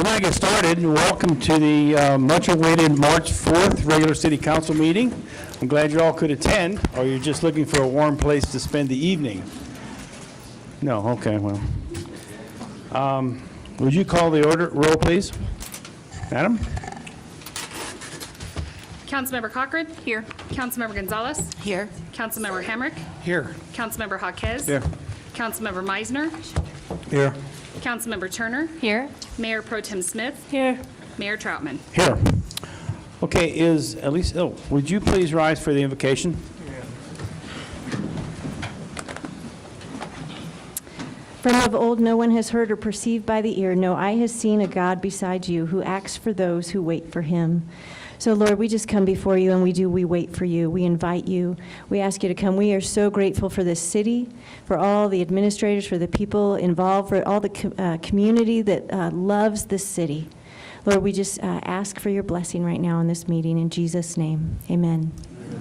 going to get started. Welcome to the much-awaited March 4th regular City Council meeting. I'm glad you all could attend, or you're just looking for a warm place to spend the evening. No, okay, well. Would you call the roll, please? Madam? Councilmember Cochran? Here. Councilmember Gonzalez? Here. Councilmember Hamrick? Here. Councilmember Jaquez? Here. Councilmember Meisner? Here. Councilmember Turner? Here. Mayor Pro Tem Smith? Here. Mayor Troutman? Here. Okay, would you please rise for the invocation? From of old no one has heard or perceived by the ear, no eye has seen a God beside you who acts for those who wait for him. So, Lord, we just come before you, and we wait for you. We invite you. We ask you to come. We are so grateful for this city, for all the administrators, for the people involved, for all the community that loves this city. Lord, we just ask for your blessing right now in this meeting. In Jesus' name, amen.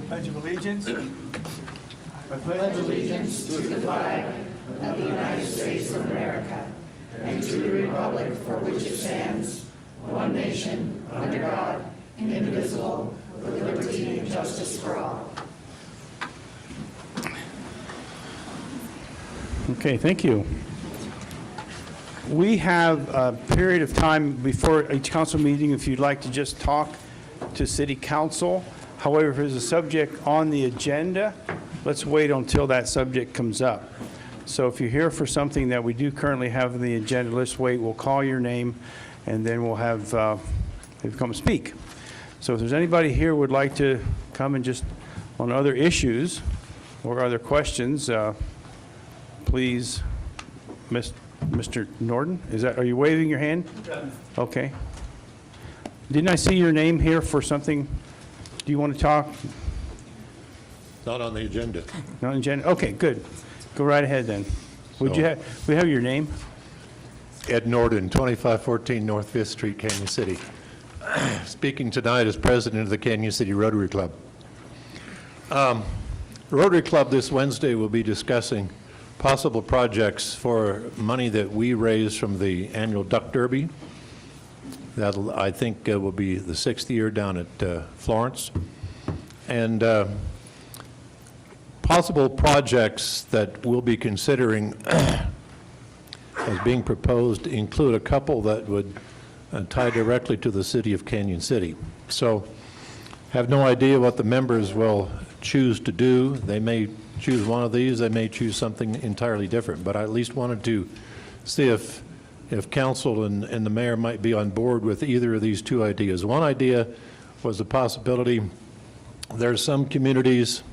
Pledge of allegiance. I pledge allegiance to the flag of the United States of America and to the republic for which it stands, one nation, under God, indivisible, with liberty and justice for all. Okay, thank you. We have a period of time before each council meeting if you'd like to just talk to City Council. However, if there's a subject on the agenda, let's wait until that subject comes up. So if you're here for something that we do currently have on the agenda, let's wait. We'll call your name, and then we'll have you come speak. So if there's anybody here who would like to come and just on other issues or other questions, please, Mr. Norton, are you waving your hand? Okay. Didn't I see your name here for something? Do you want to talk? Not on the agenda. Not on the agenda? Okay, good. Go right ahead then. We have your name? Ed Norton, 2514 North 5th Street, Canyon City. Speaking tonight as president of the Canyon City Rotary Club. Rotary Club this Wednesday will be discussing possible projects for money that we raise from the annual Duck Derby. That I think will be the 6th year down at Florence. And possible projects that we'll be considering as being proposed include a couple that would tie directly to the city of Canyon City. So have no idea what the members will choose to do. They may choose one of these, they may choose something entirely different, but I at least wanted to see if council and the mayor might be on board with either of these two ideas. One idea was the possibility, there's some communities,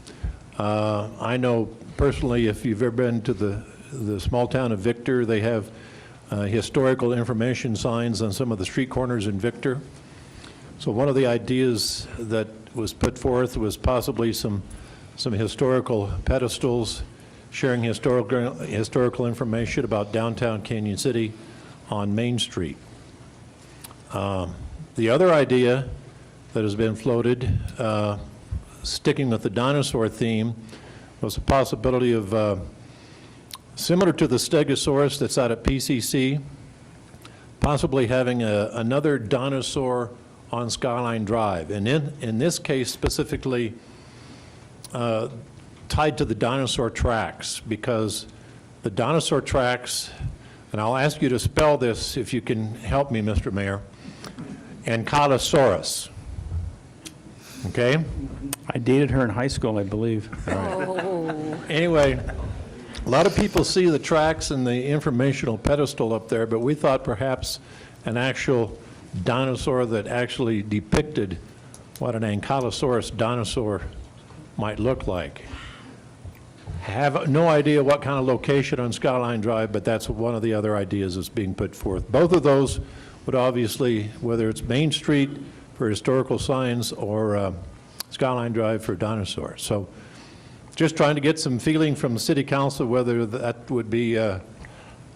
I know personally, if you've ever been to the small town of Victor, they have historical information signs on some of the street corners in Victor. So one of the ideas that was put forth was possibly some historical pedestals sharing historical information about downtown Canyon City on Main Street. The other idea that has been floated, sticking with the dinosaur theme, was the possibility of similar to the Stegosaurus that's out at PCC, possibly having another dinosaur on Skyline Drive. And in this case specifically tied to the dinosaur tracks, because the dinosaur tracks, and I'll ask you to spell this if you can help me, Mr. Mayor, Ankylosaurus. Okay? I dated her in high school, I believe. Anyway, a lot of people see the tracks and the informational pedestal up there, but we thought perhaps an actual dinosaur that actually depicted what an Ankylosaurus dinosaur might look like. Have no idea what kind of location on Skyline Drive, but that's one of the other ideas that's being put forth. Both of those would obviously, whether it's Main Street for historical signs or Skyline Drive for dinosaurs. So just trying to get some feeling from the City Council whether that would be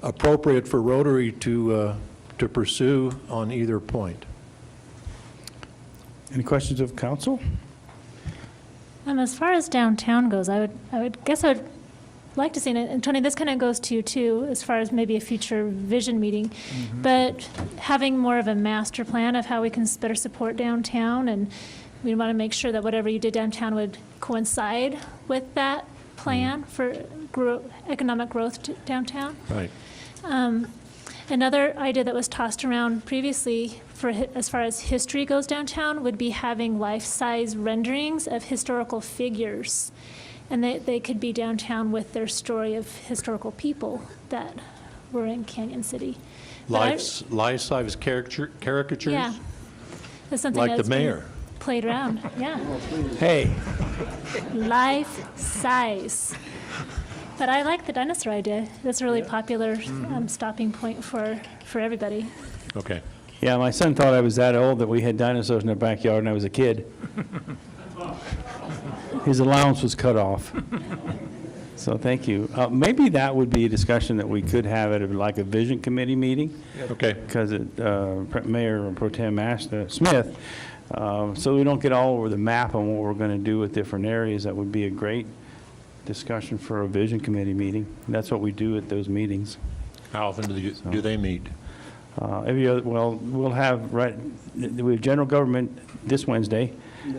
appropriate for Rotary to pursue on either point. Any questions of council? As far as downtown goes, I would like to see, and Tony, this kind of goes to you too, as far as maybe a future vision meeting, but having more of a master plan of how we can better support downtown, and we want to make sure that whatever you did downtown would coincide with that plan for economic growth downtown. Right. Another idea that was tossed around previously for as far as history goes downtown would be having life-size renderings of historical figures. And they could be downtown with their story of historical people that were in Canyon City. But Life-size caricatures? Yeah. That's something Like the that's been mayor. played around, yeah. Hey, Life-size. But I like the dinosaur idea. That's a really popular stopping point for everybody. Okay. yeah, my son thought I was that old that we had dinosaurs in our backyard when I was a kid. His allowance was cut off. So thank you. Maybe that would be a discussion that we could have at like a vision committee meeting, Okay. because Mayor Pro Tem Smith, so we don't get all over the map on what we're going to do with different areas. That would be a great discussion for a vision committee meeting. That's what we do at those meetings. How often do they meet? Every other, well, we have general government this Wednesday,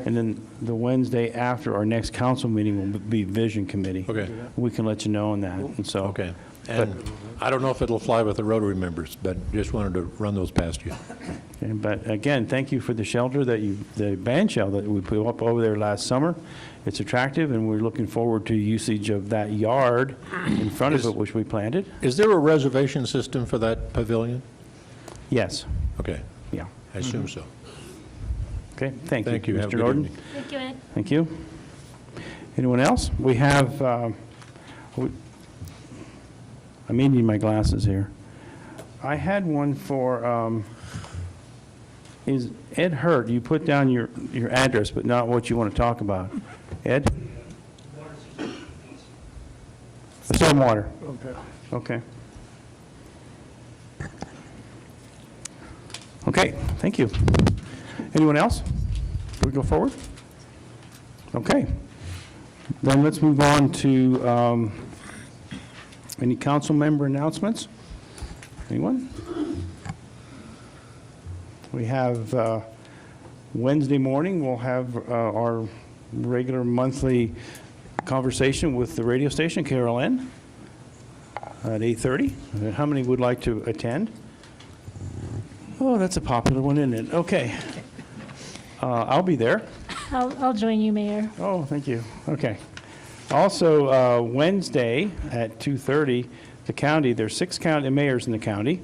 and then the Wednesday after our next council meeting will be vision committee. Okay. We can let you know on that, and so. Okay. And I don't know if it'll fly with the Rotary members, but just wanted to run those past you. Okay, but again, thank you for the shelter the band shell that we put up over there last summer. It's attractive, and we're looking forward to usage of that yard in front of it, which we planted. Is there a reservation system for that pavilion? Yes, Okay, yeah. I assume so. Okay, thank you. Thank you. Have a Mr. good Norton. evening. Thank you, Ed. Thank you. Anyone else? We have, I'm needing my glasses here. I had one for, is Ed Hurt, you put down your address, but not what you want to talk about. Ed? The stormwater. Okay. Okay, thank you. Anyone else? Can we go forward? Okay. Then let's move on to any council member announcements? Anyone? We have Wednesday morning, we'll have our regular monthly conversation with the radio station, KRLN, at 8:30. How many would like to attend? Oh, that's a popular one, isn't it? Okay. I'll be there. I'll join you, Mayor. Oh, thank you. Okay. Also, Wednesday at 2:30, the county, there's 6 county mayors in the county,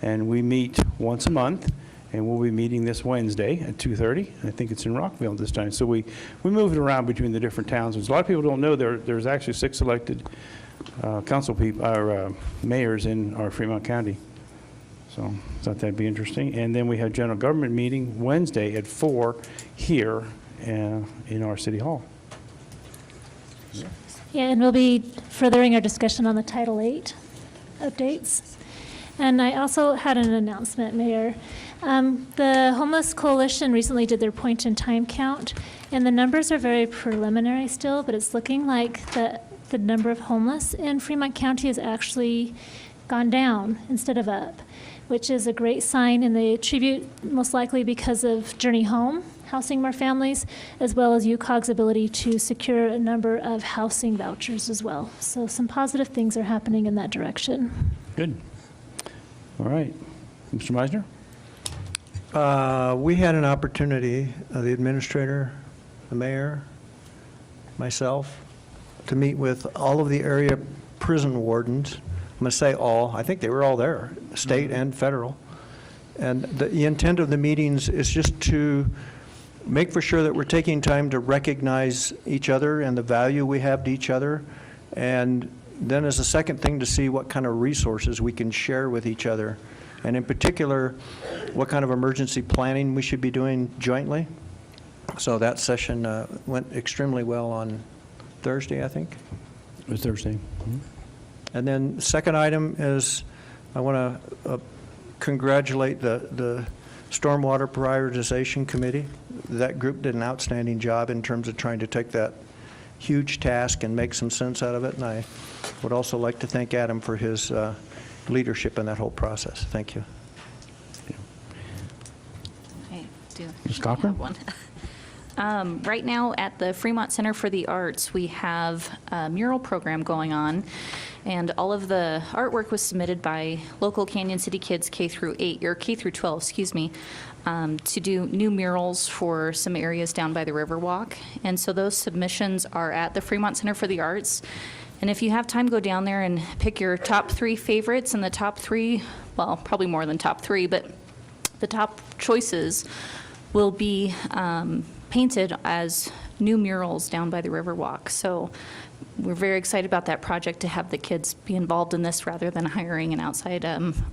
and we meet once a month, and we'll be meeting this Wednesday at 2:30. I think it's in Rockville this time. So we move it around between the different towns. A lot of people don't know there's actually 6 elected council people, or mayors in our Fremont County. So thought that'd be interesting. And then we have general government meeting Wednesday at 4 here in our city hall. Yeah, and we'll be furthering our discussion on the Title VIII updates. And I also had an announcement, Mayor. The Homeless Coalition recently did their point-in-time count, and the numbers are very preliminary still, but it's looking like the number of homeless in Fremont County has actually gone down instead of up, which is a great sign, and they attribute most likely because of Journey Home, housing more families, as well as UCOG's ability to secure a number of housing vouchers as well. So some positive things are happening in that direction. Good. All right. Mr. Meisner? We had an opportunity, the administrator, the mayor, myself, to meet with all of the area prison wardens. I'm going to say all. I think they were all there, state and federal. And the intent of the meetings is just to make for sure that we're taking time to recognize each other and the value we have to each other. And then as a second thing, to see what kind of resources we can share with each other. And in particular, what kind of emergency planning we should be doing jointly. So that session went extremely well on Thursday, I think. It was Thursday. And then the second item is I want to congratulate the Stormwater Prioritization Committee. That group did an outstanding job in terms of trying to take that huge task and make some sense out of it, and I would also like to thank Adam for his leadership in that whole process. Thank you. I do. Ms. Cochran? have one. Right now, at the Fremont Center for the Arts, we have a mural program going on, and all of the artwork was submitted by local Canyon City kids K through 8, or K through 12, excuse me, to do new murals for some areas down by the Riverwalk. And so those submissions are at the Fremont Center for the Arts. And if you have time, go down there and pick your top 3 favorites, and the top 3, well, probably more than top 3, but the top choices will be painted as new murals down by the Riverwalk. So we're very excited about that project, to have the kids be involved in this rather than hiring an outside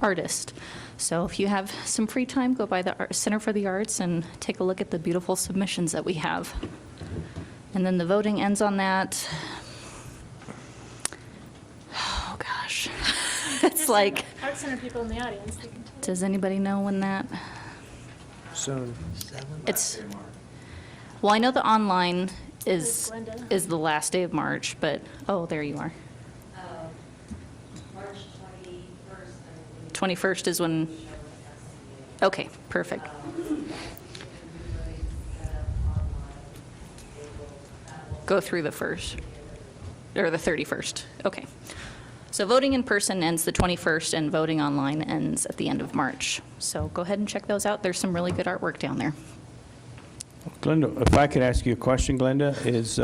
artist. So if you have some free time, go by the Center for the Arts and take a look at the beautiful submissions that we have. And then the voting ends on that. Oh, gosh. It's like, Art Center people in the audience. They can tell. does anybody know when that? Soon. It's, well, I know the online It's is Glenda. the last day of March, but, oh, there you are. March 21st. 21st is when, okay, perfect. Go through the 1st, or the 31st, okay. So voting in person ends the 21st, and voting online ends at the end of March. So go ahead and check those out. There's some really good artwork down there. Glenda, if I could ask you a question, Glenda, is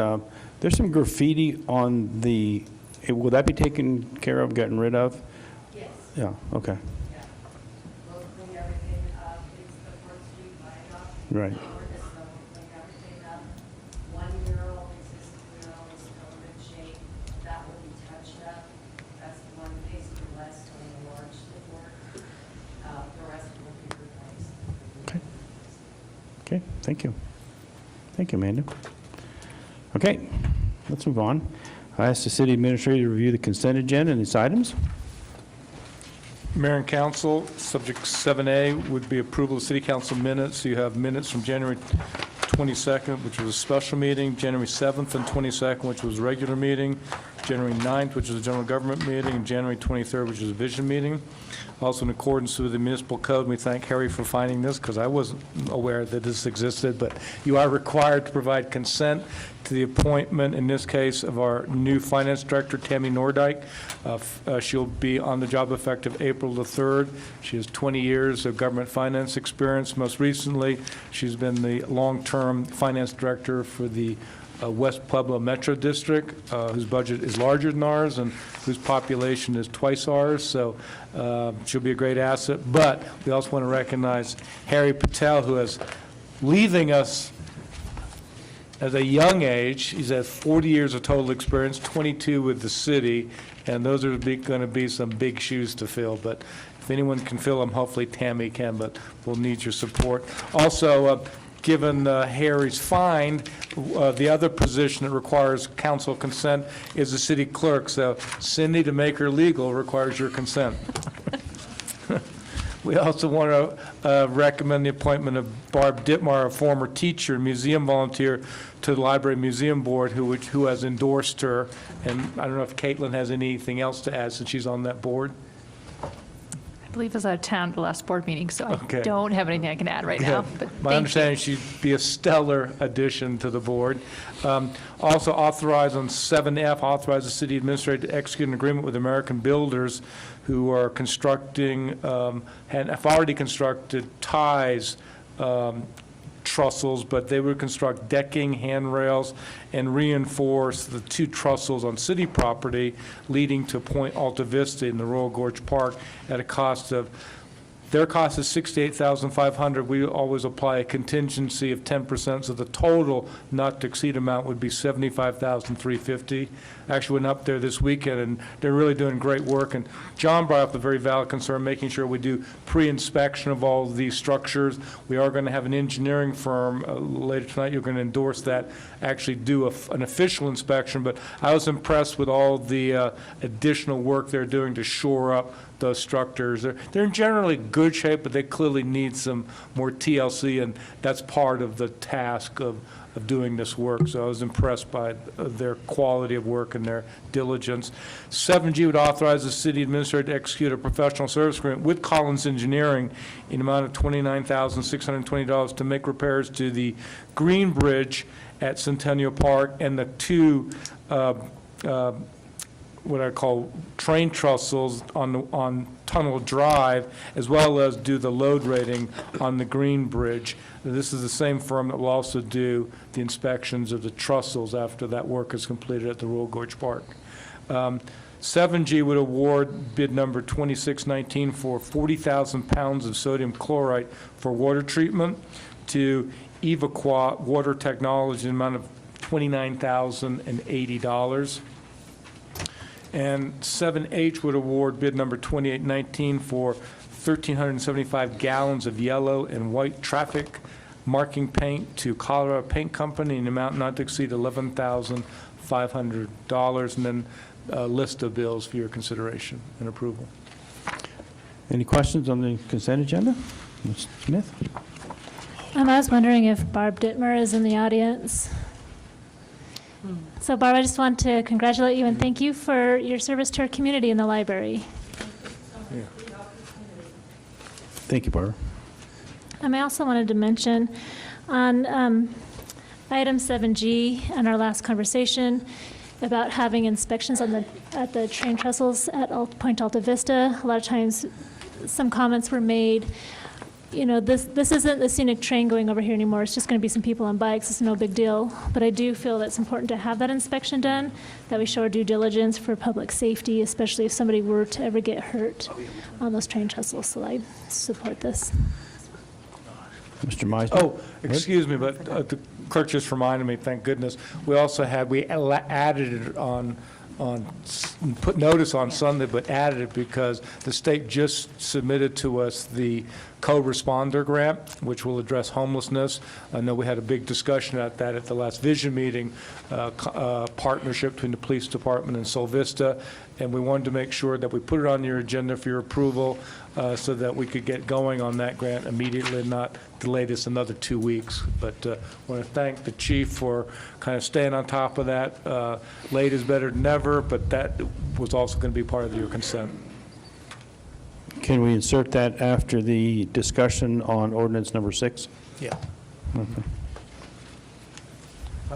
there's some graffiti on the, will that be taken care of, gotten rid of? Yes, Yeah, okay, yeah. We'll clean everything up. It's the 4th Street viaduct. right. So we'll clean everything up. One mural, existing mural is still in good shape. That will be touched up. That's the one facing west on the large work. The rest will be replaced. Okay. Okay, thank you. Thank you, Amanda. Okay, let's move on. I ask the city administrator to review the consent agenda and its items. Mayor and council, subject 7A would be approval of city council minutes. So you have minutes from January 22nd, which was a special meeting, January 7th and 22nd, which was a regular meeting, January 9th, which was a general government meeting, and January 23rd, which was a vision meeting. Also in accordance with the municipal code, we thank Harry for finding this, because I wasn't aware that this existed, but you are required to provide consent to the appointment, in this case, of our new finance director, Tammy Nordyke. She'll be on the job effective April the 3rd. She has 20 years of government finance experience. Most recently, she's been the long-term finance director for the West Pueblo Metro District, whose budget is larger than ours and whose population is twice ours, so she'll be a great asset. But we also want to recognize Harry Patel, who is leaving us at a young age. He's had 40 years of total experience, 22 with the city, and those are going to be some big shoes to fill. But if anyone can fill them, hopefully Tammy can, but we'll need your support. Also, given Harry's find, the other position that requires council consent is the city clerk. So Cindy, to make her legal, requires your consent. We also want to recommend the appointment of Barb Dittmar, a former teacher and museum volunteer, to the Library Museum Board, who has endorsed her. And I don't know if Caitlin has anything else to add since she's on that board. I believe I was out of town at the last board meeting, so Okay. I don't have anything I can add right now. But My understanding is she'd be a stellar addition to the board. Also authorize on 7F, authorize the city administrator to execute an agreement with American Builders, who are constructing, have already constructed ties, trussels, but they would construct decking, handrails, and reinforce the 2 trussels on city property leading to Point Alta Vista in the Royal Gorge Park at a cost of, their cost is $68,500. We always apply a contingency of 10%, so the total not to exceed amount would be $75,350. Actually went up there this weekend, and they're really doing great work. And John brought up a very valid concern, making sure we do pre-inspection of all of these structures. We are going to have an engineering firm later tonight. You're going to endorse that, actually do an official inspection. But I was impressed with all the additional work they're doing to shore up those structures. They're in generally good shape, but they clearly need some more TLC, and that's part of the task of doing this work. So I was impressed by their quality of work and their diligence. 7G would authorize the city administrator to execute a professional service agreement with Collins Engineering in the amount of $29,620 to make repairs to the Green Bridge at Centennial Park and the two what I call train trestles on Tunnel Drive, as well as do the load rating on the Green Bridge. This is the same firm that will also do the inspections of the trestles after that work is completed at the Royal Gorge Park. 7G would award bid number 2619 for 40,000 pounds of sodium chloride for water treatment to Evaquat Water Technology in the amount of $29,080. And 7H would award bid number 2819 for 1,375 gallons of yellow and white traffic marking paint to Colorado Paint Company in an amount not to exceed $11,500. And then a list of bills for your consideration and approval. Any questions on the consent agenda? Ms. Smith? I was wondering if Barb Dittmer is in the audience. So Barb, I just want to congratulate you and thank you for your service to our community in the library. Thank you, Barbara. I also wanted to mention on item 7G in our last conversation about having inspections at the train trestles at Point Alta Vista. A lot of times some comments were made, you know, this isn't the scenic train going over here anymore. It's just going to be some people on bikes. It's no big deal. But I do feel that it's important to have that inspection done, that we show our due diligence for public safety, especially if somebody were to ever get hurt on those train trestles. So I support this. Mr. Meisner? Oh, excuse me, but the clerk just reminded me, thank goodness, we added it put notice on Sunday, but added it because the state just submitted to us the co-responder grant, which will address homelessness. I know we had a big discussion about that at the last vision meeting, partnership between the police department and Sol Vista, and we wanted to make sure that we put it on your agenda for your approval so that we could get going on that grant immediately and not delay this another 2 weeks. But I want to thank the chief for kind of staying on top of that. Late is better than never, but that was also going to be part of your consent. Can we insert that after the discussion on ordinance number 6? Yeah. Okay. I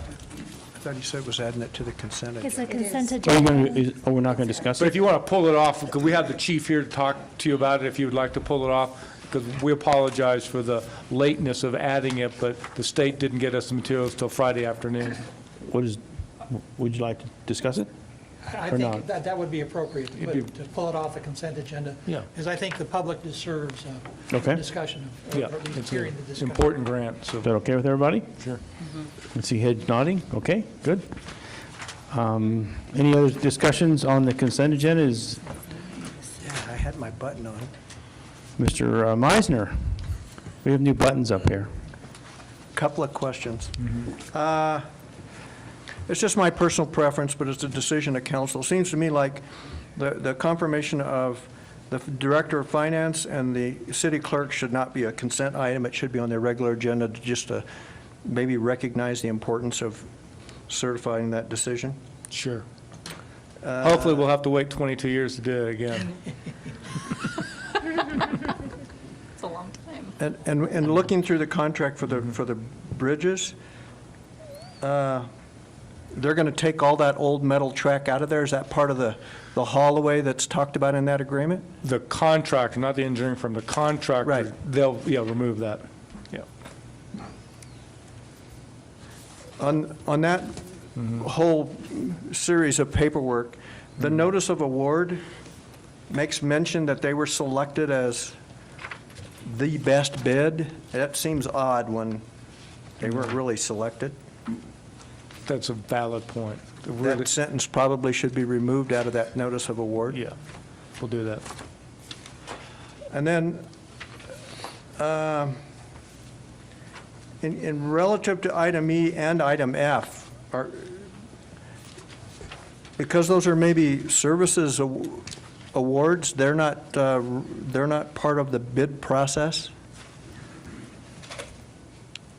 thought you said was adding it to the consent It's agenda. a consent Are you agenda. going to, we're not going to discuss But it? if you want to pull it off, because we have the chief here to talk to you about it, if you would like to pull it off, because we apologize for the lateness of adding it, but the state didn't get us the materials till Friday afternoon. Would you like to discuss it? I Or not? think that would be appropriate, to It'd be- to pull it off the consent agenda. Yeah. Because I think the public deserves Okay. discussion, Yeah, or at least it's hearing an the discussion. important grant, so. Is that okay with everybody? Sure. I see heads nodding. Okay, good. Any other discussions on the consent agenda? Is Yeah, I had my button on. Mr. Meisner? We have new buttons up here. Couple of questions. It's just my personal preference, but it's a decision of council. It seems to me like the confirmation of the director of finance and the city clerk should not be a consent item. It should be on their regular agenda just to maybe recognize the importance of certifying that decision. Sure. Hopefully, we'll have to wait 22 years to do it again. It's a long time. And looking through the contract for the bridges, they're going to take all that old metal track out of there? Is that part of the haulaway that's talked about in that agreement? The contractor, not the engineering firm, the contractor. Right. They'll, remove that. Yeah. On that whole series of paperwork, the notice of award makes mention that they were selected as the best bid. That seems odd when they weren't really selected. That's a valid point. That sentence probably should be removed out of that notice of award. Yeah, we'll do that. And then, in relative to item E and item F, because those are maybe services awards, they're not part of the bid process?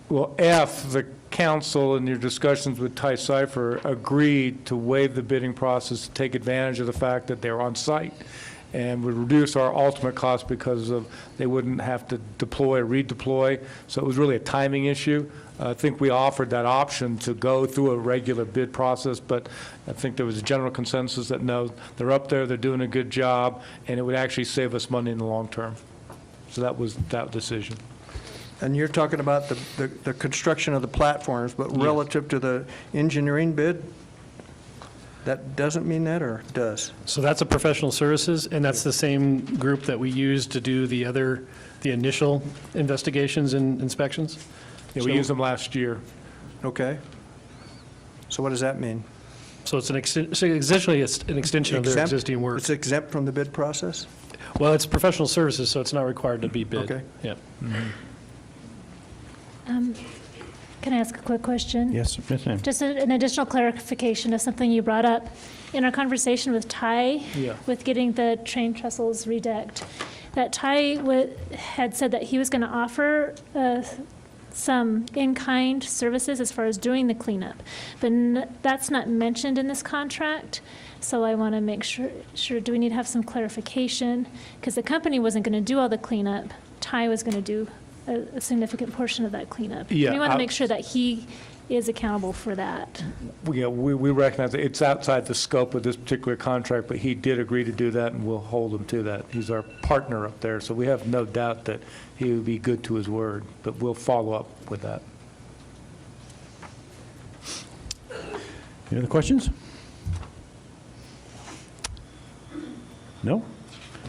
Well, F, the council in your discussions with Ty Cipher agreed to waive the bidding process to take advantage of the fact that they're on site and would reduce our ultimate cost because of, they wouldn't have to deploy or redeploy. So it was really a timing issue. I think we offered that option to go through a regular bid process, but I think there was a general consensus that no, they're up there, they're doing a good job, and it would actually save us money in the long term. So that was that decision. And you're talking about the construction of the platforms, but relative to the engineering bid, that doesn't mean that, or does? So that's a professional services, and that's the same group that we used to do the initial investigations and inspections? Yeah, we used them last year. Okay. So what does that mean? So it's essentially an extension of their Exempt? existing work. It's exempt from the bid process? Well, it's professional services, so it's not required to be bid. Okay. Yeah. Can I ask a quick question? Yes, yes, ma'am. Just an additional clarification of something you brought up. In our conversation with Ty, Yeah. with getting the train trestles redecked, that Ty had said that he was going to offer some in-kind services as far as doing the cleanup. But that's not mentioned in this contract, so I want to make sure, do we need to have some clarification? Because the company wasn't going to do all the cleanup. Ty was going to do a significant portion of that cleanup. Yeah, We want to make sure that he is accountable for that. We recognize that it's outside the scope of this particular contract, but he did agree to do that, and we'll hold him to that. He's our partner up there, so we have no doubt that he would be good to his word, but we'll follow up with that. Any other questions? No?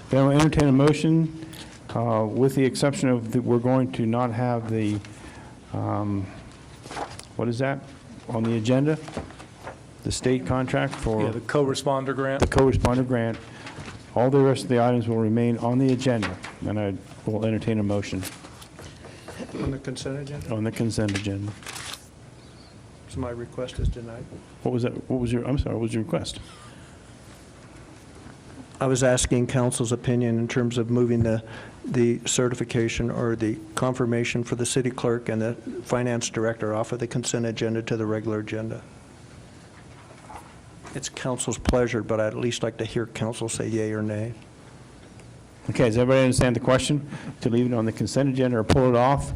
Then I'll entertain a motion, with the exception of, we're going to not have the, what is that, on the agenda? The state contract for Yeah, the co-responder grant. the co-responder grant. All the rest of the items will remain on the agenda, and I will entertain a motion On the consent agenda? on the consent agenda. So my request is denied. What was that, what was your, I'm sorry, what was your request? I was asking council's opinion in terms of moving the certification or the confirmation for the city clerk and the finance director off of the consent agenda to the regular agenda. It's council's pleasure, but I'd at least like to hear council say yea or nay. Okay, does everybody understand the question? To leave it on the consent agenda or pull it off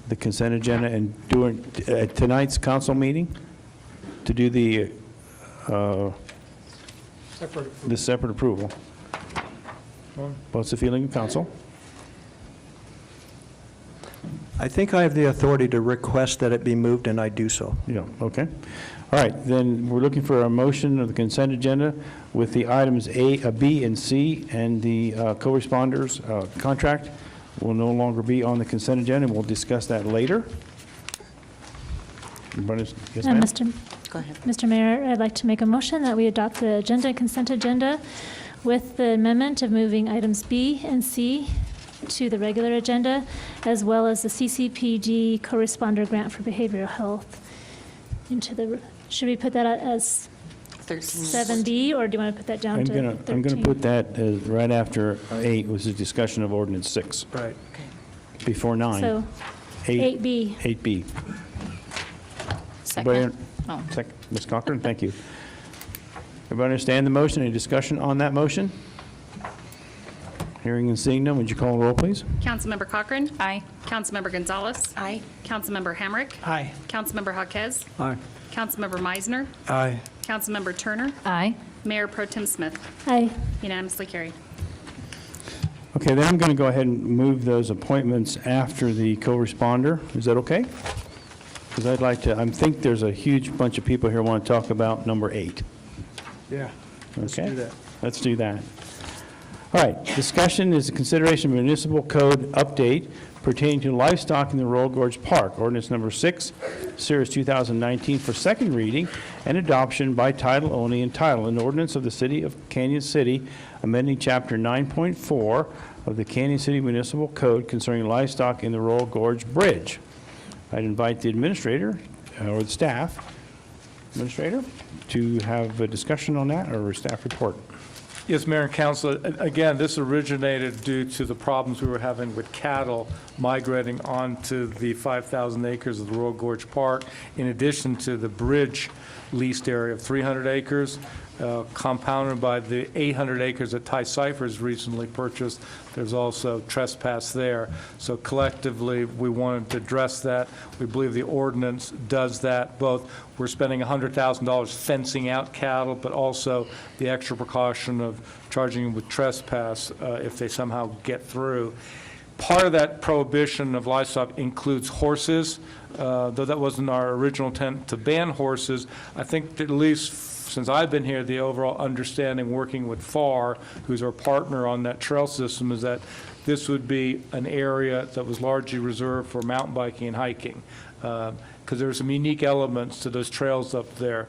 the consent agenda and do it at tonight's council meeting? To do the separate approval? What's the feeling of council? I think I have the authority to request that it be moved, and I do so. Yeah, okay. All right, then we're looking for a motion of the consent agenda with the items B, and C, and the co-responders contract will no longer be on the consent agenda, and we'll discuss that later. Everybody- Yes, ma'am? Mr. Mayor, I'd like to make a motion that we adopt the consent agenda with the amendment of moving items B and C to the regular agenda, as well as the CCPD co-responder grant for behavioral health into the, should we put that as 7B, or do you want to put that down I'm to 13? going to put that right after 8, was a discussion of ordinance 6, Right. before 9. So 8B. 8B. Second. Everybody- Oh. Second, Ms. Cochran, thank you. Everybody understand the motion? Any discussion on that motion? Hearing and seeing none, would you call the roll, please? Councilmember Cochran. Aye. Councilmember Gonzalez. Aye. Councilmember Hamrick. Aye. Councilmember Jaquez. Aye. Councilmember Meisner. Aye. Councilmember Turner. Aye. Mayor Pro Tem Smith. Aye. Unanimously carried. Okay, then I'm going to go ahead and move those appointments after the co-responder. Is that okay? Because I'd like to, I think there's a huge bunch of people here who want to talk about number 8. Yeah. Let's Okay? do that. Let's do that. All right, discussion is a consideration of municipal code update pertaining to livestock in the Royal Gorge Park, ordinance number 6, series 2019, for second reading and adoption by title only, entitled, an ordinance of the City of Canyon City amending Chapter 9.4 of the Canyon City Municipal Code concerning livestock in the Royal Gorge Bridge. I'd invite the administrator or the staff, administrator, to have a discussion on that, or a staff report. Yes, Mayor and Council, again, this originated due to the problems we were having with cattle migrating onto the 5,000 acres of the Royal Gorge Park, in addition to the bridge leased area of 300 acres, compounded by the 800 acres that Ty Cyphers recently purchased. There's also trespass there. So collectively, we wanted to address that. We believe the ordinance does that. Both, we're spending $100,000 fencing out cattle, but also the extra precaution of charging them with trespass if they somehow get through. Part of that prohibition of livestock includes horses, though that wasn't our original intent to ban horses. I think that at least since I've been here, the overall understanding working with FAR, who's our partner on that trail system, is that this would be an area that was largely reserved for mountain biking and hiking. Because there's some unique elements to those trails up there.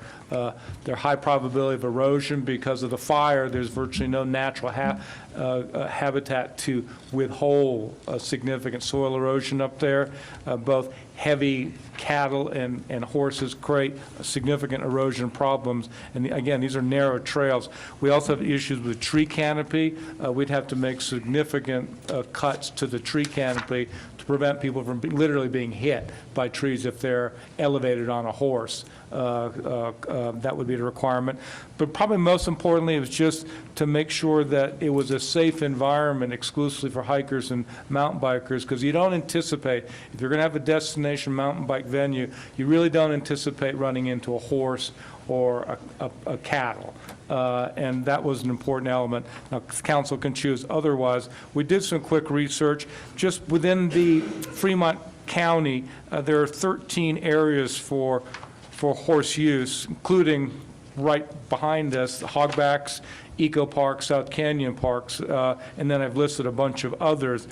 They're high probability of erosion because of the fire. There's virtually no natural habitat to withhold significant soil erosion up there. Both heavy cattle and horses create significant erosion problems. And again, these are narrow trails. We also have issues with tree canopy. We'd have to make significant cuts to the tree canopy to prevent people from literally being hit by trees if they're elevated on a horse. That would be the requirement. But probably most importantly, it was just to make sure that it was a safe environment exclusively for hikers and mountain bikers, because you don't anticipate, if you're going to have a destination mountain bike venue, you really don't anticipate running into a horse or a cattle. And that was an important element. Now, council can choose otherwise. We did some quick research. Just within the Fremont County, there are 13 areas for horse use, including right behind us, the Hogbacks, Eco Park, South Canyon Parks, and then I've listed a bunch of others.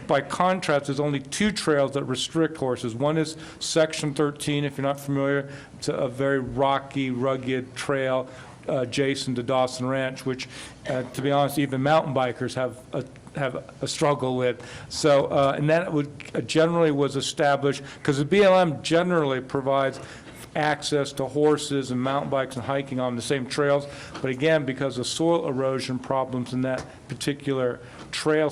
By contrast, there's only 2 trails that restrict horses. One is Section 13, if you're not familiar. It's a very rocky, rugged trail adjacent to Dawson Ranch, which, to be honest, even mountain bikers have a struggle with. So, and that generally was established, because the BLM generally provides access to horses and mountain bikes and hiking on the same trails. But again, because of soil erosion problems in that particular trail,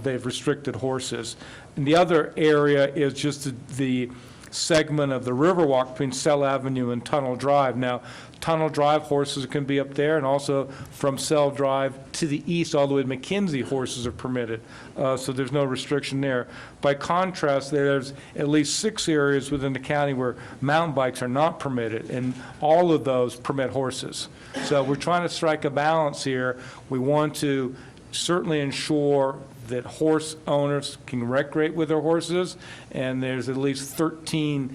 they've restricted horses. And the other area is just the segment of the Riverwalk between Sell Avenue and Tunnel Drive. Now, Tunnel Drive, horses can be up there, and also from Sell Drive to the east all the way to McKinsey, horses are permitted. So there's no restriction there. By contrast, there's at least 6 areas within the county where mountain bikes are not permitted, and all of those permit horses. So we're trying to strike a balance here. We want to certainly ensure that horse owners can recreate with their horses, and there's at least 13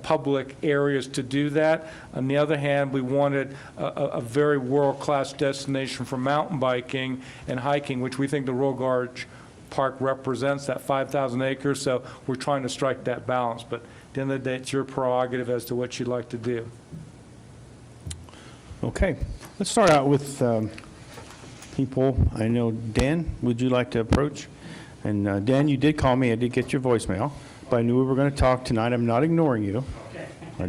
public areas to do that. On the other hand, we wanted a very world-class destination for mountain biking and hiking, which we think the Royal Gorge Park represents, that 5,000 acres, so we're trying to strike that balance. But at the end of the day, it's your prerogative as to what you'd like to do. Okay, let's start out with people. I know, Dan, would you like to approach? And Dan, you did call me. I did get your voicemail, but I knew we were going to talk tonight. I'm not ignoring you. I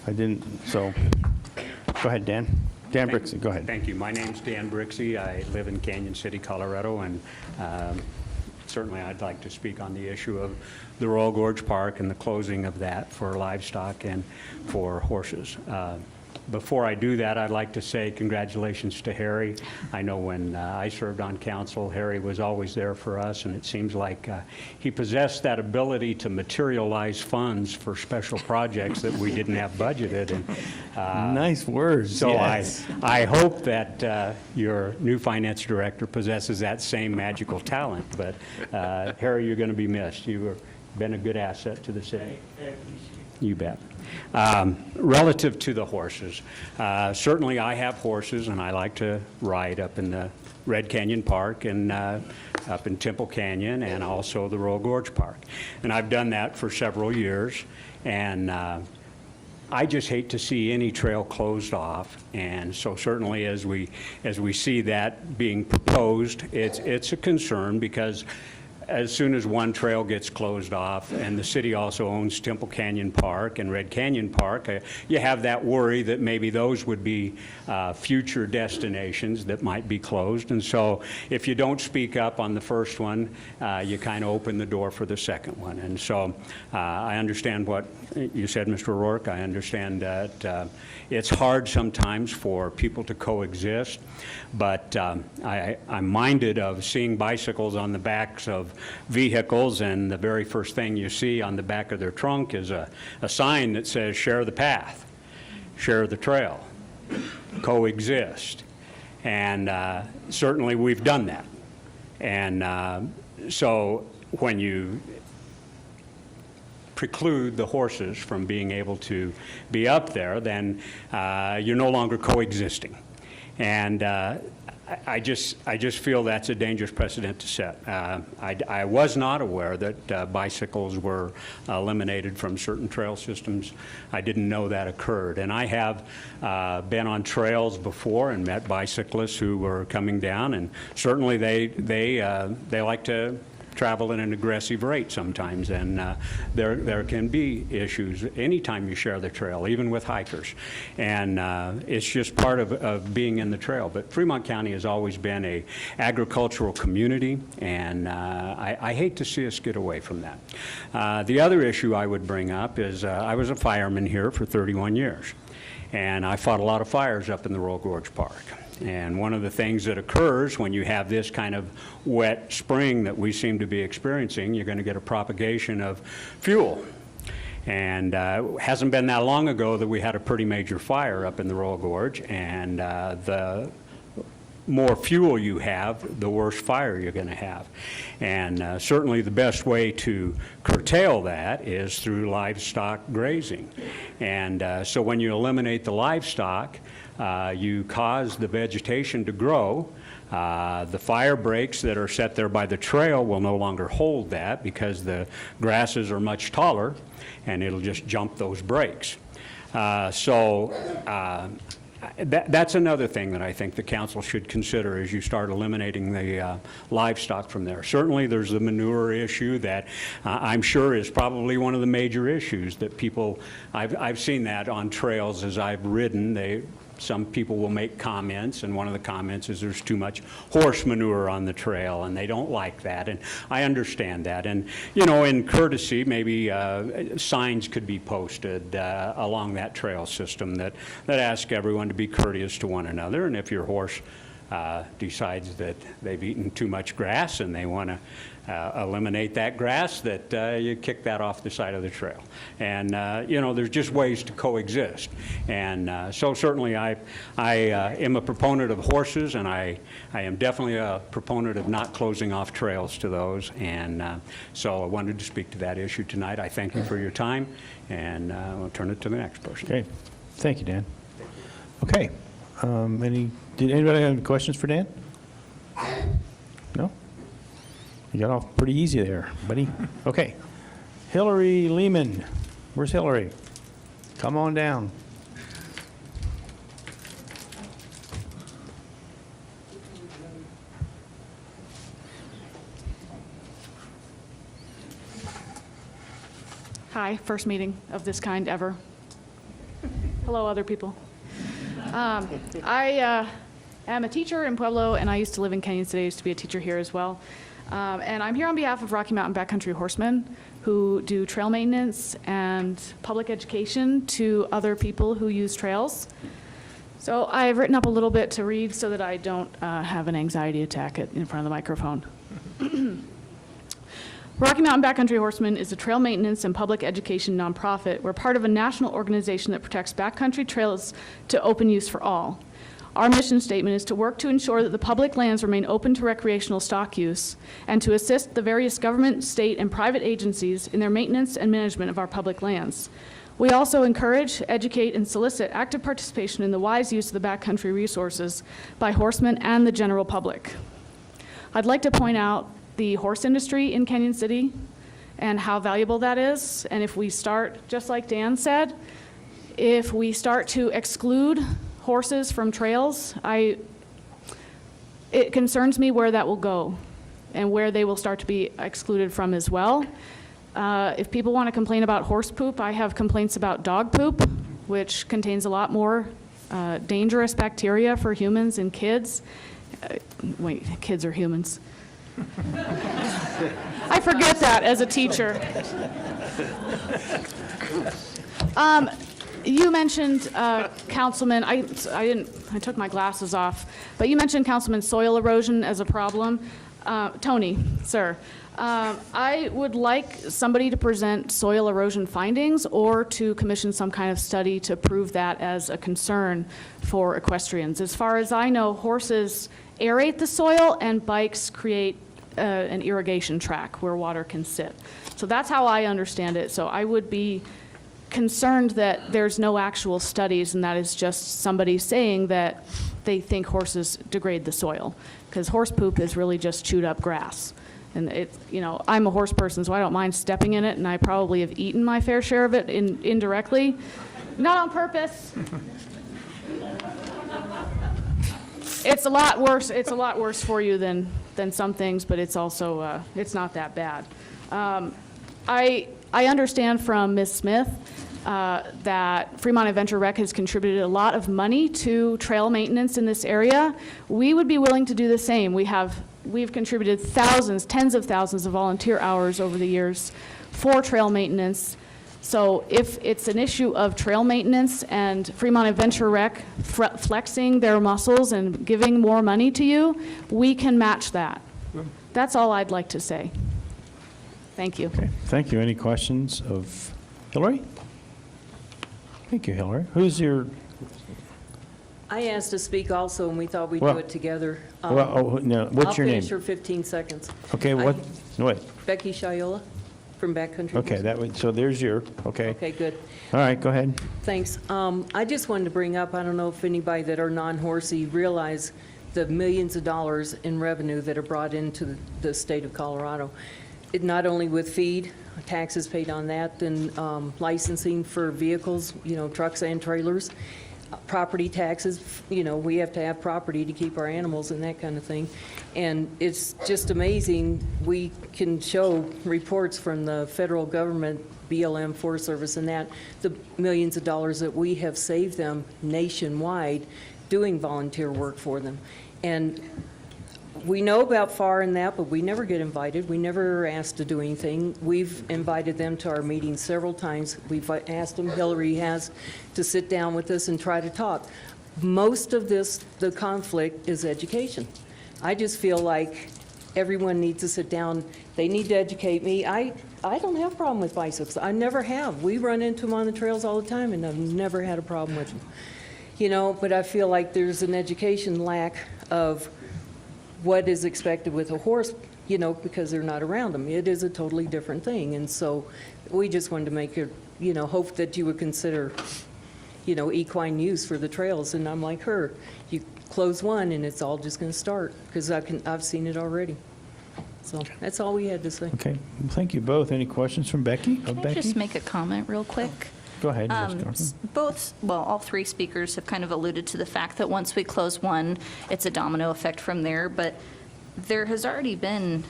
didn't, so go ahead, Dan. Dan Brixey, go ahead. Thank you. My name's Dan Brixey. I live in Canyon City, Colorado, and certainly I'd like to speak on the issue of the Royal Gorge Park and the closing of that for livestock and for horses. Before I do that, I'd like to say congratulations to Harry. I know when I served on council, Harry was always there for us, and it seems like he possessed that ability to materialize funds for special projects that we didn't have budgeted. And, nice words. So yes. I hope that your new finance director possesses that same magical talent. But Harry, you're going to be missed. You've been a good asset to the city. You bet. Relative to the horses, certainly I have horses, and I like to ride up in the Red Canyon Park and up in Temple Canyon and also the Royal Gorge Park. And I've done that for several years, and I just hate to see any trail closed off. And so certainly as we see that being proposed, it's a concern, because as soon as one trail gets closed off, and the city also owns Temple Canyon Park and Red Canyon Park, you have that worry that maybe those would be future destinations that might be closed. And so if you don't speak up on the first one, you kind of open the door for the second one. And so I understand what you said, Mr. O'Rourke. I understand that it's hard sometimes for people to coexist, but I'm minded of seeing bicycles on the backs of vehicles, and the very first thing you see on the back of their trunk is a sign that says, share the path, share the trail, coexist. And certainly we've done that. And so when you preclude the horses from being able to be up there, then you're no longer coexisting. And I just feel that's a dangerous precedent to set. I was not aware that bicycles were eliminated from certain trail systems. I didn't know that occurred. And I have been on trails before and met bicyclists who were coming down, and certainly they like to travel at an aggressive rate sometimes, and there can be issues anytime you share the trail, even with hikers. And it's just part of being in the trail. But Fremont County has always been a agricultural community, and I hate to see us get away from that. The other issue I would bring up is I was a fireman here for 31 years, and I fought a lot of fires up in the Royal Gorge Park. And one of the things that occurs when you have this kind of wet spring that we seem to be experiencing, you're going to get a propagation of fuel. And it hasn't been that long ago that we had a pretty major fire up in the Royal Gorge, and the more fuel you have, the worse fire you're going to have. And certainly the best way to curtail that is through livestock grazing. And so when you eliminate the livestock, you cause the vegetation to grow. The fire breaks that are set there by the trail will no longer hold that because the grasses are much taller, and it'll just jump those breaks. That's another thing that I think the council should consider as you start eliminating the livestock from there. Certainly there's the manure issue that I'm sure is probably one of the major issues that people, I've seen that on trails as I've ridden. Some people will make comments, and one of the comments is there's too much horse manure on the trail, and they don't like that, and I understand that. And, you know, in courtesy, maybe signs could be posted along that trail system that ask everyone to be courteous to one another, and if your horse decides that they've eaten too much grass and they want to eliminate that grass, that you kick that off the side of the trail. And, you know, there's just ways to coexist. And so certainly I am a proponent of horses, and I am definitely a proponent of not closing off trails to those. And so I wanted to speak to that issue tonight. I thank you for your time, and I'll turn it to the next person. Okay. Thank you, Dan. Okay. Did anybody have any questions for Dan? No? You got off pretty easy there, buddy. Okay. Hillary Lehman. Where's Hillary? Come on down. Hi, first meeting of this kind ever. Hello, other people. I am a teacher in Pueblo, and I used to live in Canyon City. I used to be a teacher here as well. And I'm here on behalf of Rocky Mountain Backcountry Horsemen, who do trail maintenance and public education to other people who use trails. So I've written up a little bit to read so that I don't have an anxiety attack in front of the microphone. Rocky Mountain Backcountry Horsemen is a trail maintenance and public education nonprofit. We're part of a national organization that protects backcountry trails to open use for all. Our mission statement is to work to ensure that the public lands remain open to recreational stock use and to assist the various government, state, and private agencies in their maintenance and management of our public lands. We also encourage, educate, and solicit active participation in the wise use of the backcountry resources by horsemen and the general public. I'd like to point out the horse industry in Canyon City and how valuable that is. And if we start, just like Dan said, if we start to exclude horses from trails, it concerns me where that will go. and where they will start to be excluded from as well. If people want to complain about horse poop, I have complaints about dog poop, which contains a lot more dangerous bacteria for humans and kids. Wait, kids are humans. I forget that as a teacher. You mentioned, Councilman, I took my glasses off, but you mentioned, Councilman, soil erosion as a problem. Tony, sir, I would like somebody to present soil erosion findings or to commission some kind of study to prove that as a concern for equestrians. As far as I know, horses aerate the soil and bikes create an irrigation track where water can sit. So that's how I understand it. So I would be concerned that there's no actual studies and that is just somebody saying that they think horses degrade the soil, because horse poop is really just chewed up grass. And it's, you know, I'm a horse person, so I don't mind stepping in it, and I probably have eaten my fair share of it indirectly. Not on purpose. It's a lot worse for you than some things, but it's also, it's not that bad. I understand from Ms. Smith that Fremont Adventure Rec has contributed a lot of money to trail maintenance in this area. We would be willing to do the same. We've contributed thousands, tens of thousands of volunteer hours over the years for trail maintenance. So if it's an issue of trail maintenance and Fremont Adventure Rec flexing their muscles and giving more money to you, we can match that. That's all I'd like to say. Thank you. Okay, thank you. Any questions of Hillary? Thank you, Hillary. Who's your, I asked to speak also, and we thought we'd Well- do it together. no, what's your name? I'll finish for 15 seconds. Okay, what? Becky Shiola from Backcountry. Okay, that would, so there's your, okay. Okay, good. All right, go ahead. Thanks. I just wanted to bring up, I don't know if anybody that are non-horsey realize the millions of dollars in revenue that are brought into the state of Colorado. It not only with feed, taxes paid on that, then licensing for vehicles, you know, trucks and trailers, property taxes, you know, we have to have property to keep our animals and that kind of thing. And it's just amazing. We can show reports from the federal government, BLM, Forest Service, and that, the millions of dollars that we have saved them nationwide doing volunteer work for them. And we know about FAR and that, but we never get invited. We never asked to do anything. We've invited them to our meetings several times. We've asked them, Hillary has, to sit down with us and try to talk. Most of this, the conflict, is education. I just feel like everyone needs to sit down. They need to educate me. I don't have a problem with bicycles. I never have. We run into them on the trails all the time, and I've never had a problem with them. You know, but I feel like there's an education lack of what is expected with a horse, you know, because they're not around them. It is a totally different thing. And so we just wanted to make it, you know, hope that you would consider, you know, equine use for the trails. And I'm like her, you close one and it's all just going to start, because I've seen it already. So that's all we had to say. Okay, well, thank you both. Any questions from Becky? Can I just make a comment real quick? Go ahead, Ms. Carson. All three speakers have kind of alluded to the fact that once we close one, it's a domino effect from there, but there has already been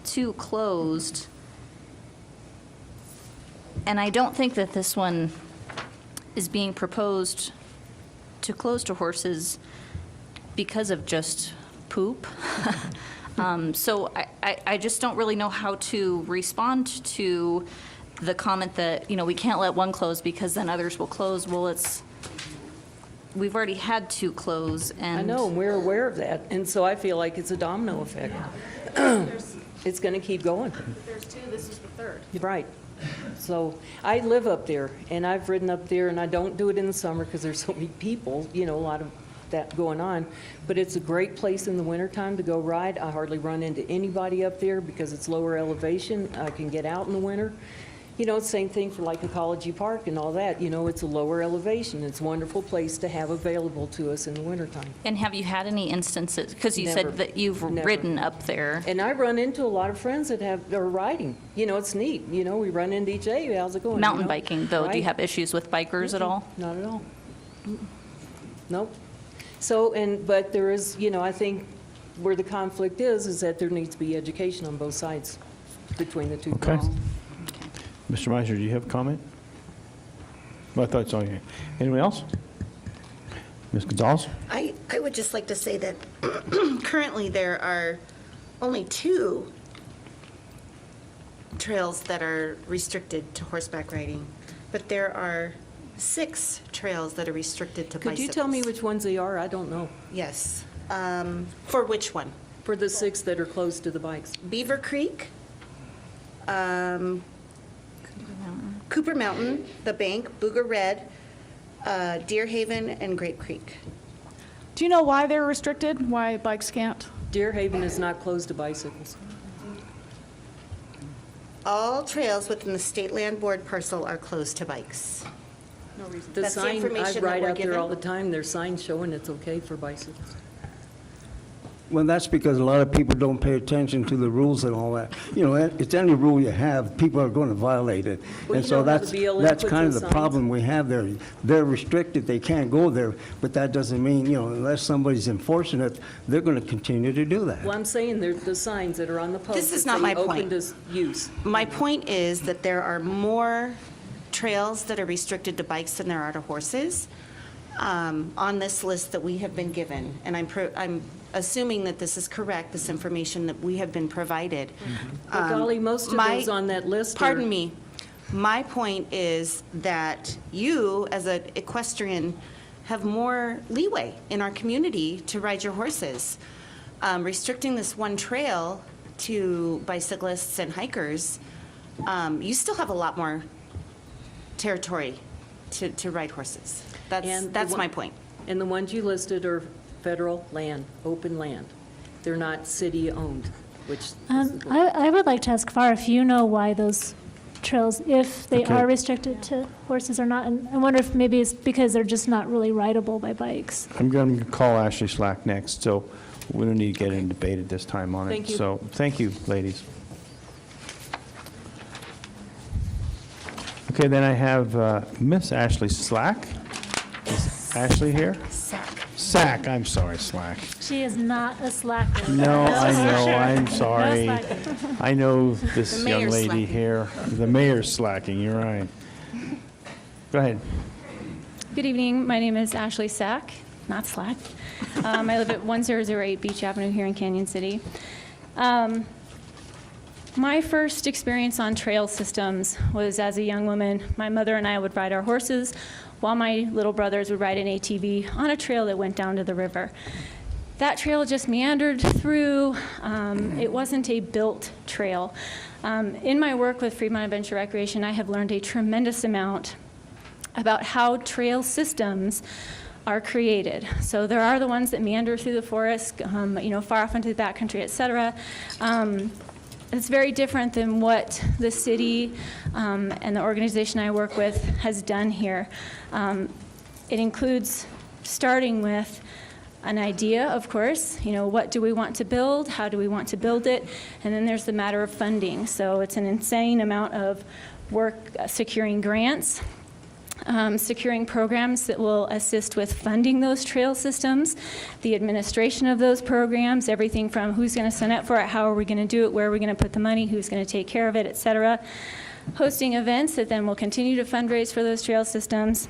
2 closed, and I don't think that this one is being proposed to close to horses because of just poop. So I just don't really know how to respond to the comment that, you know, we can't let one close because then others will close. Well, we've already had 2 close, and... I know, and we're aware of that, and so I feel like it's a domino effect. It's going to keep going. There's 2, this is the 3rd. Right. So I live up there, and I've ridden up there, and I don't do it in the summer because there's so many people, you know, a lot of that going on. But it's a great place in the wintertime to go ride. I hardly run into anybody up there because it's lower elevation. I can get out in the winter. You know, same thing for like Ecology Park and all that. You know, it's a lower elevation. It's a wonderful place to have available to us in the wintertime. And have you had any instances, because you Never. said that you've Never. ridden up there? And I run into a lot of friends that are riding. You know, it's neat. You know, we run into each other. Hey, how's it going? Mountain You know? biking, though, do you Right. have issues with bikers at all? Not at all. Nope. So, but there is, you know, I think where the conflict is that there needs to be education on both sides between the two. Okay. Mr. Meisner, do you have a comment? Well, I thought it's on you. Anyone else? Ms. Gonzalez? I would just like to say that currently there are only 2 trails that are restricted to horseback riding, but there are 6 trails that are restricted to bicycles. Could you tell me which ones they are? I don't know. Yes. For which one? For the 6 that are closed to the bikes. Beaver Creek, Cooper Mountain, The Bank, Booger Red, Deer Haven, and Grape Creek. Do you know why they're restricted? Why bikes can't? Deer Haven is not closed to bicycles. All trails within the State Land Board parcel are closed to bikes. The That's the sign, I information that ride we're out there given. all the time, there's signs showing it's okay for bicycles. Well, that's because a lot of people don't pay attention to the rules and all that. You know, it's any rule you have, people are going to violate it. Well, And you so know how the that's BLM kind of puts the in problem we have there. They're restricted, they can't go there, but that doesn't mean, you know, unless somebody's enforcing it, they're going to continue to do that. Well, I'm saying there's the signs that are on the post. This is that not say my open point. to use. My point is that there are more trails that are restricted to bikes than there are to horses on this list that we have been given. And I'm assuming that this is correct, this information that we have been provided. But golly, most of those on that list are. Pardon me. My point is that you, as an equestrian, have more leeway in our community to ride your horses. Restricting this one trail to bicyclists and hikers, you still have a lot more territory to ride horses. And the That's one- my point. And the ones you listed are federal land, open land. They're not city-owned, which is what- I would like to ask FAR if you know why those trails, if they Okay. are restricted to horses or not. And I wonder if maybe it's because they're just not really rideable by bikes. I'm going to call Ashley Slack next, so we don't need to get in debate at this time on it. Thank you. So, thank you, ladies. Okay, then I have Miss Ashley Slack. Is Ashley here? Sack, I'm sorry, Slack. She is not a slacker. No, I for know, sure. I'm No sorry. slacking. I know this The young mayor's lady slacking. here. The mayor's slacking, you're right. Go ahead. Good evening. My name is Ashley Sack, not Slack. I live at 1008 Beach Avenue here in Canyon City. My first experience on trail systems was as a young woman. My mother and I would ride our horses while my little brothers would ride an ATV on a trail that went down to the river. That trail just meandered through. It wasn't a built trail. In my work with Fremont Adventure Recreation, I have learned a tremendous amount about how trail systems are created. So there are the ones that meander through the forest, far off into the backcountry, et cetera. It's very different than what the city and the organization I work with has done here. It includes starting with an idea, of course, what do we want to build, how do we want to build it, and then there's the matter of funding. So it's an insane amount of work securing grants, securing programs that will assist with funding those trail systems, the administration of those programs, everything from who's going to sign up for it, how are we going to do it, where are we going to put the money, who's going to take care of it, et cetera. Hosting events that then will continue to fundraise for those trail systems.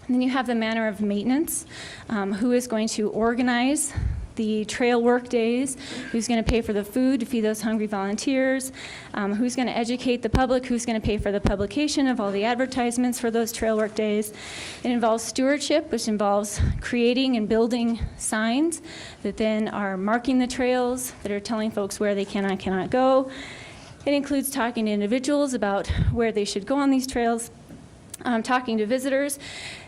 And then you have the manner of maintenance, who is going to organize the trail work days, who's going to pay for the food to feed those hungry volunteers, who's going to educate the public, who's going to pay for the publication of all the advertisements for those trail work days. It involves stewardship, which involves creating and building signs that then are marking the trails, that are telling folks where they can and cannot go. It includes talking to individuals about where they should go on these trails, talking to visitors,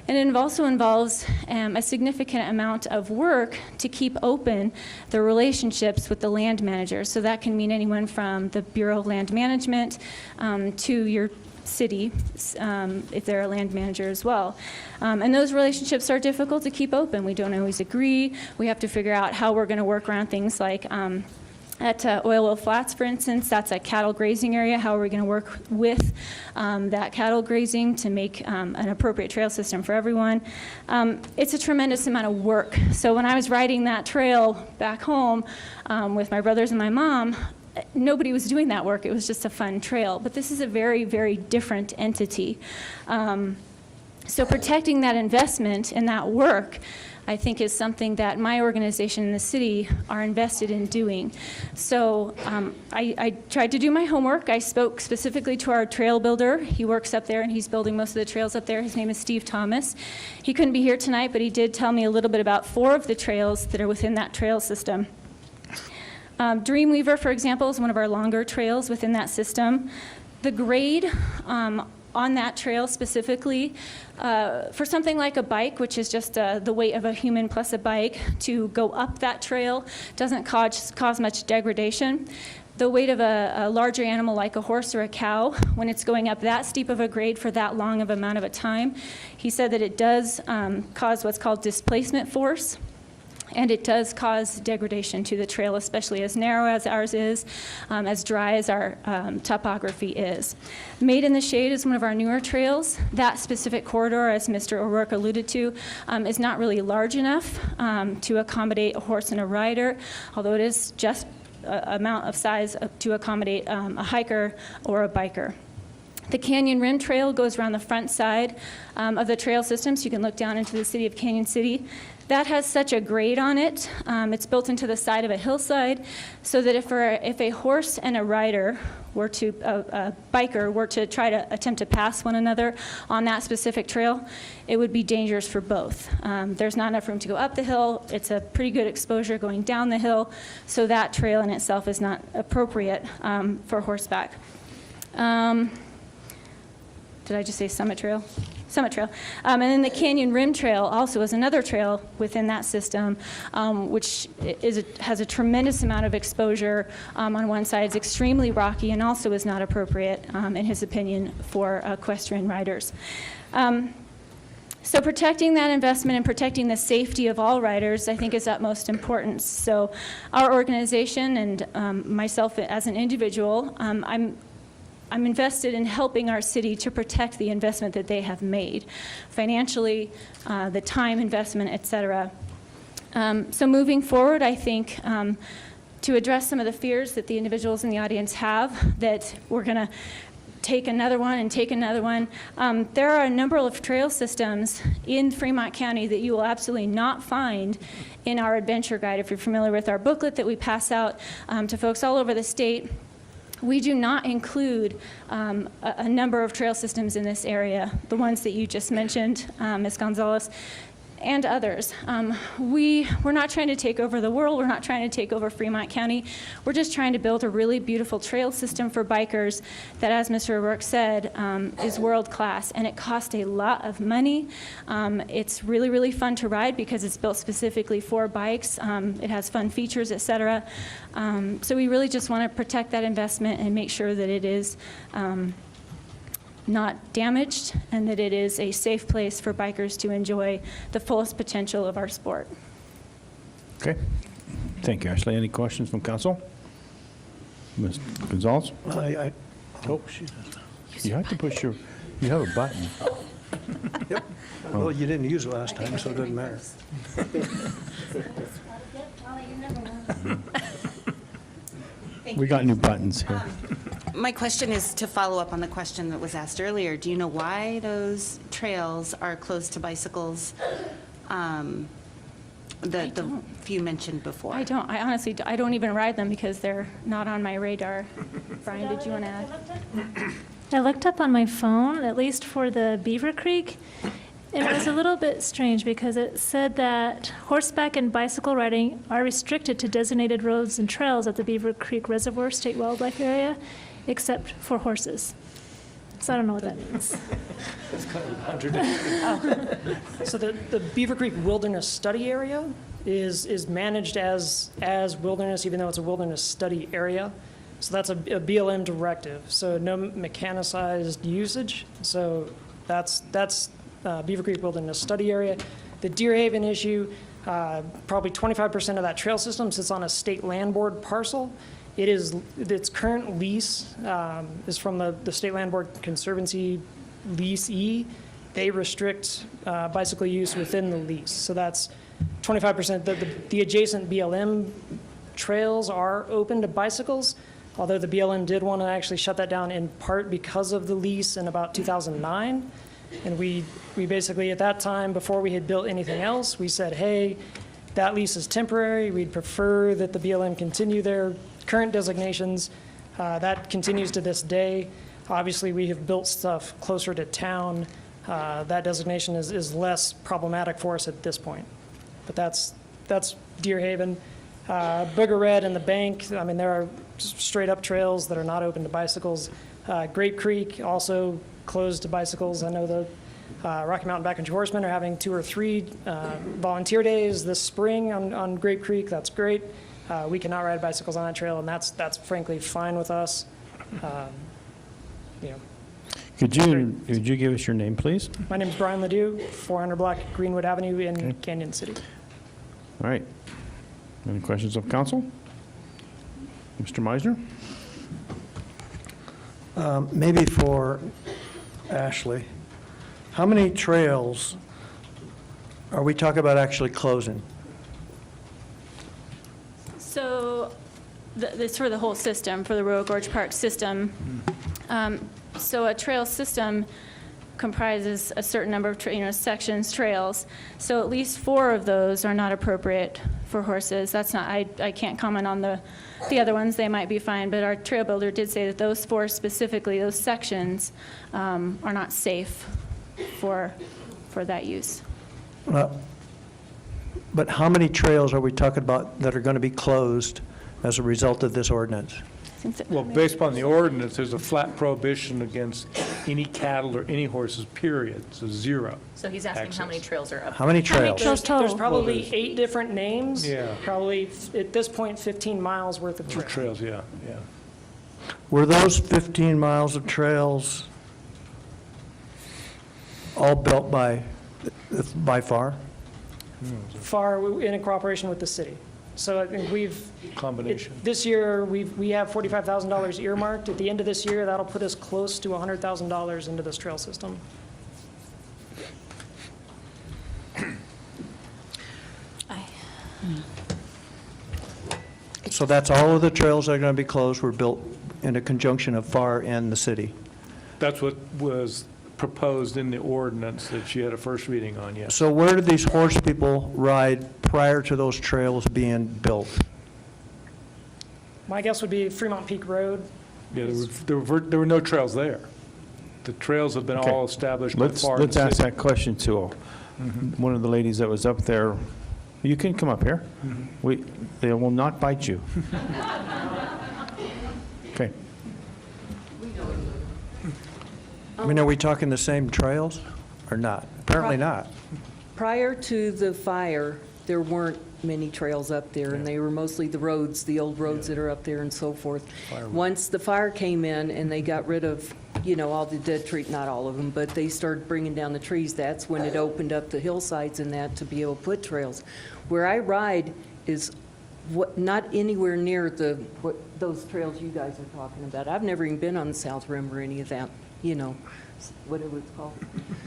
and it also involves a significant amount of work to keep open the relationships with the land managers. So that can mean anyone from the Bureau of Land Management to your city, if they're a land manager as well. And those relationships are difficult to keep open. We don't always agree. We have to figure out how we're going to work around things like At Oil Flats, for instance, that's a cattle grazing area. How are we going to work with that cattle grazing to make an appropriate trail system for everyone? It's a tremendous amount of work. So when I was riding that trail back home with my brothers and my mom, nobody was doing that work. It was just a fun trail. But this is a very, very different entity. So protecting that investment and that work, I think, is something that my organization and the city are invested in doing. So I tried to do my homework. I spoke specifically to our trail builder. He works up there, and he's building most of the trails up there. His name is Steve Thomas. He couldn't be here tonight, but he did tell me a little bit about 4 of the trails that are within that trail system. Dreamweaver, for example, is one of our longer trails within that system. The grade on that trail specifically, for something like a bike, which is just the weight of a human plus a bike, to go up that trail doesn't cause much degradation. The weight of a larger animal like a horse or a cow, when it's going up that steep of a grade for that long of amount of a time, he said that it does cause what's called displacement force. And it does cause degradation to the trail, especially as narrow as ours is, as dry as our topography is. Made in the Shade is one of our newer trails. That specific corridor, as Mr. O'Rourke alluded to, is not really large enough to accommodate a horse and a rider, although it is just amount of size to accommodate a hiker or a biker. The Canyon Rim Trail goes around the front side of the trail system, so you can look down into the city of Canyon City. That has such a grade on it. It's built into the side of a hillside, so that if a horse and a rider were to, a biker were to try to attempt to pass one another on that specific trail, it would be dangerous for both. There's not enough room to go up the hill. It's a pretty good exposure going down the hill, so that trail in itself is not appropriate for horseback. Did I just say Summit Trail? Summit Trail. And then the Canyon Rim Trail also is another trail within that system, which has a tremendous amount of exposure. On one side, it's extremely rocky and also is not appropriate, in his opinion, for equestrian riders. So protecting that investment and protecting the safety of all riders, I think, is utmost importance. So our organization and myself as an individual, I'm invested in helping our city to protect the investment that they have made, financially, the time investment, et cetera. So moving forward, I think to address some of the fears that the individuals in the audience have, that we're going to take another one and take another one. There are a number of trail systems in Fremont County that you will absolutely not find in our adventure guide. If you're familiar with our booklet that we pass out to folks all over the state, we do not include a number of trail systems in this area, the ones that you just mentioned, Ms. Gonzalez, and others. We're not trying to take over the world. We're not trying to take over Fremont County. We're just trying to build a really beautiful trail system for bikers that, as Mr. O'Rourke said, is world class, and it costs a lot of money. It's really, really fun to ride because it's built specifically for bikes. It has fun features, et cetera. So we really just want to protect that investment and make sure that it is not damaged, and that it is a safe place for bikers to enjoy the fullest potential of our sport. Okay. Thank you, Ashley. Any questions from council? Ms. Gonzalez? Oh, you have to push you have a button. Yep. Well, you didn't use it last time, so it doesn't matter. We got new buttons here. My question is to follow up on the question that was asked earlier. Do you know why those trails are closed to bicycles? The few mentioned before. I don't. I honestly, I don't even ride them because they're not on my radar. Brian, did you want to add? I looked up on my phone, at least for the Beaver Creek. It was a little bit strange because it said that horseback and bicycle riding are restricted to designated roads and trails at the Beaver Creek Reservoir State Wildlife Area, except for horses. So I don't know what that means. It's kind of contradictory. So the Beaver Creek Wilderness Study Area is managed as wilderness, even though it's a wilderness study area. So that's a BLM directive. So no mechanicized usage. So that's Beaver Creek Wilderness Study Area. The Deer Haven issue, Probably 25% of that trail system sits on a state land board parcel. Its current lease is from the State Land Board Conservancy Lease E. They restrict bicycle use within the lease. So that's 25%. The adjacent BLM trails are open to bicycles, although the BLM did want to actually shut that down in part because of the lease in about 2009. And we basically, at that time, before we had built anything else, we said, hey, that lease is temporary. We'd prefer that the BLM continue their current designations. That continues to this day. Obviously, we have built stuff closer to town. That designation is less problematic for us at this point. But that's Deer Haven. Booger Red and the Bank, I mean, there are straight up trails that are not open to bicycles. Grape Creek also closed to bicycles. I know the Rocky Mountain Backcountry Horsemen are having 2 or 3 volunteer days this spring on Grape Creek. That's great. We cannot ride bicycles on that trail, and that's frankly fine with us. You know. Could you give us your name, please? My name is Brian Ledoux, 400 block Greenwood Avenue in Canyon City. All right. Any questions of council? Mr. Meisner? Maybe for Ashley, how many trails are we talking about actually closing? So it's for the whole system, for the Royal Gorge Park system. So a trail system comprises a certain number of sections, trails. So at least 4 of those are not appropriate for horses. That's not, I can't comment on the other ones. They might be fine, but our trail builder did say that those 4 specifically, those sections, are not safe for that use. But how many trails are we talking about that are going to be closed as a result of this ordinance? Well, based upon the ordinance, there's a flat prohibition against any cattle or any horses, period, so 0. So he's asking how many trails are up. How many trails? There's probably 8 different names. Yeah. Probably, at this point, 15 miles worth of trails. Trails, yeah. Were those 15 miles of trails all built by FAR? FAR in cooperation with the city. So I think Combination. this year, we have $45,000 earmarked. At the end of this year, that'll put us close to $100,000 into this trail system. So that's all of the trails that are going to be closed were built in a conjunction of FAR and the city? That's what was proposed in the ordinance that you had a first reading on, yes. So where did these horse people ride prior to those trails being built? My guess would be Fremont Peak Road. Yeah, there were no trails there. The trails have been all established by FAR. Let's ask that question to one of the ladies that was up there. You can come up here. They will not bite you. Okay. I mean, are we talking the same trails or not? Apparently not. Prior to the fire, there weren't many trails up there, and they were mostly the roads, the old roads that are up there and so forth. Once the fire came in and they got rid of, all the dead trees, not all of them, but they started bringing down the trees, that's when it opened up the hillsides and that to be able to put trails. Where I ride is not anywhere near those trails you guys are talking about. I've never even been on the South Rim or any of that, whatever it's called.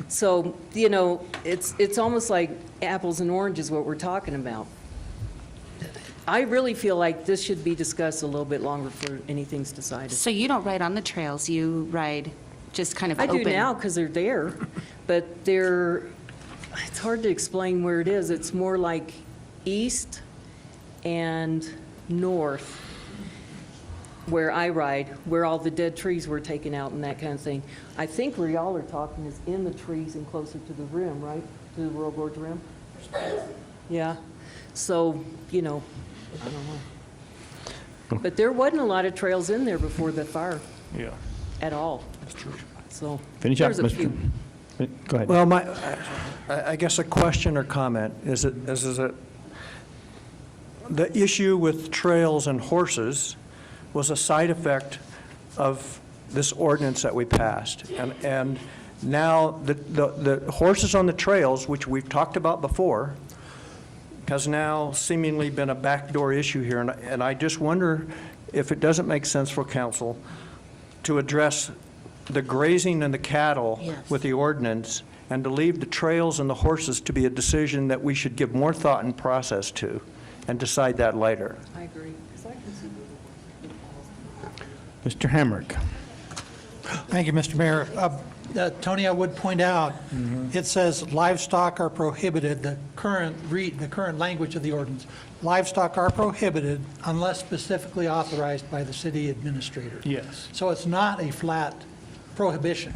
So, it's almost like apples and oranges what we're talking about. I really feel like this should be discussed a little bit longer before anything's decided. So you don't ride on the trails, you ride just kind of I open? do now because they're there, but it's hard to explain where it is. It's more like east and north where I ride, where all the dead trees were taken out and that kind of thing. I think where y'all are talking is in the trees and closer to the rim, right? To the Royal Gorge Rim? Yeah. So, I don't know. But there wasn't a lot of trails in there before the fire. Yeah. At all. That's true. So, Finish up, there's a few. Go ahead. Well, I guess a question or comment is that the issue with trails and horses was a side effect of this ordinance that we passed. And now the horses on the trails, which we've talked about before, has now seemingly been a backdoor issue here, and I just wonder if it doesn't make sense for council to address the grazing and the cattle with the ordinance, and to leave the trails and the horses to be a decision that we should give more thought and process to, and decide that later. I agree. Mr. Hamrick. Thank you, Mr. Mayor. Tony, I would point out, it says livestock are prohibited, the current language of the ordinance. Livestock are prohibited unless specifically authorized by the city administrator. Yes. So it's not a flat prohibition.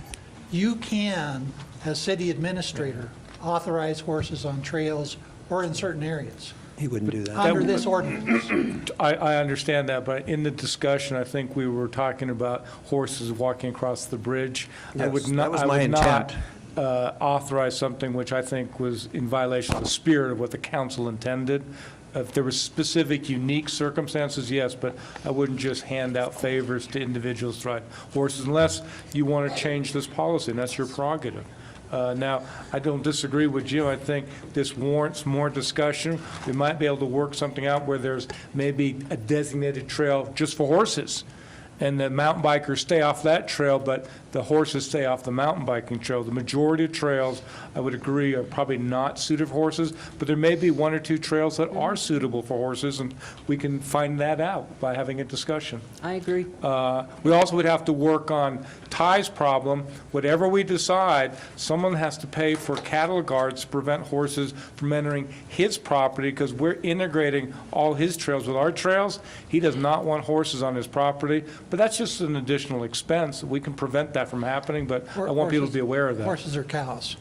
You can, as city administrator, authorize horses on trails or in certain areas. He wouldn't do that. Under this ordinance. I understand that, but in the discussion, I think we were talking about horses walking across the bridge. I would Yes, not. that was I my would not, intent. authorize something which I think was in violation of the spirit of what the council intended. If there were specific, unique circumstances, yes, but I wouldn't just hand out favors to individuals to ride horses unless you want to change this policy, and that's your prerogative. Now, I don't disagree with you. I think this warrants more discussion. We might be able to work something out where there's maybe a designated trail just for horses, and the mountain bikers stay off that trail, but the horses stay off the mountain biking trail. The majority of trails, I would agree, are probably not suited for horses, but there may be one or two trails that are suitable for horses, and we can find that out by having a discussion. I agree. We also would have to work on Ty's problem. Whatever we decide, someone has to pay for cattle guards to prevent horses from entering his property, because we're integrating all his trails with our trails. He does not want horses on his property, but that's just an additional expense. We can prevent that from happening, but I want people to be aware of that. Horses or cows?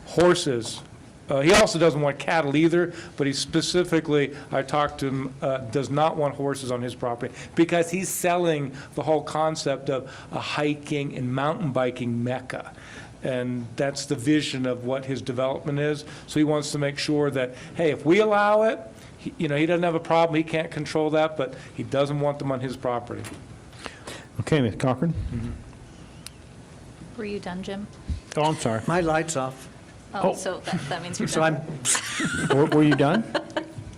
Horses. He also doesn't want cattle either, but he specifically, I talked to him, does not want horses on his property because he's selling the whole concept of a hiking and mountain biking mecca. And that's the vision of what his development is. So he wants to make sure that, hey, if we allow it, he doesn't have a problem, he can't control that, but he doesn't want them on his property. Okay, Ms. Cochran? Were you done, Jim? Oh, I'm sorry. My light's off. Oh, so that means you're So done. Were you done?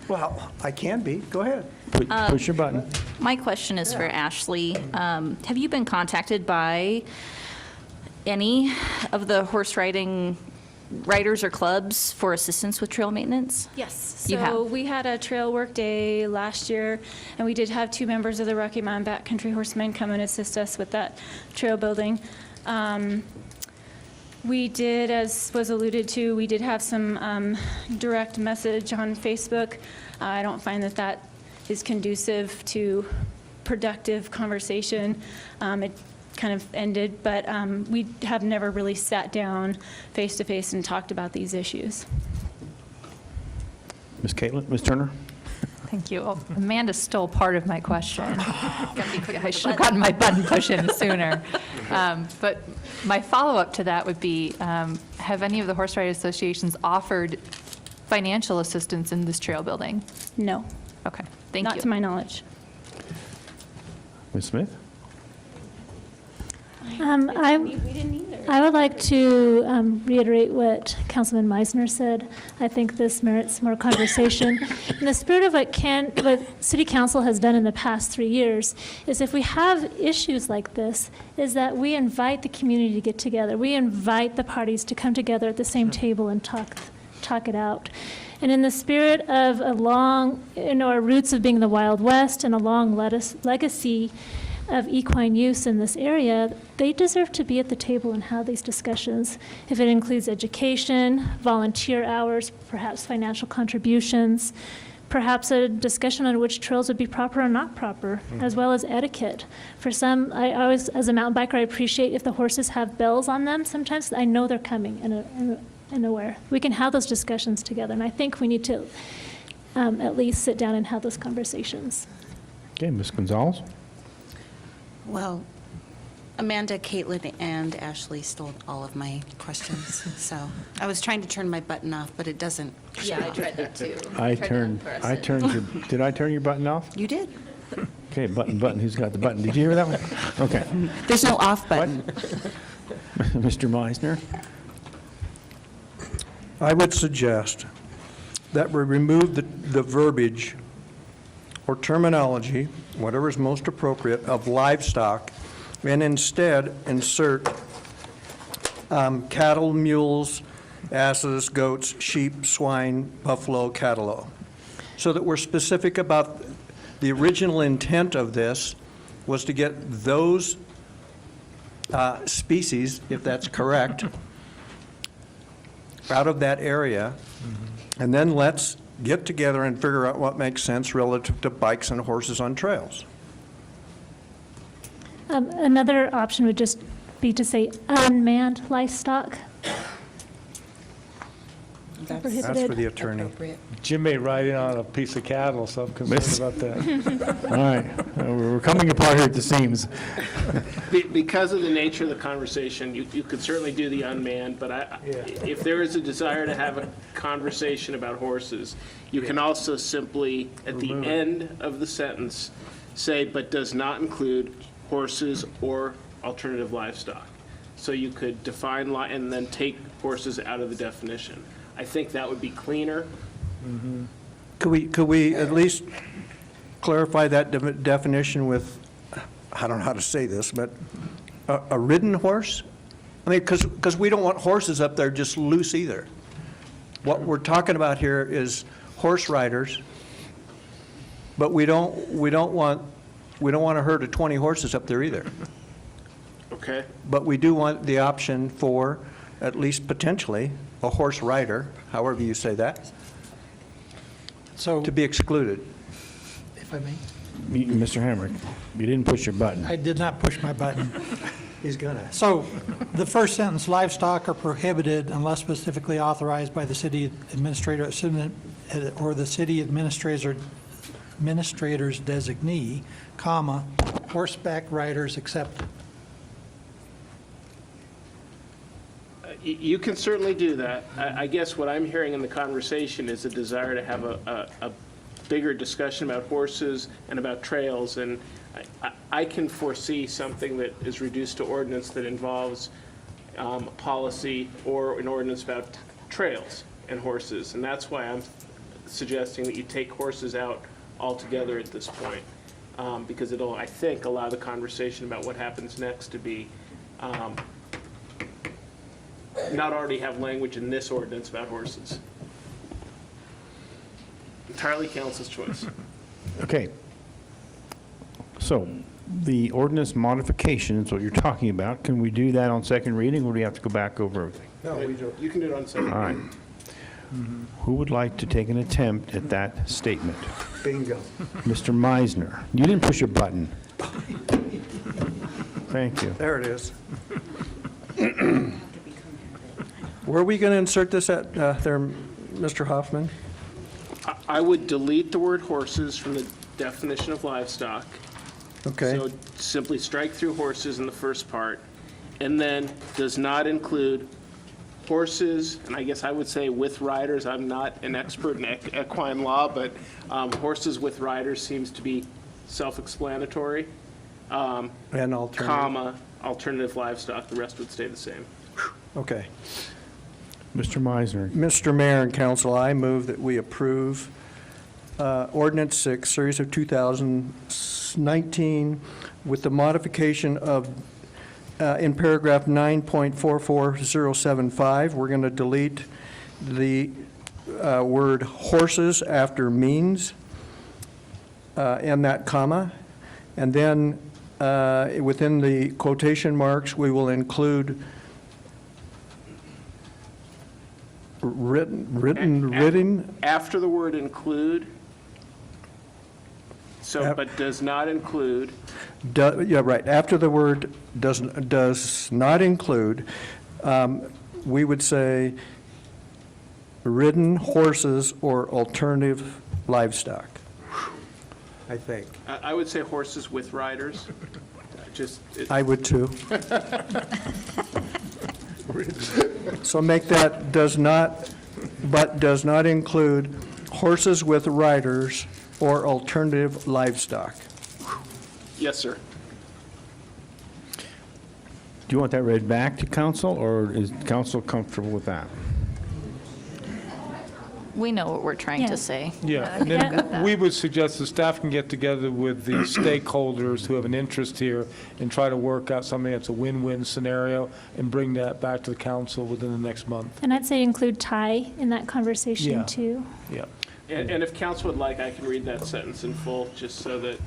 Well, I can be. Go ahead. Push your button. My question is for Ashley. Have you been contacted by any of the horse riding riders or clubs for assistance with trail maintenance? Yes. You So have? we had a trail work day last year, and we did have 2 members of the Rocky Mountain Backcountry Horsemen come and assist us with that trail building. We did, as was alluded to, we did have some direct message on Facebook. I don't find that that is conducive to productive conversation. It kind of ended, but we have never really sat down face-to-face and talked about these issues. Ms. Caitlin, Ms. Turner? Thank you. Oh, Amanda stole part of my question. I should have gotten my button push in sooner. But my follow-up to that would be, have any of the horse riding associations offered financial assistance in this trail building? No. Okay, thank you. Not to my knowledge. Ms. Smith? I would like to reiterate what Councilman Meisner said. I think this merits more conversation. In the spirit of what City Council has done in the past 3 years is if we have issues like this, is that we invite the community to get together. We invite the parties to come together at the same table and talk it out. And in the spirit of our roots of being the Wild West and a long legacy of equine use in this area, they deserve to be at the table and have these discussions. If it includes education, volunteer hours, perhaps financial contributions, perhaps a discussion on which trails would be proper or not proper, as well as etiquette. For some, I always, as a mountain biker, I appreciate if the horses have bells on them. Sometimes I know they're coming and aware. We can have those discussions together, and I think we need to at least sit down and have those conversations. Okay, Ms. Gonzalez? Well, Amanda, Caitlin, and Ashley stole all of my questions, so I was trying to turn my button off, but it doesn't. Yeah, I tried that too. Did I turn your button off? You did. Okay, button, who's got the button? Did you hear that one? Okay. There's no off button. Mr. Meisner? I would suggest that we remove the verbiage or terminology, whatever is most appropriate, of livestock, and instead insert cattle, mules, asses, goats, sheep, swine, buffalo, cattle. So that we're specific about the original intent of this was to get those species, if that's correct, out of that area, and then let's get together and figure out what makes sense relative to bikes and horses on trails. Another option would just be to say unmanned livestock. That's for the attorney. Jim may ride in on a piece of cattle, so I'm concerned about that. All right, we're coming apart here at the seams. Because of the nature of the conversation, you could certainly do the unmanned, but if there is a desire to have a conversation about horses, you can also simply, at the end of the sentence, say, but does not include horses or alternative livestock. So you could define, and then take horses out of the definition. I think that would be cleaner. Could we at least clarify that definition with, I don't know how to say this, but a ridden horse? I mean, because we don't want horses up there just loose either. What we're talking about here is horse riders, but we don't want a herd of 20 horses up there either. Okay. But we do want the option for, at least potentially, a horse rider, however you say that, So, to be excluded. if I may, Mr. Hamrick, you didn't push your button. I did not push my button. He's gonna. So, the first sentence, livestock are prohibited unless specifically authorized by the city administrator or the city administrator's designee, comma, horseback riders except. You can certainly do that. I guess what I'm hearing in the conversation is a desire to have a bigger discussion about horses and about trails, and I can foresee something that is reduced to ordinance that involves policy or an ordinance about trails and horses, and that's why I'm suggesting that you take horses out altogether at this point, because it'll, I think, allow the conversation about what happens next to be not already have language in this ordinance about horses. Entirely council's choice. Okay. So the ordinance modification is what you're talking about. Can we do that on second reading, or do we have to go back over everything? No, we don't. You can do it on second. All right. Who would like to take an attempt at that statement? Bingo. Mr. Meisner, you didn't push your button. Thank you. There it is. Where are we going to insert this at there, Mr. Hoffman? I would delete the word horses from the definition of livestock. Okay. So simply strike through horses in the first part, and then does not include horses, and I guess I would say with riders. I'm not an expert in equine law, but horses with riders seems to be self-explanatory. And alternative. Comma, alternative livestock, the rest would stay the same. Okay. Mr. Meisner. Mr. Mayor and Council, I move that we approve Ordinance 6, Series of 2019, with the modification of, in paragraph 9.44075, we're going to delete the word horses after means and that comma. And then within the quotation marks, we will include written. After the word include, so, but does not include. Yeah, right. After the word does not include, we would say ridden horses or alternative livestock, I think. I would say horses with riders. I would too. So make that does not include horses with riders or alternative livestock. Yes, sir. Do you want that read back to council, or is council comfortable with that? We know what we're trying Yeah. to say. Yeah, and then we would suggest the staff can get together with the stakeholders who have an interest here and try to work out something that's a win-win scenario and bring that back to the council within the next month. And I'd say include Ty in that conversation Yeah. too. Yeah. And if council would like, I can read that sentence in full, just so that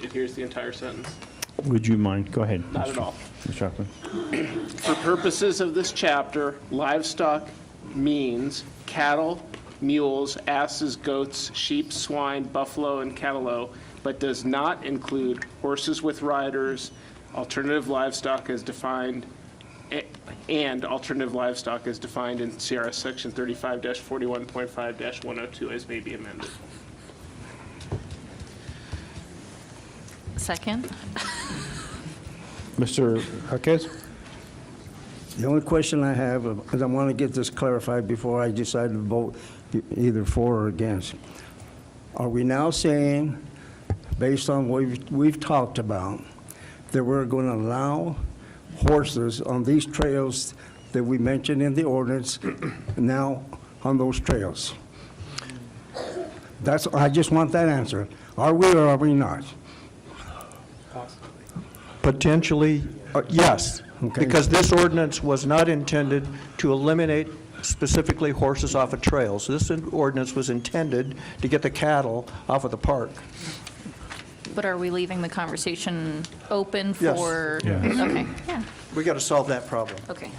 it hears the entire sentence. Would you mind? Go ahead. Not at all. Mr. Hoffman. For purposes of this chapter, livestock means cattle, mules, asses, goats, sheep, swine, buffalo, and cantaloupe, but does not include horses with riders, alternative livestock as defined, and alternative livestock as defined in CRS Section 35-41.5-102 as may be amended. Second? Mr. Jaquez? The only question I have, because I want to get this clarified before I decide to vote either for or against. Are we now saying, based on what we've talked about, that we're going to allow horses on these trails that we mentioned in the ordinance now on those trails? I just want that answer. Are we or are we not? Potentially, yes, Okay. because this ordinance was not intended to eliminate specifically horses off of trails. This ordinance was intended to get the cattle off of the park. But are we leaving the conversation open Yes. for? Yes. Okay, yeah, We got to solve that problem. okay.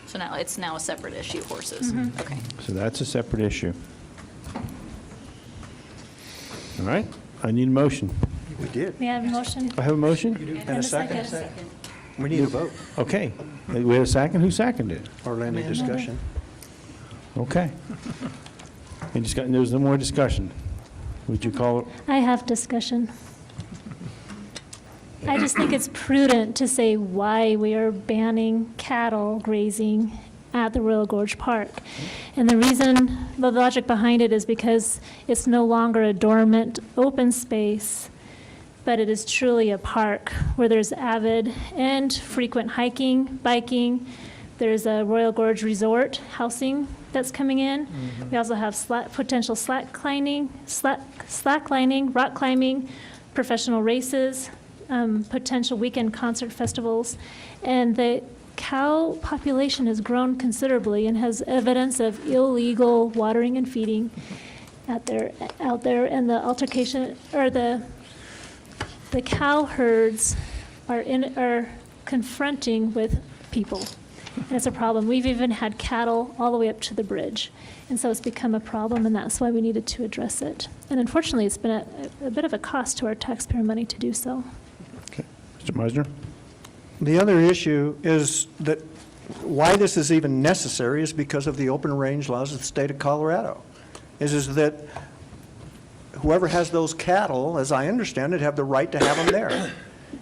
So now, it's now a separate issue, horses. Okay. So that's a separate issue. All right, I need a motion. We did. May I have a motion? I have a motion? And a second? We need a vote. Okay. We had a second? Who seconded it? Or any discussion. Okay. There's no more discussion. Would you call it? I have discussion. I just think it's prudent to say why we are banning cattle grazing at the Royal Gorge Park. And the reason, the logic behind it is because it's no longer a dormant open space, but it is truly a park where there's avid and frequent hiking, biking. There's a Royal Gorge Resort housing that's coming in. We also have potential slacklining, rock climbing, professional races, potential weekend concert festivals. And the cow population has grown considerably and has evidence of illegal watering and feeding out there. And the altercation, or the cow herds are confronting with people. And it's a problem. We've even had cattle all the way up to the bridge. And so it's become a problem, and that's why we needed to address it. And unfortunately, it's been a bit of a cost to our taxpayer money to do so. Okay. Mr. Meisner? The other issue is that why this is even necessary is because of the open range laws of the state of Colorado. Is that whoever has those cattle, as I understand it, have the right to have them there.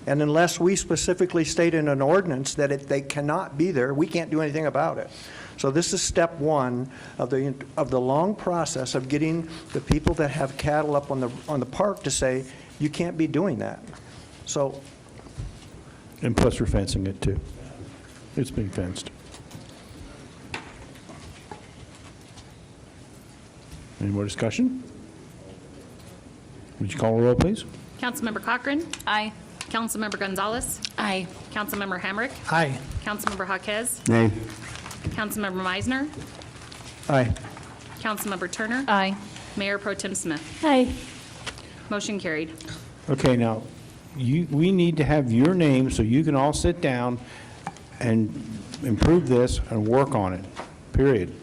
And unless we specifically state in an ordinance that they cannot be there, we can't do anything about it. So this is step one of the long process of getting the people that have cattle up on the park to say, you can't be doing that. So. And plus we're fencing it too. It's being fenced. Any more discussion? Would you call a roll, please? Councilmember Cochran? Aye. Councilmember Gonzalez? Aye. Councilmember Hamrick? Aye. Councilmember Jaquez? Nay. Councilmember Meisner? Aye. Councilmember Turner? Aye. Mayor Pro Tem Smith? Aye. Motion carried. Okay, now, we need to have your name so you can all sit down and improve this and work on it, period.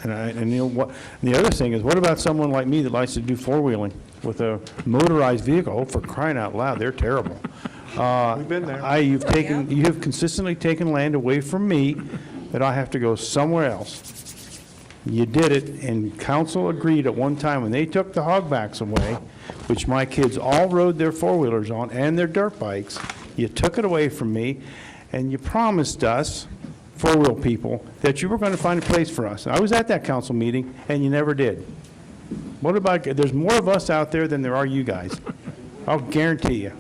And you know what, and the other thing is, what about someone like me that likes to do four-wheeling with a motorized vehicle? Oh, for crying out loud, they're terrible. We've been there. You have consistently taken land away from me that I have to go somewhere else. You did it, and council agreed at one time when they took the hogbacks away, which my kids all rode their four-wheelers on and their dirt bikes. You took it away from me, and you promised us, four-wheel people, that you were going to find a place for us. I was at that council meeting, and you never did. What about, there's more of us out there than there are you guys. I'll guarantee you.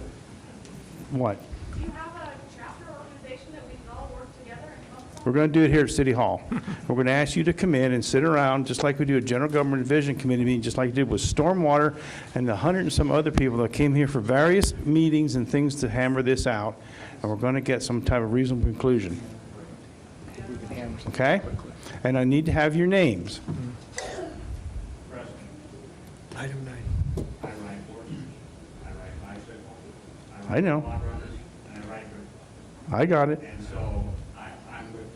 What? Do you have a chapter organization that we can all work together and help We're going to do it here at City Hall. We're going to ask you to come in and sit around, just like we do a General Government Division Committee meeting, just like we did with Stormwater and the 100 and some other people that came here for various meetings and things to hammer this out, and we're going to get some type of reasonable conclusion. Okay? And I need to have your names. Item 9. I know. I got it. And so I'm with,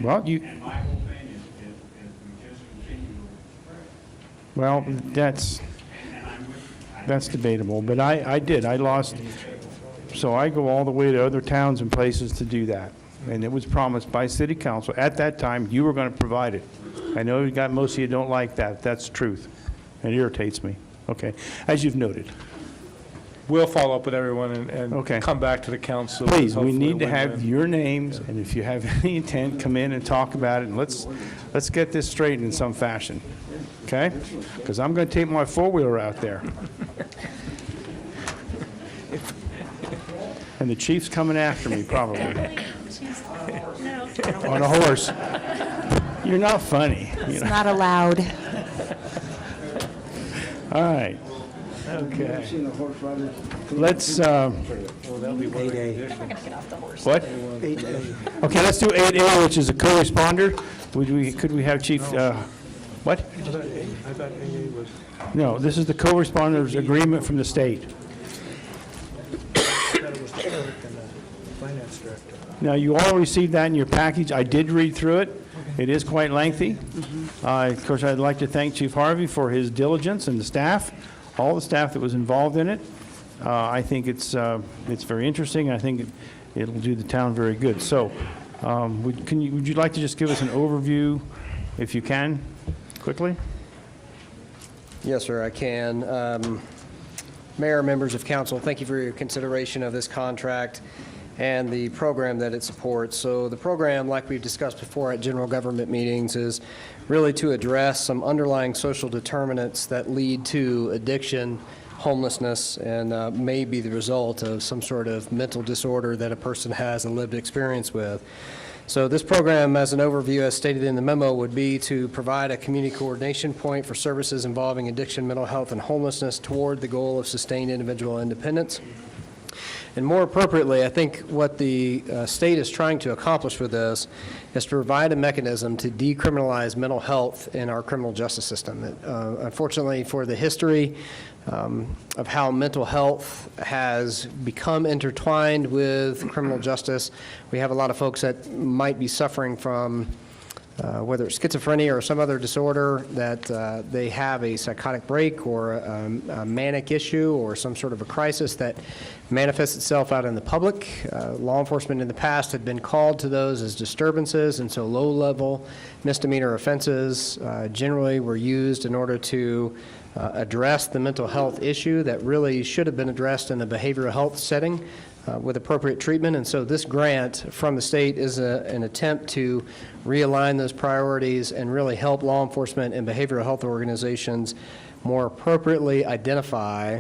Well, you, and my whole thing is we just continue to pray. well, that's debatable, but I did. I lost, so I go all the way to other towns and places to do that. And it was promised by city council. At that time, you were going to provide it. I know you got, most of you don't like that. That's the truth. It irritates me. Okay, as you've noted. We'll follow up with everyone Okay. and come back to the council. Please, we hopefully need to a have win-win. your names, and if you have any intent, come in and talk about it, and let's get this straightened in some fashion, okay? Because I'm going to take my four-wheeler out there. And the chief's coming after me, probably. On a horse. You're not funny. It's not allowed. All right. Okay. Let's, what? 8A. Okay, let's do 8A, which is a co-responder. Could we have Chief, what? I thought AA was... No, this is the co-responders agreement from the state. That was the clerk and the finance director. Now, you all received that in your package. I did read through it. It is quite lengthy. Of course, I'd like to thank Chief Harvey for his diligence and the staff, all the staff that was involved in it. I think it's very interesting. I think it'll do the town very good. So, would you like to just give us an overview, if you can, quickly? Yes, sir, I can. Mayor, members of council, thank you for your consideration of this contract and the program that it supports. So the program, like we've discussed before at general government meetings, is really to address some underlying social determinants that lead to addiction, homelessness, and may be the result of some sort of mental disorder that a person has a lived experience with. So this program, as an overview, as stated in the memo, would be to provide a community coordination point for services involving addiction, mental health, and homelessness toward the goal of sustained individual independence. And more appropriately, I think what the state is trying to accomplish with this is to provide a mechanism to decriminalize mental health in our criminal justice system. Unfortunately, for the history of how mental health has become intertwined with criminal justice, we have a lot of folks that might be suffering from whether it's schizophrenia or some other disorder, that they have a psychotic break or a manic issue or some sort of a crisis that manifests itself out in the public. Law enforcement in the past had been called to those as disturbances, and so low-level misdemeanor offenses generally were used in order to address the mental health issue that really should have been addressed in a behavioral health setting with appropriate treatment. And so this grant from the state is an attempt to realign those priorities and really help law enforcement and behavioral health organizations more appropriately identify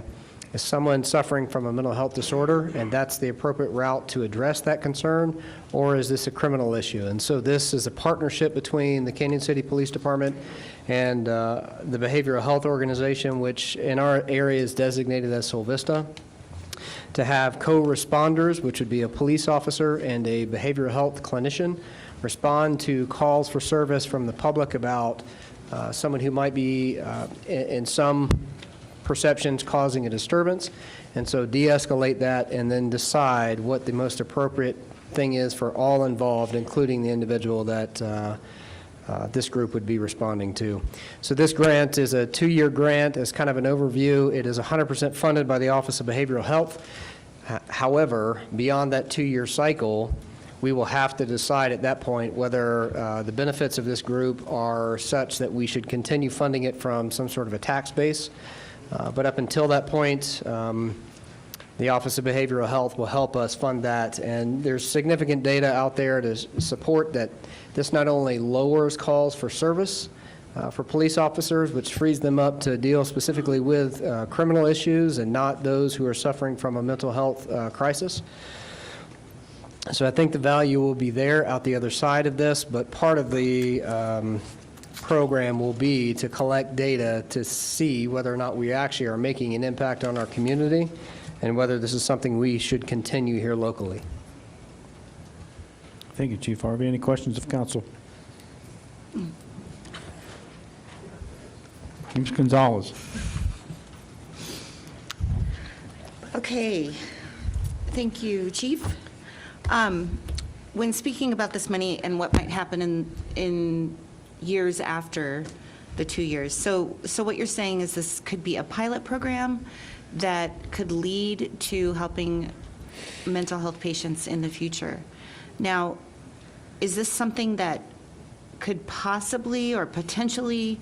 is someone suffering from a mental health disorder, and that's the appropriate route to address that concern, or is this a criminal issue? And so this is a partnership between the Canyon City Police Department and the Behavioral Health Organization, which in our area is designated as Solvista, to have co-responders, which would be a police officer and a behavioral health clinician, respond to calls for service from the public about someone who might be in some perceptions causing a disturbance, and so de-escalate that and then decide what the most appropriate thing is for all involved, including the individual that this group would be responding to. So this grant is a 2-year grant. As kind of an overview, it is 100% funded by the Office of Behavioral Health. However, beyond that 2-year cycle, we will have to decide at that point whether the benefits of this group are such that we should continue funding it from some sort of a tax base. But up until that point, the Office of Behavioral Health will help us fund that. And there's significant data out there to support that this not only lowers calls for service for police officers, which frees them up to deal specifically with criminal issues and not those who are suffering from a mental health crisis. So I think the value will be there out the other side of this, but part of the program will be to collect data to see whether or not we actually are making an impact on our community and whether this is something we should continue here locally. Thank you, Chief Harvey. Any questions of council? Ms. Gonzalez. Okay, thank you, Chief. When speaking about this money and what might happen in years after the 2 years, so what you're saying is this could be a pilot program that could lead to helping mental health patients in the future. Now, is this something that could possibly or potentially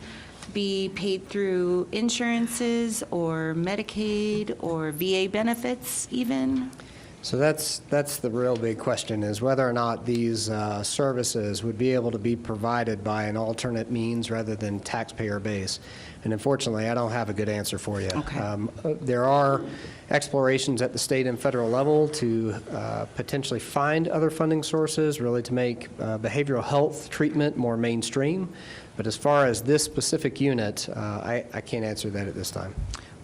be paid through insurances or Medicaid or VA benefits even? So that's the real big question, is whether or not these services would be able to be provided by an alternate means rather than taxpayer base. And unfortunately, I don't have a good answer for you. Okay. There are explorations at the state and federal level to potentially find other funding sources, really to make behavioral health treatment more mainstream. But as far as this specific unit, I can't answer that at this time.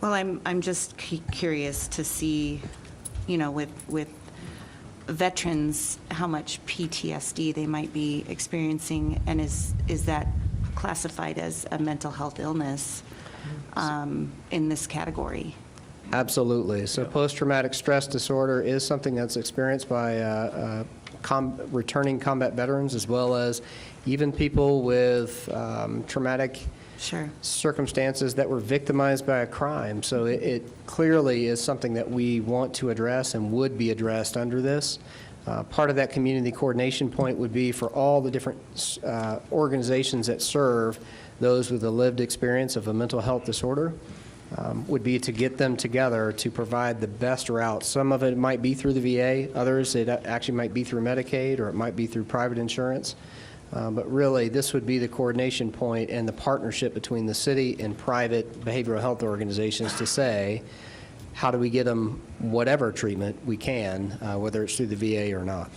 Well, I'm just curious to see, you know, with veterans, how much PTSD they might be experiencing, and is that classified as a mental health illness in this category? Absolutely. So post-traumatic stress disorder is something that's experienced by returning combat veterans, as well as even people with traumatic circumstances that were victimized by a crime. So it clearly is something that we want to address and would be addressed under this. Part of that community coordination point would be for all the different organizations that serve those with a lived experience of a mental health disorder, would be to get them together to provide the best route. Some of it might be through the VA, others it actually might be through Medicaid, or it might be through private insurance. But really, this would be the coordination point and the partnership between the city and private behavioral health organizations to say, how do we get them whatever treatment we can, whether it's through the VA or not.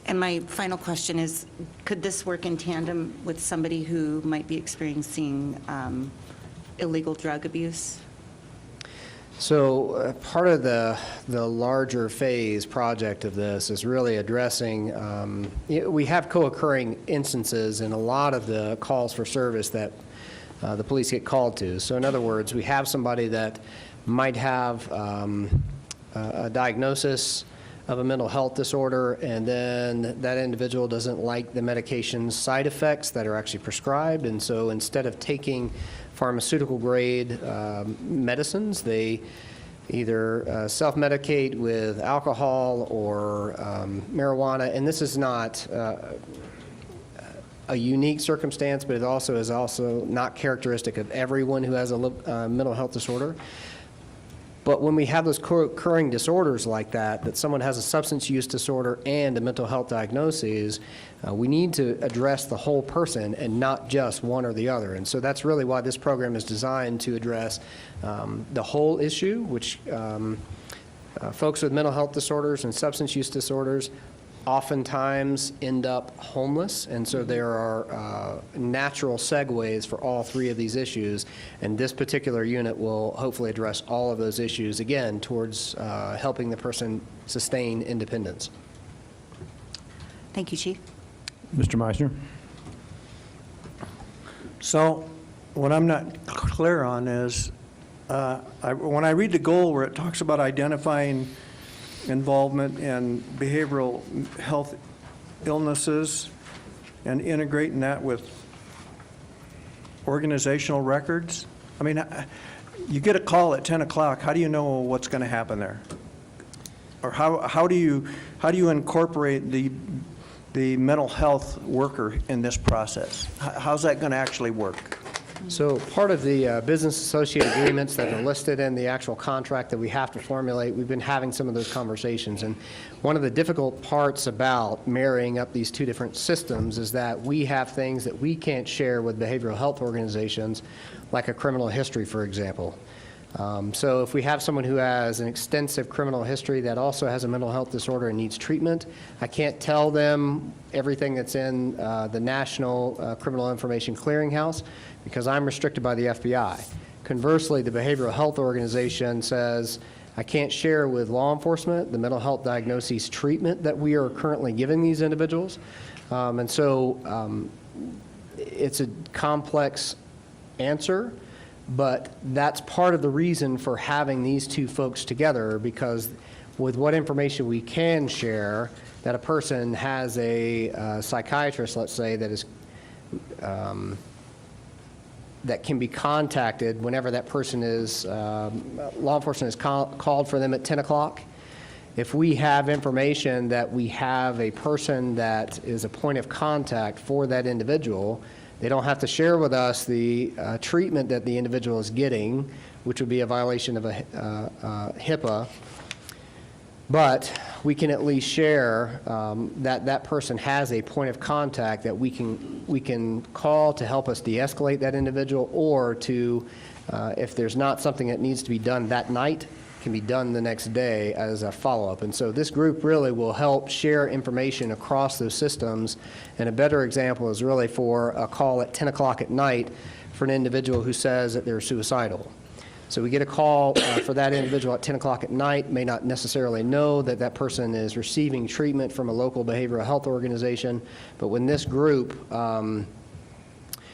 And my final question is, could this work in tandem with somebody who might be experiencing illegal drug abuse? So part of the larger phase project of this is really addressing, we have co-occurring instances in a lot of the calls for service that the police get called to. So in other words, we have somebody that might have a diagnosis of a mental health disorder, and then that individual doesn't like the medication side effects that are actually prescribed, and so instead of taking pharmaceutical grade medicines, they either self-medicate with alcohol or marijuana. And this is not a unique circumstance, but it also is not characteristic of everyone who has a mental health disorder. But when we have those co-occurring disorders like that someone has a substance use disorder and a mental health diagnosis, we need to address the whole person and not just one or the other. And so that's really why this program is designed to address the whole issue, which folks with mental health disorders and substance use disorders oftentimes end up homeless, and so there are natural segues for all three of these issues, and this particular unit will hopefully address all of those issues, again, towards helping the person sustain independence. Thank you, Chief. Mr. Meisner? So what I'm not clear on is, when I read the goal where it talks about identifying involvement in behavioral health illnesses and integrating that with organizational records, I mean, you get a call at 10 o'clock, how do you know what's going to happen there? Or how do you incorporate the mental health worker in this process? How's that going to actually work? So part of the business associate agreements that are listed in the actual contract that we have to formulate, we've been having some of those conversations. And one of the difficult parts about marrying up these two different systems is that we have things that we can't share with behavioral health organizations, like a criminal history, for example. So if we have someone who has an extensive criminal history that also has a mental health disorder and needs treatment, I can't tell them everything that's in the National Criminal Information Clearinghouse because I'm restricted by the FBI. Conversely, the Behavioral Health Organization says, I can't share with law enforcement the mental health diagnoses treatment that we are currently giving these individuals. And so it's a complex answer, but that's part of the reason for having these two folks together, because with what information we can share, that a person has a psychiatrist, let's say, that is that can be contacted whenever that person is, law enforcement is called for them at 10 o'clock. If we have information that we have a person that is a point of contact for that individual, they don't have to share with us the treatment that the individual is getting, which would be a violation of HIPAA, but we can at least share that that person has a point of contact that we can call to help us de-escalate that individual, or to, if there's not something that needs to be done that night, can be done the next day as a follow-up. And so this group really will help share information across those systems. And a better example is really for a call at 10 o'clock at night for an individual who says that they're suicidal. So we get a call for that individual at 10 o'clock at night, may not necessarily know that that person is receiving treatment from a local behavioral health organization, but when this group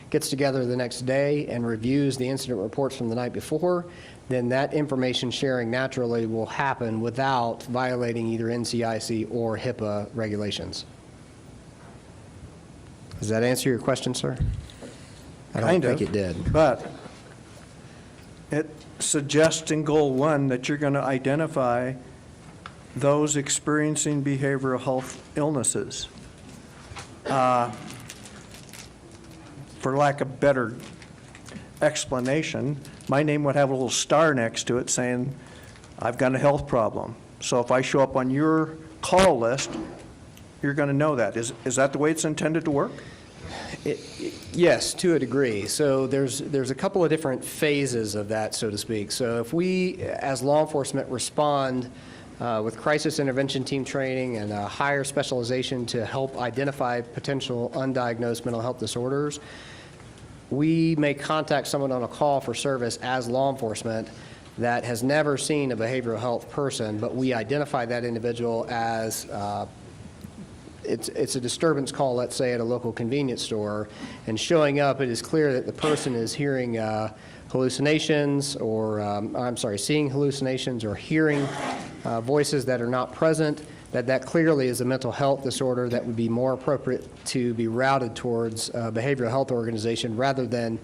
gets together the next day and reviews the incident reports from the night before, then that information sharing naturally will happen without violating either NCIC or HIPAA regulations. Does that answer your question, sir? I don't think it did. But it suggests in Goal 1 that you're going to identify those experiencing behavioral health illnesses. For lack of better explanation, my name would have a little star next to it saying, I've got a health problem. So if I show up on your call list, you're going to know that. Is that the way it's intended to work? Yes, to a degree. So there's a couple of different phases of that, so to speak. So if we, as law enforcement, respond with crisis intervention team training and a higher specialization to help identify potential undiagnosed mental health disorders, we may contact someone on a call for service as law enforcement that has never seen a behavioral health person, but we identify that individual as it's a disturbance call, let's say, at a local convenience store, and showing up, it is clear that the person is hearing hallucinations, or seeing hallucinations or hearing voices that are not present, that clearly is a mental health disorder that would be more appropriate to be routed towards a behavioral health organization rather than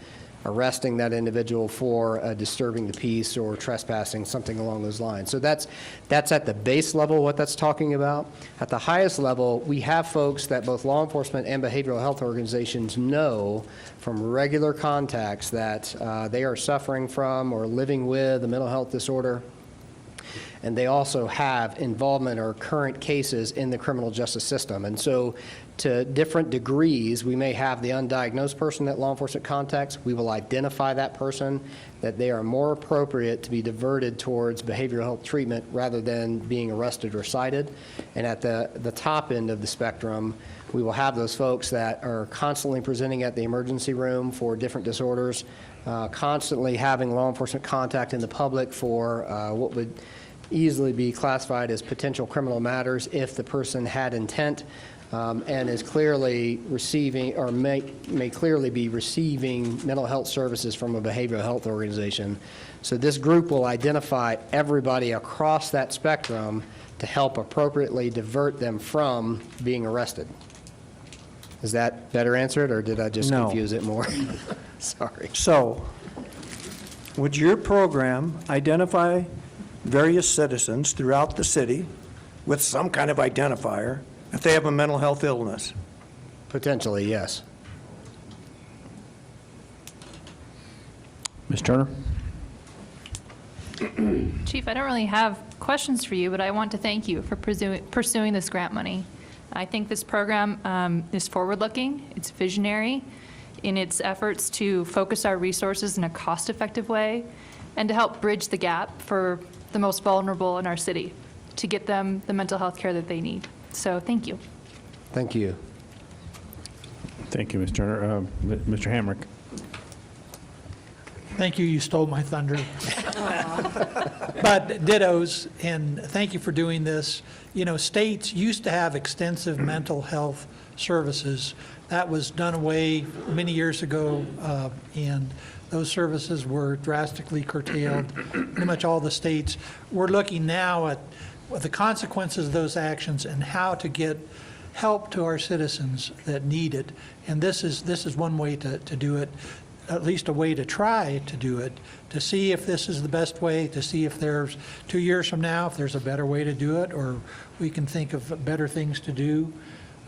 arresting that individual for disturbing the peace or trespassing, something along those lines. So that's at the base level what that's talking about. At the highest level, we have folks that both law enforcement and behavioral health organizations know from regular contacts that they are suffering from or living with a mental health disorder. And they also have involvement or current cases in the criminal justice system. And so to different degrees, we may have the undiagnosed person that law enforcement contacts. We will identify that person, that they are more appropriate to be diverted towards behavioral health treatment rather than being arrested or cited. And at the top end of the spectrum, we will have those folks that are constantly presenting at the emergency room for different disorders, constantly having law enforcement contact in the public for what would easily be classified as potential criminal matters if the person had intent and is clearly receiving or may clearly be receiving mental health services from a behavioral health organization. So this group will identify everybody across that spectrum to help appropriately divert them from being arrested. Is that better answered, or did I just confuse it more? Sorry. So, would your program identify various citizens throughout the city with some kind of identifier if they have a mental health illness? Potentially, yes. Ms. Turner? Chief, I don't really have questions for you, but I want to thank you for pursuing this grant money. I think this program is forward-looking, it's visionary in its efforts to focus our resources in a cost-effective way and to help bridge the gap for the most vulnerable in our city, to get them the mental health care that they need. So thank you. Thank you. Thank you, Ms. Turner. Mr. Hamrick. Thank you, you stole my thunder. But dittos, and thank you for doing this. You know, states used to have extensive mental health services. That was done away many years ago, and those services were drastically curtailed. Pretty much all the states. We're looking now at the consequences of those actions and how to get help to our citizens that need it. And this is one way to do it, at least a way to try to do it, to see if this is the best way, to see if there's 2 years from now, if there's a better way to do it, or we can think of better things to do.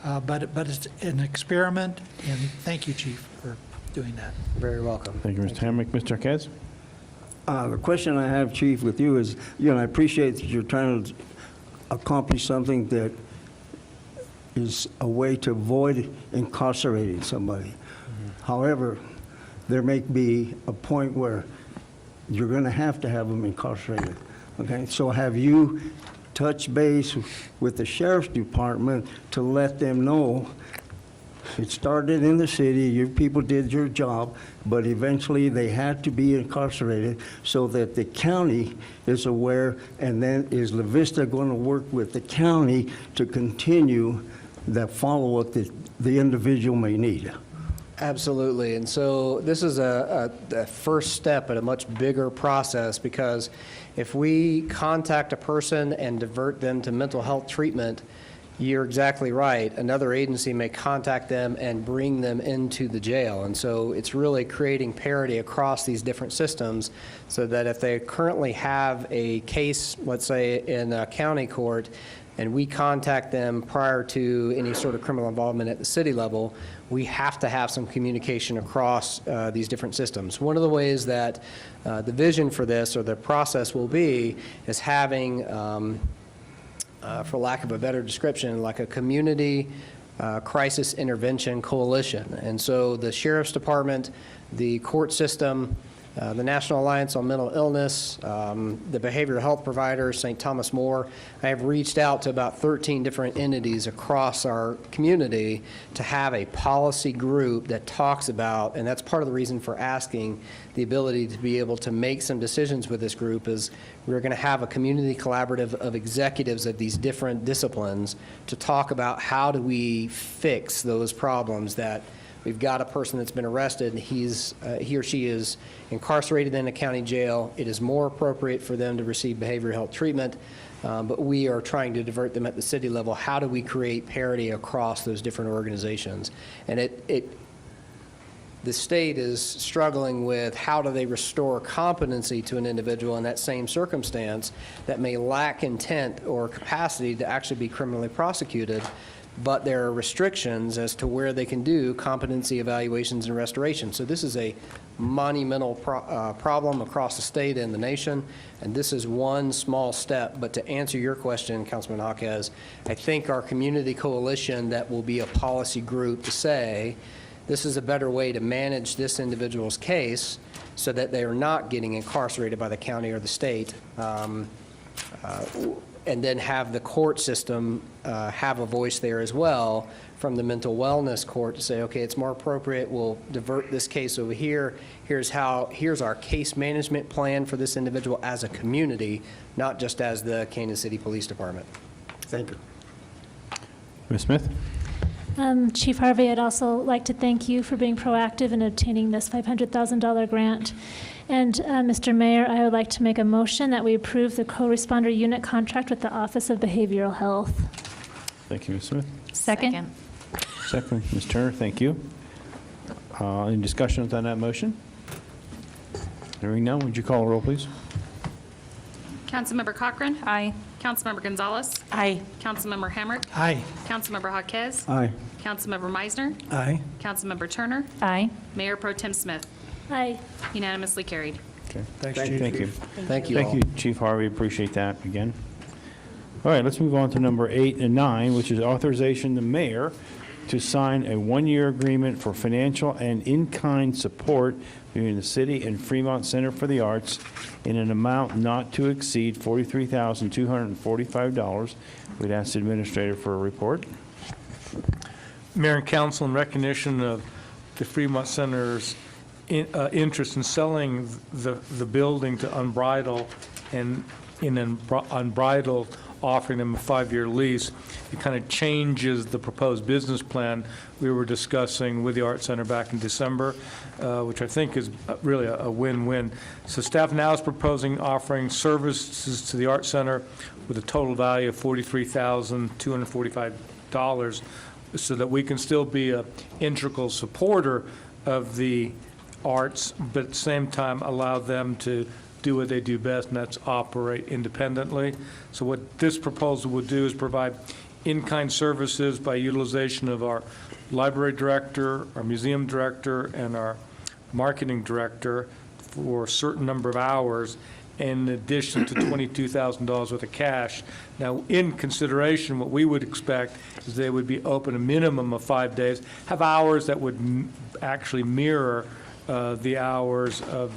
But it's an experiment, and thank you, Chief, for doing that. Very welcome. Thank you, Mr. Hamrick. Mr. Arquez? The question I have, Chief, with you is, I appreciate that you're trying to accomplish something that is a way to avoid incarcerating somebody. However, there may be a point where you're going to have them incarcerated. Okay, so have you touched base with the Sheriff's Department to let them know it started in the city, your people did your job, but eventually they had to be incarcerated so that the county is aware, and then is La Vista going to work with the county to continue that follow-up that the individual may need? Absolutely. And so this is a first step in a much bigger process, because if we contact a person and divert them to mental health treatment, you're exactly right. Another agency may contact them and bring them into the jail. And so it's really creating parity across these different systems, so that if they currently have a case, let's say in a county court, and we contact them prior to any sort of criminal involvement at the city level, we have to have some communication across these different systems. One of the ways that the vision for this, or the process will be, is having, for lack of a better description, like a community crisis intervention coalition. And so the Sheriff's Department, the court system, the National Alliance on Mental Illness, the behavioral health provider, St. Thomas More. I have reached out to about 13 different entities across our community to have a policy group that talks about, and that's part of the reason for asking the ability to be able to make some decisions with this group, is we're going to have a community collaborative of executives of these different disciplines to talk about how do we fix those problems that we've got a person that's been arrested, he or she is incarcerated in a county jail. It is more appropriate for them to receive behavioral health treatment, but we are trying to divert them at the city level. How do we create parity across those different organizations? And the state is struggling with how do they restore competency to an individual in that same circumstance that may lack intent or capacity to actually be criminally prosecuted, but there are restrictions as to where they can do competency evaluations and restoration. So this is a monumental problem across the state and the nation, and this is one small step. But to answer your question, Councilman Jaquez, I think our community coalition that will be a policy group to say, this is a better way to manage this individual's case so that they are not getting incarcerated by the county or the state, and then have the court system have a voice there as well from the mental wellness court to say, okay, it's more appropriate, we'll divert this case over here. Here's our case management plan for this individual as a community, not just as the Kansas City Police Department. Thank you. Ms. Smith? Chief Harvey, I'd also like to thank you for being proactive in obtaining this $500,000 grant. And Mr. Mayor, I would like to make a motion that we approve the co-responder unit contract with the Office of Behavioral Health. Thank you, Ms. Smith. Second. Second, Ms. Turner, thank you. Any discussions on that motion? Hearing none, would you call a roll, please? Councilmember Cochran? Aye. Councilmember Gonzalez? Aye. Councilmember Hamrick? Aye. Councilmember Jaquez? Aye. Councilmember Meisner? Aye. Councilmember Turner? Aye. Mayor Pro Tem Smith? Aye. Unanimously carried. Okay. Thanks, Thank Chief. you. Thank you Thank all. you, Chief Harvey. Appreciate that again. All right, let's move on to number 8 and 9, which is authorization the mayor to sign a one-year agreement for financial and in-kind support between the city and Fremont Center for the Arts in an amount not to exceed $43,245. We'd ask the administrator for a report. Mayor and council, in recognition of the Fremont Center's interest in selling the building to Unbridled and in Unbridled offering them a 5-year lease, it kind of changes the proposed business plan we were discussing with the Art Center back in December, which I think is really a win-win. So staff now is proposing offering services to the Art Center with a total value of $43,245 so that we can still be an integral supporter of the arts, but at the same time allow them to do what they do best, and that's operate independently. So what this proposal would do is provide in-kind services by utilization of our library director, our museum director, and our marketing director for a certain number of hours, in addition to $22,000 worth of cash. Now, in consideration, what we would expect is they would be open a minimum of 5 days, have hours that would actually mirror the hours of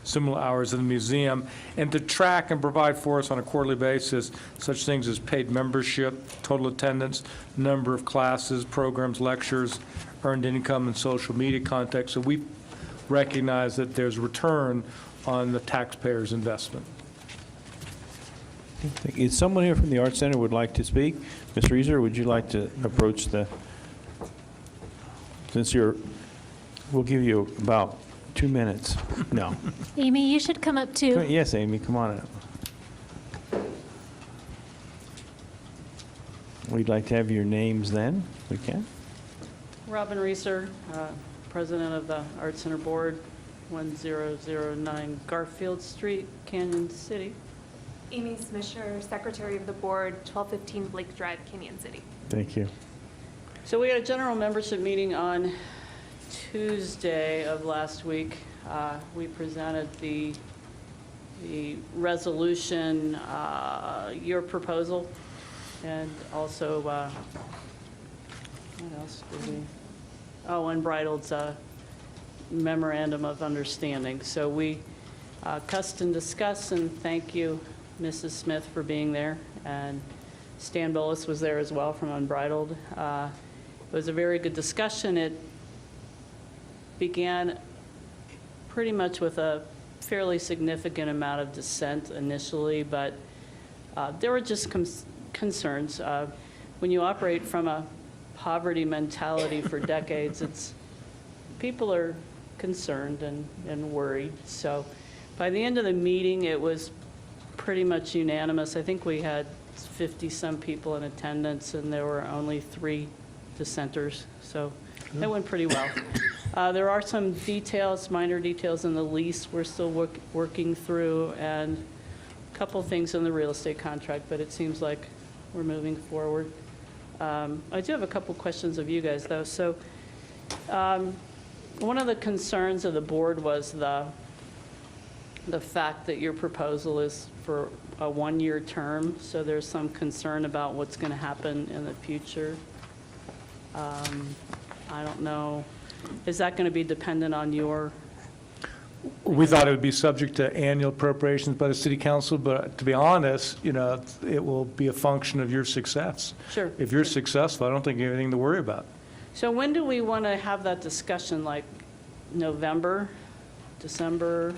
similar hours in the museum, and to track and provide for us on a quarterly basis such things as paid membership, total attendance, number of classes, programs, lectures, earned income, and social media contact. So we recognize that there's return on the taxpayer's investment. Is someone here from the Art Center would like to speak? Ms. Reeser, would you like to approach since we'll give you about 2 minutes. No. Amy, you should come up too. Yes, Amy, come on up. We'd like to have your names then, if we can. Robin Reeser, President of the Art Center Board, 1009 Garfield Street, Canyon City. Amy Smisher, Secretary of the Board, 1215 Blake Drive, Canyon City. Thank you. So we had a general membership meeting on Tuesday of last week. We presented the resolution, your proposal, and also, what else did we? Oh, Unbridled's memorandum of understanding. So we cussed and discussed, and thank you, Mrs. Smith, for being there. And Stan Bolus was there as well from Unbridled. It was a very good discussion. It began pretty much with a fairly significant amount of dissent initially, but there were just concerns. When you operate from a poverty mentality for decades, people are concerned and worried. So by the end of the meeting, it was pretty much unanimous. I think we had 50-some people in attendance, and there were only 3 dissenters. So that went pretty well. There are some details, minor details in the lease we're still working through, and a couple things in the real estate contract, but it seems like we're moving forward. I do have a couple questions of you guys, though. So one of the concerns of the board was the fact that your proposal is for a 1-year term, so there's some concern about what's going to happen in the future. I don't know. Is that going to be dependent on your? We thought it would be subject to annual appropriations by the city council, but to be honest, it will be a function of your success. Sure. If you're successful, I don't think you have anything to worry about. So when do we want to have that discussion, like November, December?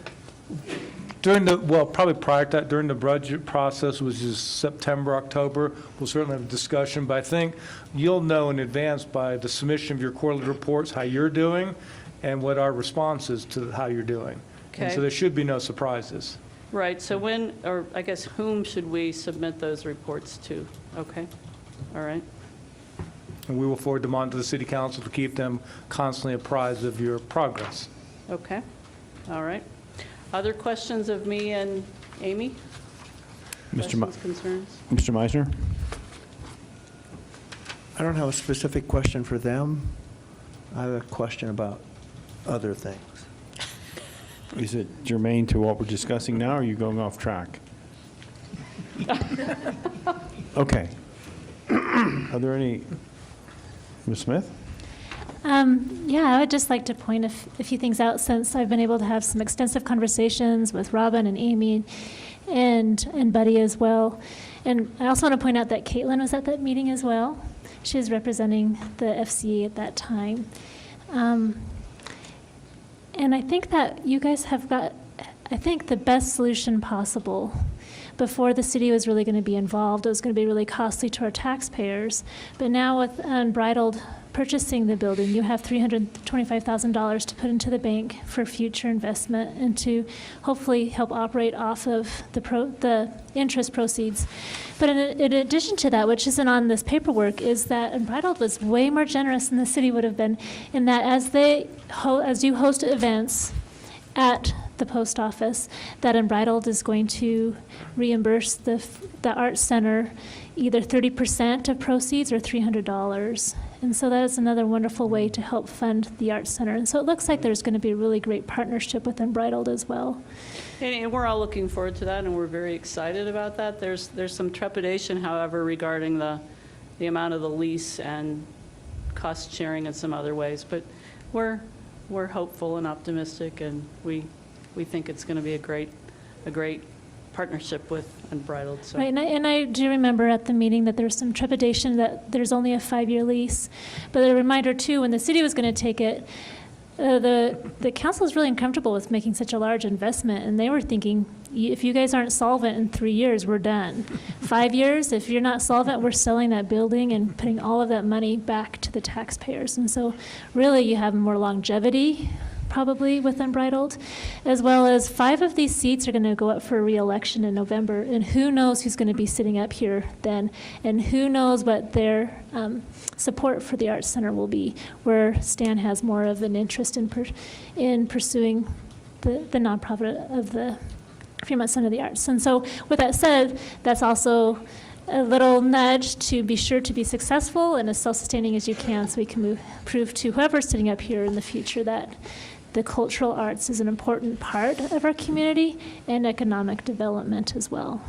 Probably prior to that, during the budget process, which is September, October, we'll certainly have a discussion, but I think you'll know in advance by the submission of your quarterly reports how you're doing and what our response is to how you're doing. And Okay. so there should be no surprises. Right, so when, or I guess whom should we submit those reports to? Okay, all right. And we will forward them on to the city council to keep them constantly apprised of your progress. Okay, all right. Other questions of me and Amy? Questions, concerns? Mr. Meisner? I don't have a specific question for them. I have a question about other things. Is it germane to what we're discussing now, or are you going off track? Okay. Are there any Ms. Smith? Yeah, I would just like to point a few things out since I've been able to have some extensive conversations with Robin and Amy and Buddy as well. And I also want to point out that Caitlin was at that meeting as well. She was representing the FCA at that time. And I think that you guys have got, I think, the best solution possible. Before, the city was really going to be involved. It was going to be really costly to our taxpayers. But now with Unbridled purchasing the building, you have $325,000 to put into the bank for future investment and to hopefully help operate off of the interest proceeds. But in addition to that, which isn't on this paperwork, is that Unbridled was way more generous than the city would have been in that as you host events at the post office, that Unbridled is going to reimburse the Arts Center either 30% of proceeds or $300. And so that is another wonderful way to help fund the Arts Center. And so it looks like there's going to be a really great partnership with Unbridled as well. And we're all looking forward to that, and we're very excited about that. There's some trepidation, however, regarding the amount of the lease and cost sharing in some other ways. But we're hopeful and optimistic, and we think it's going to be a great partnership with Unbridled. So. Right, and I do remember at the meeting that there was some trepidation that there's only a 5-year lease. But a reminder, too, when the city was going to take it, the council is really uncomfortable with making such a large investment, and they were thinking, if you guys aren't solvent in 3 years, we're done. 5 years, if you're not solvent, we're selling that building and putting all of that money back to the taxpayers. And so really you have more longevity probably with Unbridled, as well as 5 of these seats are going to go up for re-election in November, and who knows who's going to be sitting up here then, and who knows what their support for the Arts Center will be, where Stan has more of an interest in pursuing the nonprofit of the Fremont Center of the Arts. And so with that said, that's also a little nudge to be sure to be successful and as self-sustaining as you can, so we can prove to whoever's sitting up here in the future that the cultural arts is an important part of our community and economic development as well.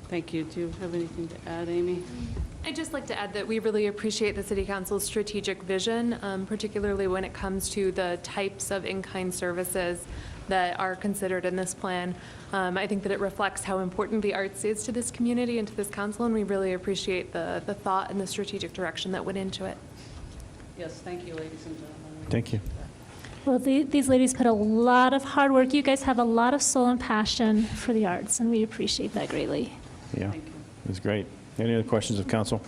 Thank you. Do you have anything to add, Amy? I'd just like to add that we really appreciate the City Council's strategic vision, particularly when it comes to the types of in-kind services that are considered in this plan. I think that it reflects how important the arts is to this community and to this council, and we really appreciate the thought and the strategic direction that went into it. Yes, thank you, ladies and gentlemen. Thank you. Well, these ladies put a lot of hard work. You guys have a lot of soul and passion for the arts, and we appreciate that greatly. Yeah, it's great. Any other questions of council?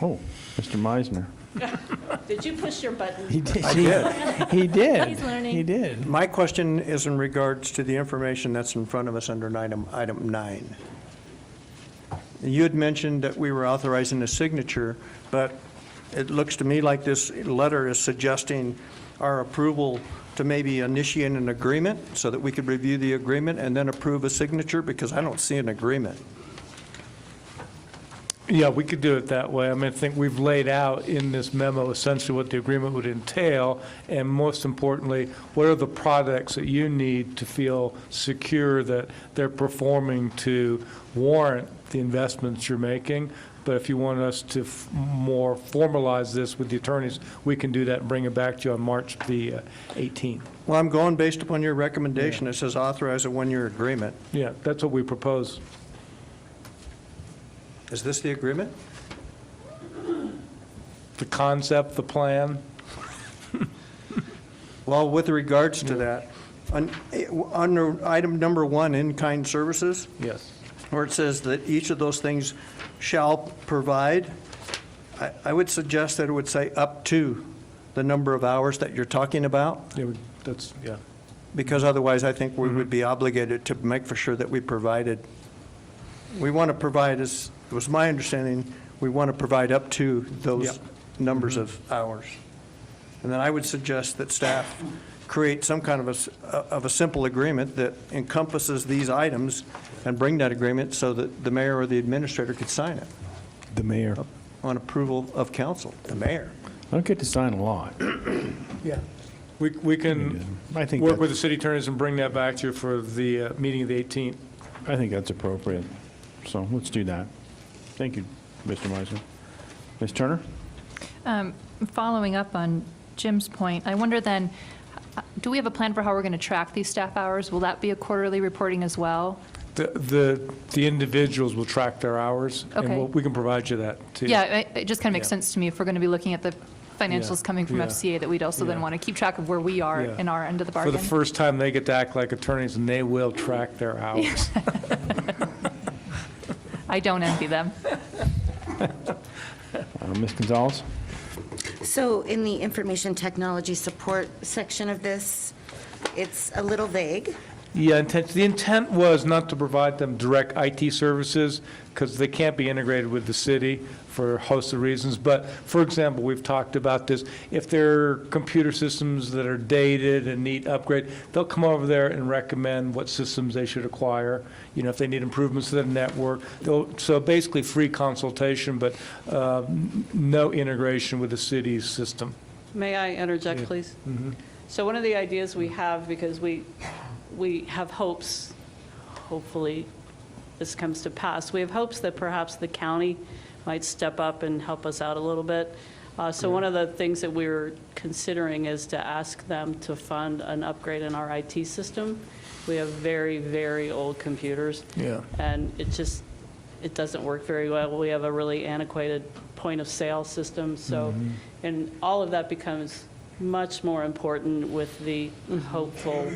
Oh, Mr. Meisner. Did you push your button? He did. I did. He did. He's learning. He did. My question is in regards to the information that's in front of us under item 9. You had mentioned that we were authorizing a signature, but it looks to me like this letter is suggesting our approval to maybe initiate an agreement so that we could review the agreement and then approve a signature, because I don't see an agreement. Yeah, we could do it that way. I mean, I think we've laid out in this memo essentially what the agreement would entail, and most importantly, what are the products that you need to feel secure that they're performing to warrant the investments you're making. But if you want us to more formalize this with the attorneys, we can do that and bring it back to you on March the 18th. Well, I'm going based upon your recommendation. It says authorize a 1-year agreement. Yeah, that's what we propose. Is this the agreement? The concept, the plan. Well, with regards to that, under item number 1, in-kind services, Yes. where it says that each of those things shall provide, I would suggest that it would say up to the number of hours that you're talking about, Yeah, that's, yeah. because otherwise I think we would be obligated to make for sure that we provided. We want to provide, as it was my understanding, we want to provide up to those numbers of hours. And then I would suggest that staff create some kind of a simple agreement that encompasses these items and bring that agreement so that the mayor or the administrator could sign it. The mayor. On approval of council, the mayor. I don't get to sign a lot. Yeah. We can I think work that- with the city attorneys and bring that back to you for the meeting of the 18th. I think that's appropriate. So let's do that. Thank you, Mr. Meisner. Ms. Turner? Following up on Jim's point, I wonder then, do we have a plan for how we're going to track these staff hours? Will that be a quarterly reporting as well? The individuals will track their hours, Okay. and we can provide you that, too. Yeah, it just kind of makes sense to me if we're going to be looking at the financials coming from Yeah. FCA, that we'd also then Yeah. want to keep track of where we are Yeah. in our end of the For bargain. the first time, they get to act like attorneys, and they will track their hours. I don't envy them. Ms. Gonzalez? So in the information technology support section of this, it's a little vague. Yeah, the intent was not to provide them direct IT services because they can't be integrated with the city for a host of reasons. But, for example, we've talked about this. If there are computer systems that are dated and need upgrade, they'll come over there and recommend what systems they should acquire. You know, if they need improvements to the network. So basically free consultation, but no integration with the city's system. May I interject, please? So one of the ideas we have, because we have hopes, hopefully this comes to pass, we have hopes that perhaps the county might step up and help us out a little bit. So one of the things that we're considering is to ask them to fund an upgrade in our IT system. We have very, very old computers. Yeah. And it doesn't work very well. We have a really antiquated point of sale system. So, and all of that becomes much more important with the hopeful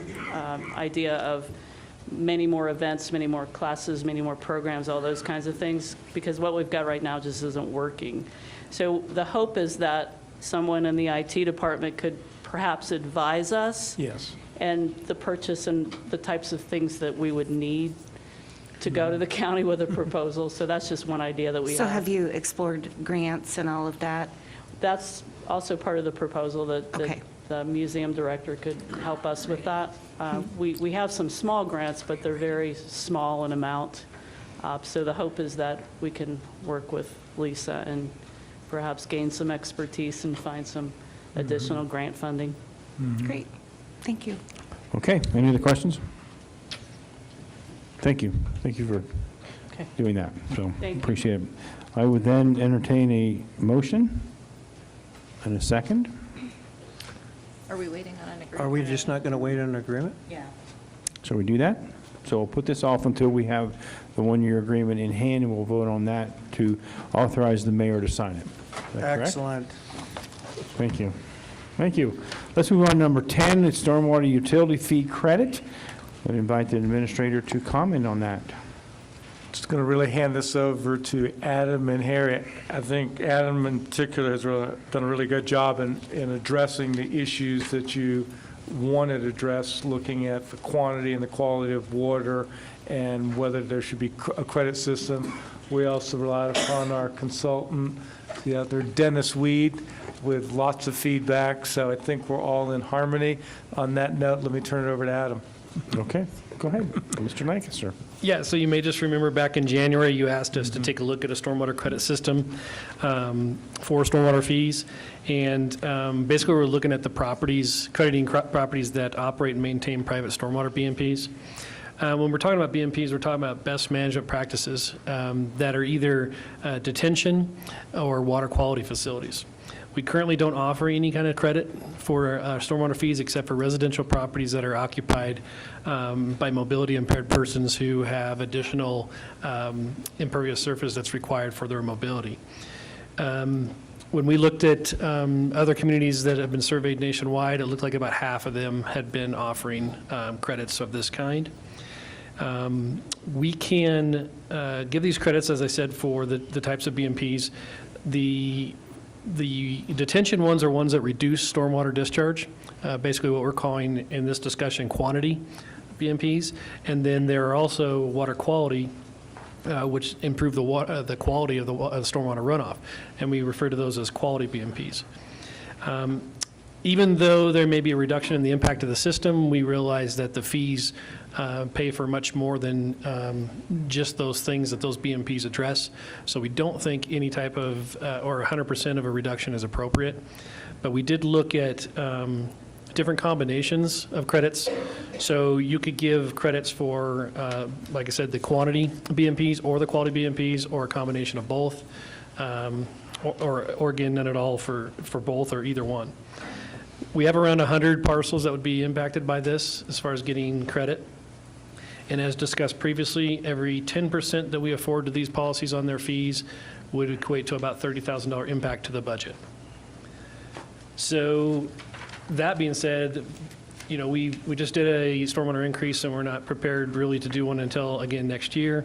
idea of many more events, many more classes, many more programs, all those kinds of things, because what we've got right now just isn't working. So the hope is that someone in the IT department could perhaps advise us. Yes. And the purchase and the types of things that we would need to go to the county with a proposal. So that's just one idea that we have. So have you explored grants and all of that? That's also part of the proposal that Okay. the museum director could help us with that. We have some small grants, but they're very small in amount. So the hope is that we can work with Lisa and perhaps gain some expertise and find some additional grant funding. Great, thank you. Okay, any other questions? Thank you. Thank you for Okay. doing that, so Thank you. appreciate it. I would then entertain a motion and a second. Are we waiting on an agreement? Are we just not going to wait on an agreement? Yeah. So we do that? So we'll put this off until we have the one-year agreement in hand, and we'll vote on that to authorize the mayor to sign it. Is that correct? Excellent. Thank you. Thank you. Let's move on to number 10, it's stormwater utility fee credit. I'd invite the administrator to comment on that. Just going to really hand this over to Adam and Harry. I think Adam in particular has done a really good job in addressing the issues that you wanted addressed, looking at the quantity and the quality of water and whether there should be a credit system. We also relied upon our consultant, the other Dennis Weed, with lots of feedback. So I think we're all in harmony. On that note, let me turn it over to Adam. Okay, go ahead. Mr. Lancaster. Yeah, so you may just remember back in January, you asked us to take a look at a stormwater credit system for stormwater fees. And basically, we're looking at the properties, crediting properties that operate and maintain private stormwater BMPs. When we're talking about BMPs, we're talking about best management practices that are either detention or water quality facilities. We currently don't offer any kind of credit for stormwater fees except for residential properties that are occupied by mobility impaired persons who have additional impervious surface that's required for their mobility. When we looked at other communities that have been surveyed nationwide, it looked like about half of them had been offering credits of this kind. We can give these credits, as I said, for the types of BMPs. The detention ones are ones that reduce stormwater discharge, basically what we're calling in this discussion quantity BMPs. And then there are also water quality, which improve the quality of the stormwater runoff. And we refer to those as quality BMPs. Even though there may be a reduction in the impact of the system, we realize that the fees pay for much more than just those things that those BMPs address. So we don't think any type of, or 100% of a reduction is appropriate. But we did look at different combinations of credits. So you could give credits for, like I said, the quantity BMPs or the quality BMPs, or a combination of both. or again, none at all for both or either one. We have around 100 parcels that would be impacted by this as far as getting credit. And as discussed previously, every 10% that we afford to these policies on their fees would equate to about $30,000 impact to the budget. So that being said, we just did a stormwater increase, and we're not prepared really to do one until, again, next year.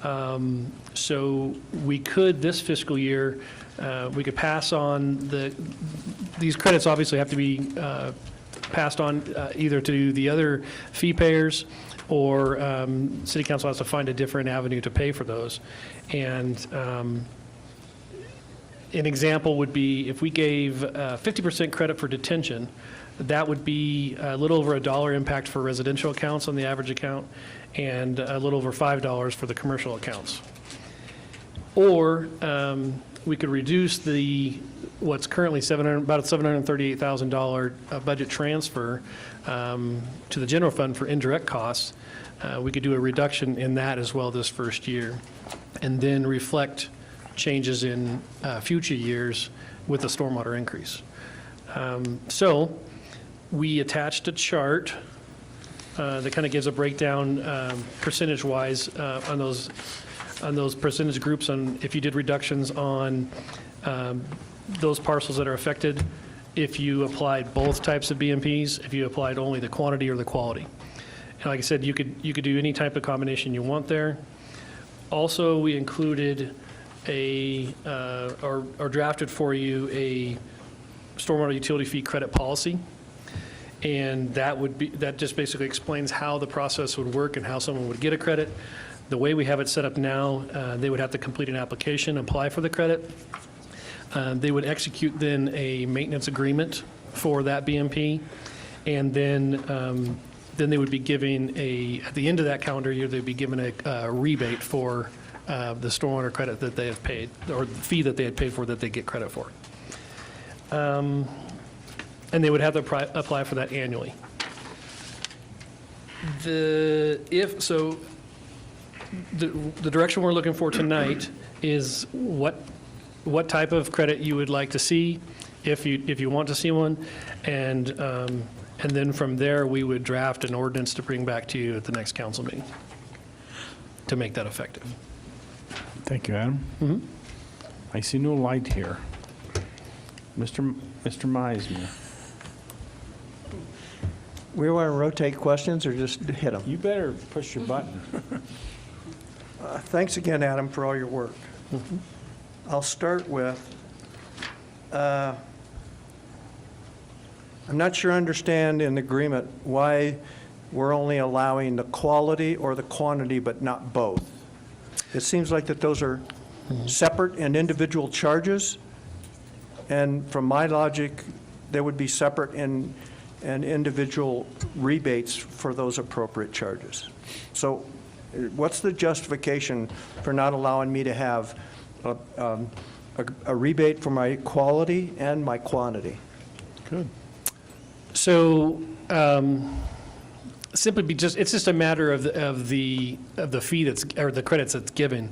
So we could, this fiscal year, we could pass on these credits obviously have to be passed on either to the other fee payers, or City Council has to find a different avenue to pay for those. And an example would be if we gave 50% credit for detention, that would be a little over $1 impact for residential accounts on the average account, and a little over $5 for the commercial accounts. Or we could reduce what's currently about a $738,000 budget transfer to the general fund for indirect costs. We could do a reduction in that as well this first year, and then reflect changes in future years with the stormwater increase. So we attached a chart that kind of gives a breakdown percentage-wise on those percentage groups, on if you did reductions on those parcels that are affected, if you applied both types of BMPs, if you applied only the quantity or the quality. And like I said, you could do any type of combination you want there. Also, we included or drafted for you a stormwater utility fee credit policy. And that just basically explains how the process would work and how someone would get a credit. The way we have it set up now, they would have to complete an application, apply for the credit. They would execute then a maintenance agreement for that BMP, and then they would be given at the end of that calendar year, they'd be given a rebate for the stormwater credit that they have paid, or the fee that they had paid for that they get credit for. And they would have to apply for that annually. The direction we're looking for tonight is what type of credit you would like to see, if you want to see one, and then from there we would draft an ordinance to bring back to you at the next council meeting to make that effective. Thank you, Adam. I see no light here. Mr. Meisner. We want to rotate questions or just hit them? You better push your button. Thanks again, Adam, for all your work. I'll start with, I'm not sure I understand in the agreement why we're only allowing the quality or the quantity, but not both. It seems like that those are separate and individual charges, and from my logic, they would be separate and individual rebates for those appropriate charges. So what's the justification for not allowing me to have a rebate for my quality and my quantity? Good. So simply it's just a matter of the fee or the credits that's given.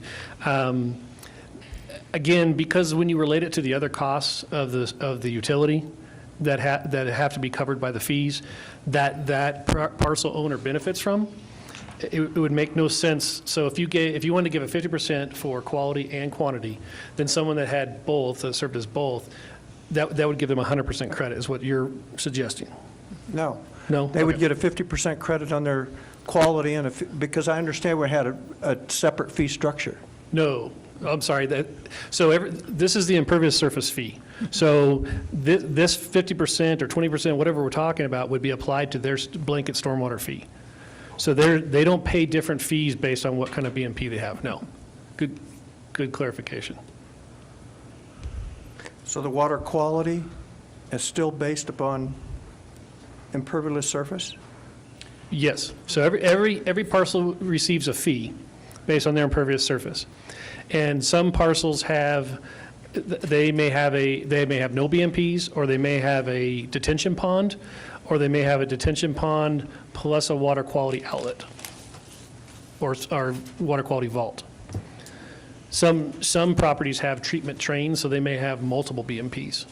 Again, because when you relate it to the other costs of the utility that have to be covered by the fees, that parcel owner benefits from, it would make no sense. So if you wanted to give a 50% for quality and quantity, then someone that had both, that served as both, that would give them 100% credit, is what you're suggesting. No. No? They would get a 50% credit on their quality, because I understand we had a separate fee structure. No, I'm sorry. This is the impervious surface fee. So this 50% or 20%, whatever we're talking about, would be applied to their blanket stormwater fee. So they don't pay different fees based on what kind of BMP they have. No. Good clarification. So the water quality is still based upon impervious surface? Yes. So every parcel receives a fee based on their impervious surface. And some parcels they may have no BMPs, or they may have a detention pond, or they may have a detention pond plus a water quality outlet or water quality vault. Some properties have treatment trains, so they may have multiple BMPs.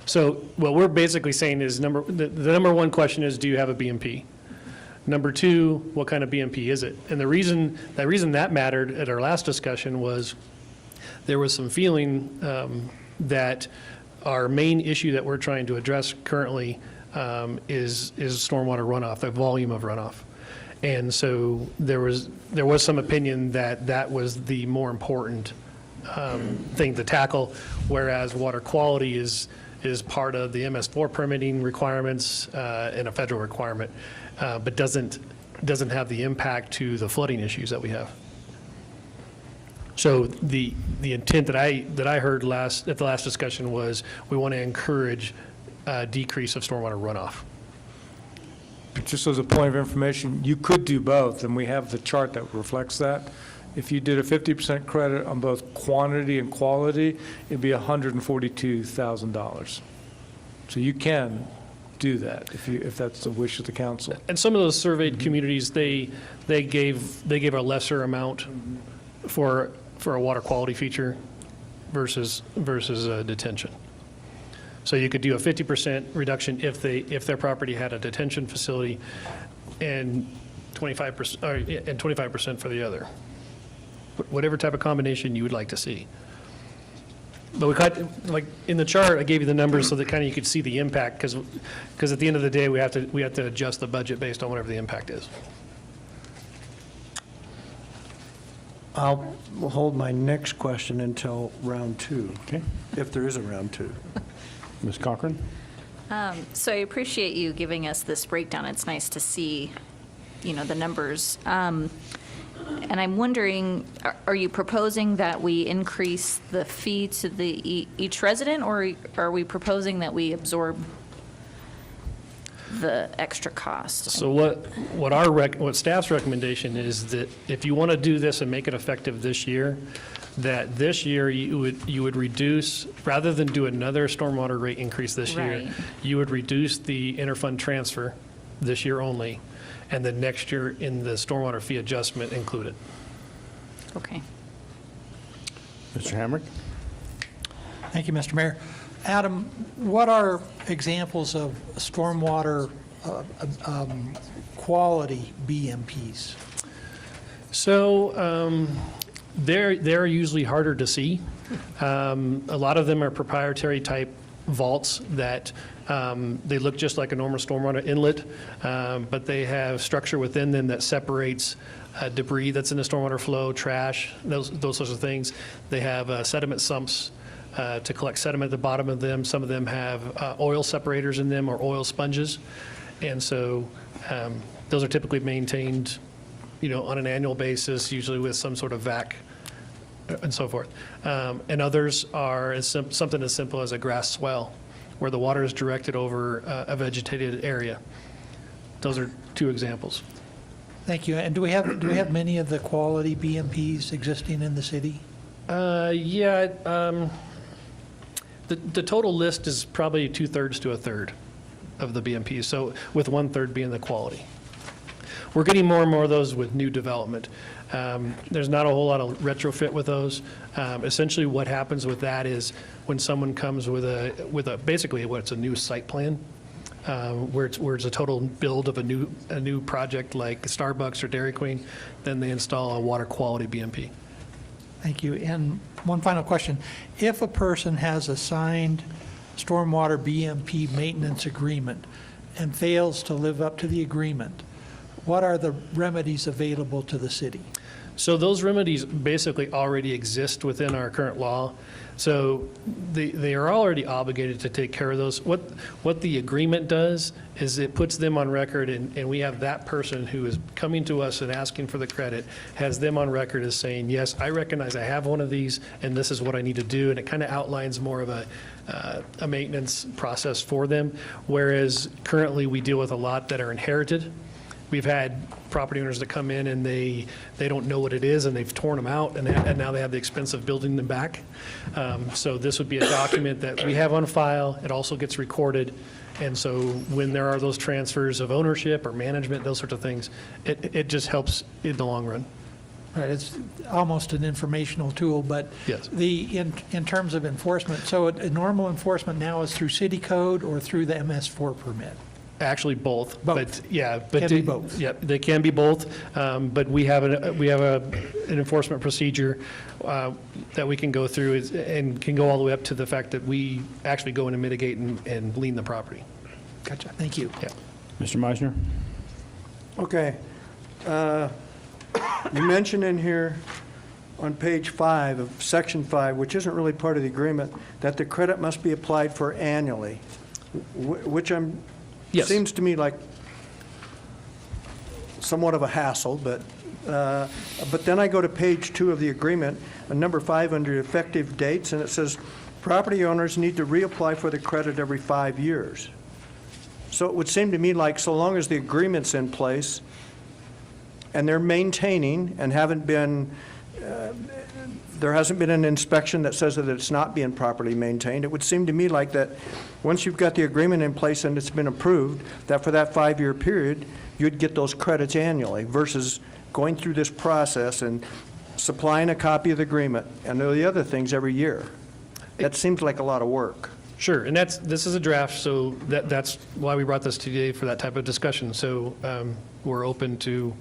So what we're basically saying is the number one question is, do you have a BMP? Number two, what kind of BMP is it? And the reason that mattered at our last discussion was there was some feeling that our main issue that we're trying to address currently is stormwater runoff, the volume of runoff. And so there was some opinion that that was the more important thing to tackle, whereas water quality is part of the MS4 permitting requirements and a federal requirement, but doesn't have the impact to the flooding issues that we have. So the intent that I heard at the last discussion was we want to encourage a decrease of stormwater runoff. But just as a point of information, you could do both, and we have the chart that reflects that. If you did a 50% credit on both quantity and quality, it'd be $142,000. So you can do that if that's the wish of the council. And some of those surveyed communities, they gave a lesser amount for a water quality feature versus detention. So you could do a 50% reduction if their property had a detention facility, and 25% for the other. Whatever type of combination you would like to see. But we like in the chart, I gave you the numbers so that kind of you could see the impact, because at the end of the day, we have to adjust the budget based on whatever the impact is. I'll hold my next question until round two. Okay. If there is a round two. Ms. Cochran? So I appreciate you giving us this breakdown. It's nice to see, the numbers. And I'm wondering, are you proposing that we increase the fee to each resident, or are we proposing that we absorb the extra cost? So what staff's recommendation is that if you want to do this and make it effective this year, that this year you would reduce, rather than do another stormwater rate increase this year, Right. you would reduce the interfund transfer this year only, and then next year in the stormwater fee adjustment include it. Okay. Mr. Hamrick? Thank you, Mr. Mayor. Adam, what are examples of stormwater quality BMPs? So they're usually harder to see. A lot of them are proprietary type vaults that they look just like a normal stormwater inlet, but they have structure within them that separates debris that's in the stormwater flow, trash, those sorts of things. They have sediment sumps to collect sediment at the bottom of them. Some of them have oil separators in them or oil sponges. And so those are typically maintained, on an annual basis, usually with some sort of vac and so forth. And others are something as simple as a grass swell, where the water is directed over a vegetated area. Those are two examples. Thank you. And do we have many of the quality BMPs existing in the city? Yeah. The total list is probably 2/3 to 1/3 of the BMPs, so with 1/3 being the quality. We're getting more and more of those with new development. There's not a whole lot of retrofit with those. Essentially what happens with that is when someone comes with basically what's a new site plan, where it's a total build of a new project like Starbucks or Dairy Queen, then they install a water quality BMP. Thank you. And one final question. If a person has a signed stormwater BMP maintenance agreement and fails to live up to the agreement, what are the remedies available to the city? So those remedies basically already exist within our current law. So they are already obligated to take care of those. What the agreement does is it puts them on record, and we have that person who is coming to us and asking for the credit, has them on record as saying, yes, I recognize I have one of these, and this is what I need to do. And it kind of outlines more of a maintenance process for them, whereas currently we deal with a lot that are inherited. we've had property owners that come in and they don't know what it is, and they've torn them out, and now they have the expense of building them back. So this would be a document that we have on file. It also gets recorded. And so when there are those transfers of ownership or management, those sorts of things, it just helps in the long run. Right, it's almost an informational tool, but Yes. in terms of enforcement, so a normal enforcement now is through city code or through the MS4 permit? Actually, both. Both. But, yeah. But Can be both. Yeah, they can be both. But we have an enforcement procedure that we can go through and can go all the way up to the fact that we actually go in and mitigate and lien the property. Gotcha, thank you. Yeah. Mr. Meisner? Okay. You mentioned in here on page 5 of section 5, which isn't really part of the agreement, that the credit must be applied for annually, which Yes. seems to me like somewhat of a hassle, but then I go to page 2 of the agreement, and number 5 under effective dates, and it says, property owners need to reapply for the credit every 5 years. So it would seem to me like so long as the agreement's in place, and they're maintaining and haven't been, there hasn't been an inspection that says that it's not being properly maintained, it would seem to me like that once you've got the agreement in place and it's been approved, that for that 5-year period, you'd get those credits annually versus going through this process and supplying a copy of the agreement and the other things every year. That seems like a lot of work. Sure, and this is a draft, so that's why we brought this today for that type of discussion. So we're open to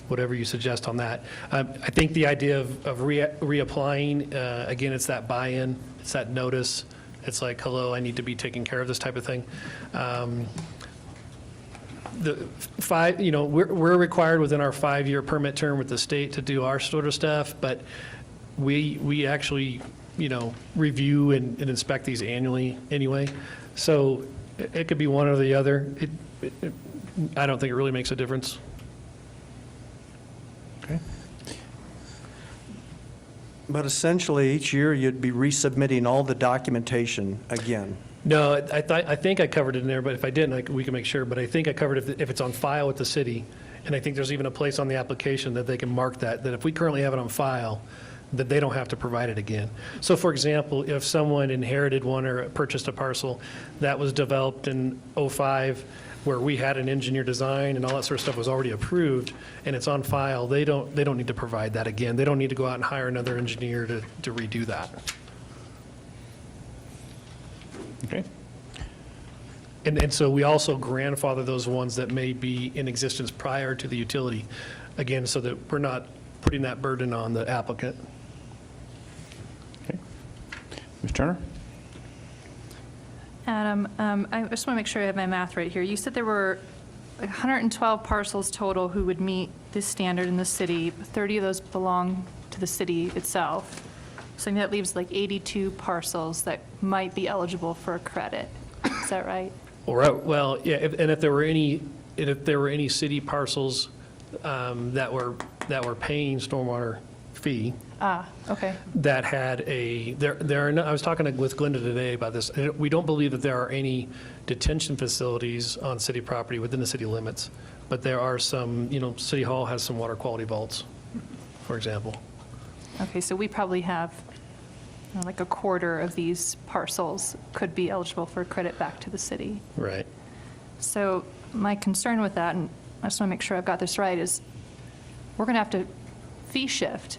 whatever you suggest on that. I think the idea of reapplying, again, it's that buy-in, it's that notice. It's like, hello, I need to be taking care of this type of thing. We're required within our 5-year permit term with the state to do our sort of stuff, but we actually, review and inspect these annually anyway. So it could be one or the other. I don't think it really makes a difference. Okay. But essentially, each year, you'd be resubmitting all the documentation again. No, I think I covered it in there, but if I didn't, we can make sure. But I think I covered it if it's on file with the city. And I think there's even a place on the application that they can mark that if we currently have it on file, that they don't have to provide it again. So for example, if someone inherited one or purchased a parcel that was developed in '05, where we had an engineer design and all that sort of stuff was already approved, and it's on file, they don't need to provide that again. They don't need to go out and hire another engineer to redo that. Okay. And so we also grandfather those ones that may be in existence prior to the utility, again, so that we're not putting that burden on the applicant. Okay. Ms. Turner? Adam, I just want to make sure I have my math right here. You said there were 112 parcels total who would meet this standard in the city. 30 of those belong to the city itself. So that leaves like 82 parcels that might be eligible for a credit. Is that right? Well, yeah, if there were any city parcels that were paying stormwater fee, okay. that had I was talking with Glenda today about this. We don't believe that there are any detention facilities on city property within the city limits, but there are some, City Hall has some water quality vaults, for example. Okay, so we probably have like a quarter of these parcels could be eligible for credit back to the city. Right. So my concern with that, and I just want to make sure I've got this right, is we're going to have to fee shift.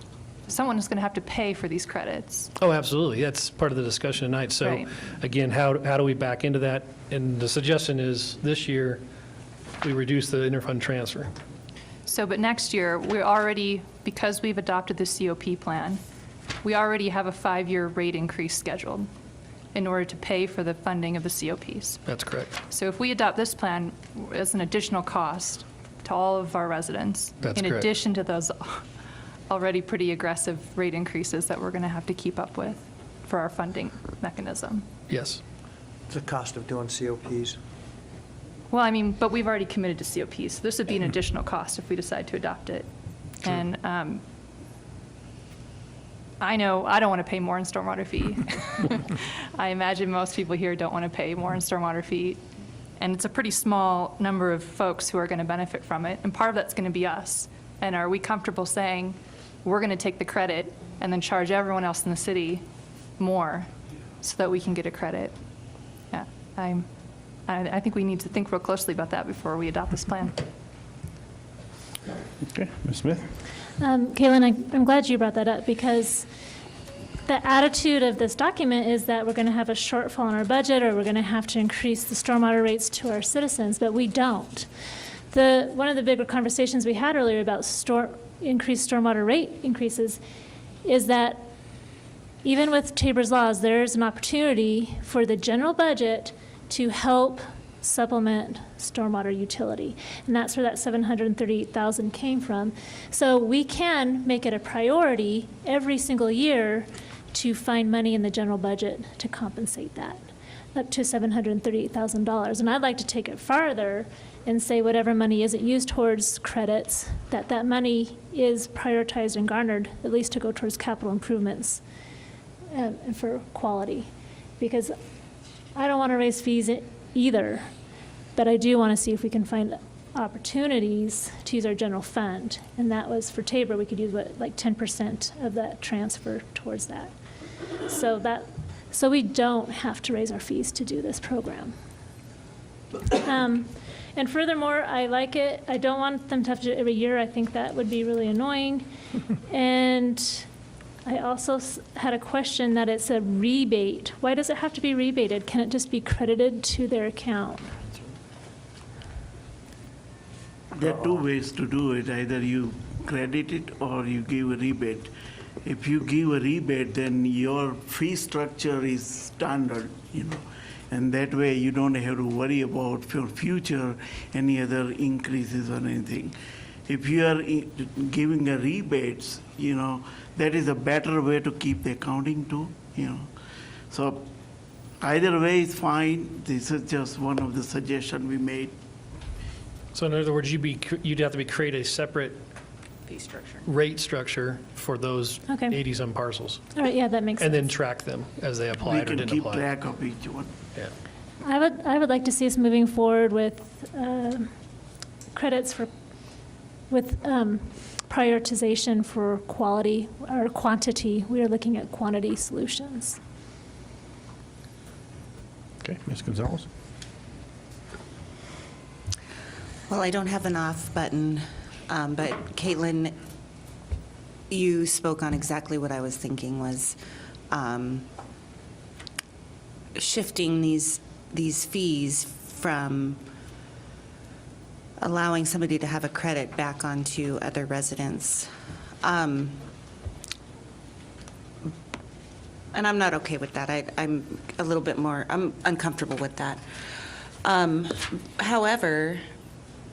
Someone is going to have to pay for these credits. Oh, absolutely. That's part of the discussion tonight. So Right. again, how do we back into that? And the suggestion is this year, we reduce the interfund transfer. So, but next year, we're already, because we've adopted the COP plan, we already have a 5-year rate increase scheduled in order to pay for the funding of the COPs. That's correct. So if we adopt this plan as an additional cost to all of our residents, That's in correct. addition to those already pretty aggressive rate increases that we're going to have to keep up with for our funding mechanism. Yes. The cost of doing COPs. Well, I mean, but we've already committed to COPs, so this would be an additional cost if we decide to adopt it. True. And I know I don't want to pay more in stormwater fee. I imagine most people here don't want to pay more in stormwater fee. And it's a pretty small number of folks who are going to benefit from it, and part of that's going to be us. And are we comfortable saying, we're going to take the credit and then charge everyone else in the city more so that we can get a credit? Yeah, I think we need to think real closely about that before we adopt this plan. Okay, Ms. Smith? Caitlin, I'm glad you brought that up, because the attitude of this document is that we're going to have a shortfall in our budget, or we're going to have to increase the stormwater rates to our citizens, but we don't. One of the bigger conversations we had earlier about increased stormwater rate increases is that even with Tabor's laws, there's an opportunity for the general budget to help supplement stormwater utility. And that's where that $738,000 came from. So we can make it a priority every single year to find money in the general budget to compensate that, up to $738,000. And I'd like to take it farther and say whatever money isn't used towards credits, that money is prioritized and garnered, at least to go towards capital improvements and for quality. Because I don't want to raise fees either, but I do want to see if we can find opportunities to use our general fund. And that was for Tabor, we could use like 10% of that transfer towards that. So we don't have to raise our fees to do this program. And furthermore, I like it. I don't want them to have to do it every year. I think that would be really annoying. And I also had a question that it's a rebate. Why does it have to be rebated? Can it just be credited to their account? There are two ways to do it. Either you credit it or you give a rebate. If you give a rebate, then your fee structure is standard, and that way you don't have to worry about for future any other increases or anything. If you are giving a rebates, that is a better way to keep the accounting too, So either way is fine. This is just one of the suggestions we made. So in other words, you'd have to create a separate Fee structure. rate structure for those Okay. 80-some parcels. All right, yeah, that makes sense. And then track them as they applied or didn't apply. We can keep track of each one. Yeah. I would like to see us moving forward with credits with prioritization for quality or quantity. We are looking at quantity solutions. Okay, Ms. Gonzalez? Well, I don't have an off button, but Caitlin, you spoke on exactly what I was thinking was shifting these fees from allowing somebody to have a credit back onto other residents. And I'm not okay with that. I'm a little bit more, I'm uncomfortable with that. However,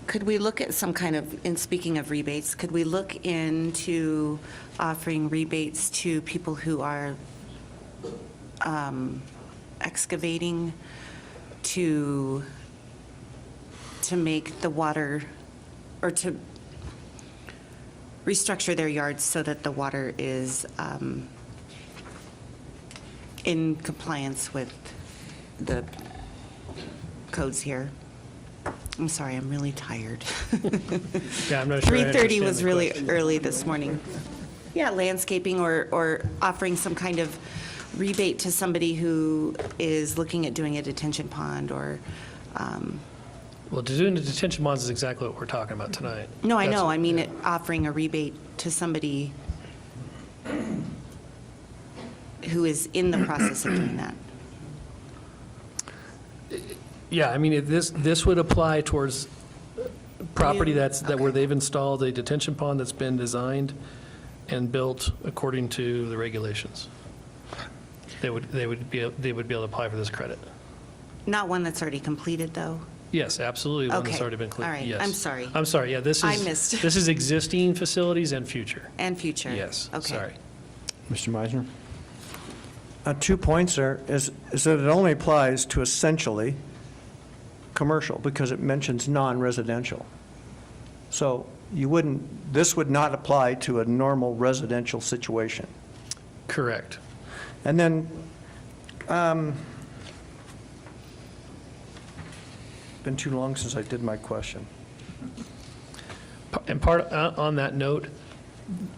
could we look at some kind of, in speaking of rebates, could we look into offering rebates to people who are excavating to make the water, or to restructure their yards so that the water is in compliance with the codes here? I'm sorry, I'm really tired. Yeah, I'm not sure I 3:30 understand was the really question. early this morning. Yeah, landscaping or offering some kind of rebate to somebody who is looking at doing a detention pond or, Well, doing the detention ponds is exactly what we're talking about tonight. no, I That's- know, I mean offering a rebate to somebody who is in the process of doing that. Yeah, I mean, this would apply towards property where they've installed a detention pond that's been designed and built according to the regulations. They would be able to apply for this credit. Not one that's already completed, though? Yes, absolutely, one that's Okay, already been cleared. all right. Yes. I'm sorry. I'm sorry, yeah, this is. I missed. This is existing facilities and future. And future? Yes, Okay. sorry. Mr. Meisner? 2 points there is that it only applies to essentially commercial, because it mentions non-residential. So this would not apply to a normal residential situation. Correct. And then, been too long since I did my question. And on that note,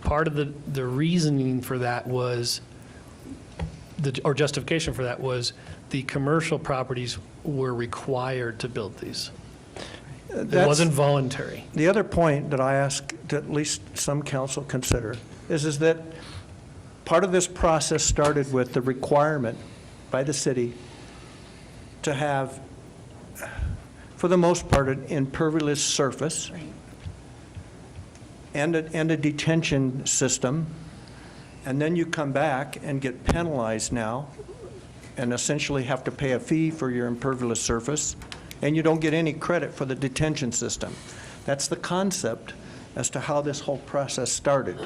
part of the reasoning for that was, or justification for that was, the commercial properties were required to build these. It wasn't voluntary. The other point that I ask that at least some council consider is that part of this process started with the requirement by the city to have, for the most part, an impervious surface and a detention system, and then you come back and get penalized now and essentially have to pay a fee for your impervious surface, and you don't get any credit for the detention system. That's the concept as to how this whole process started.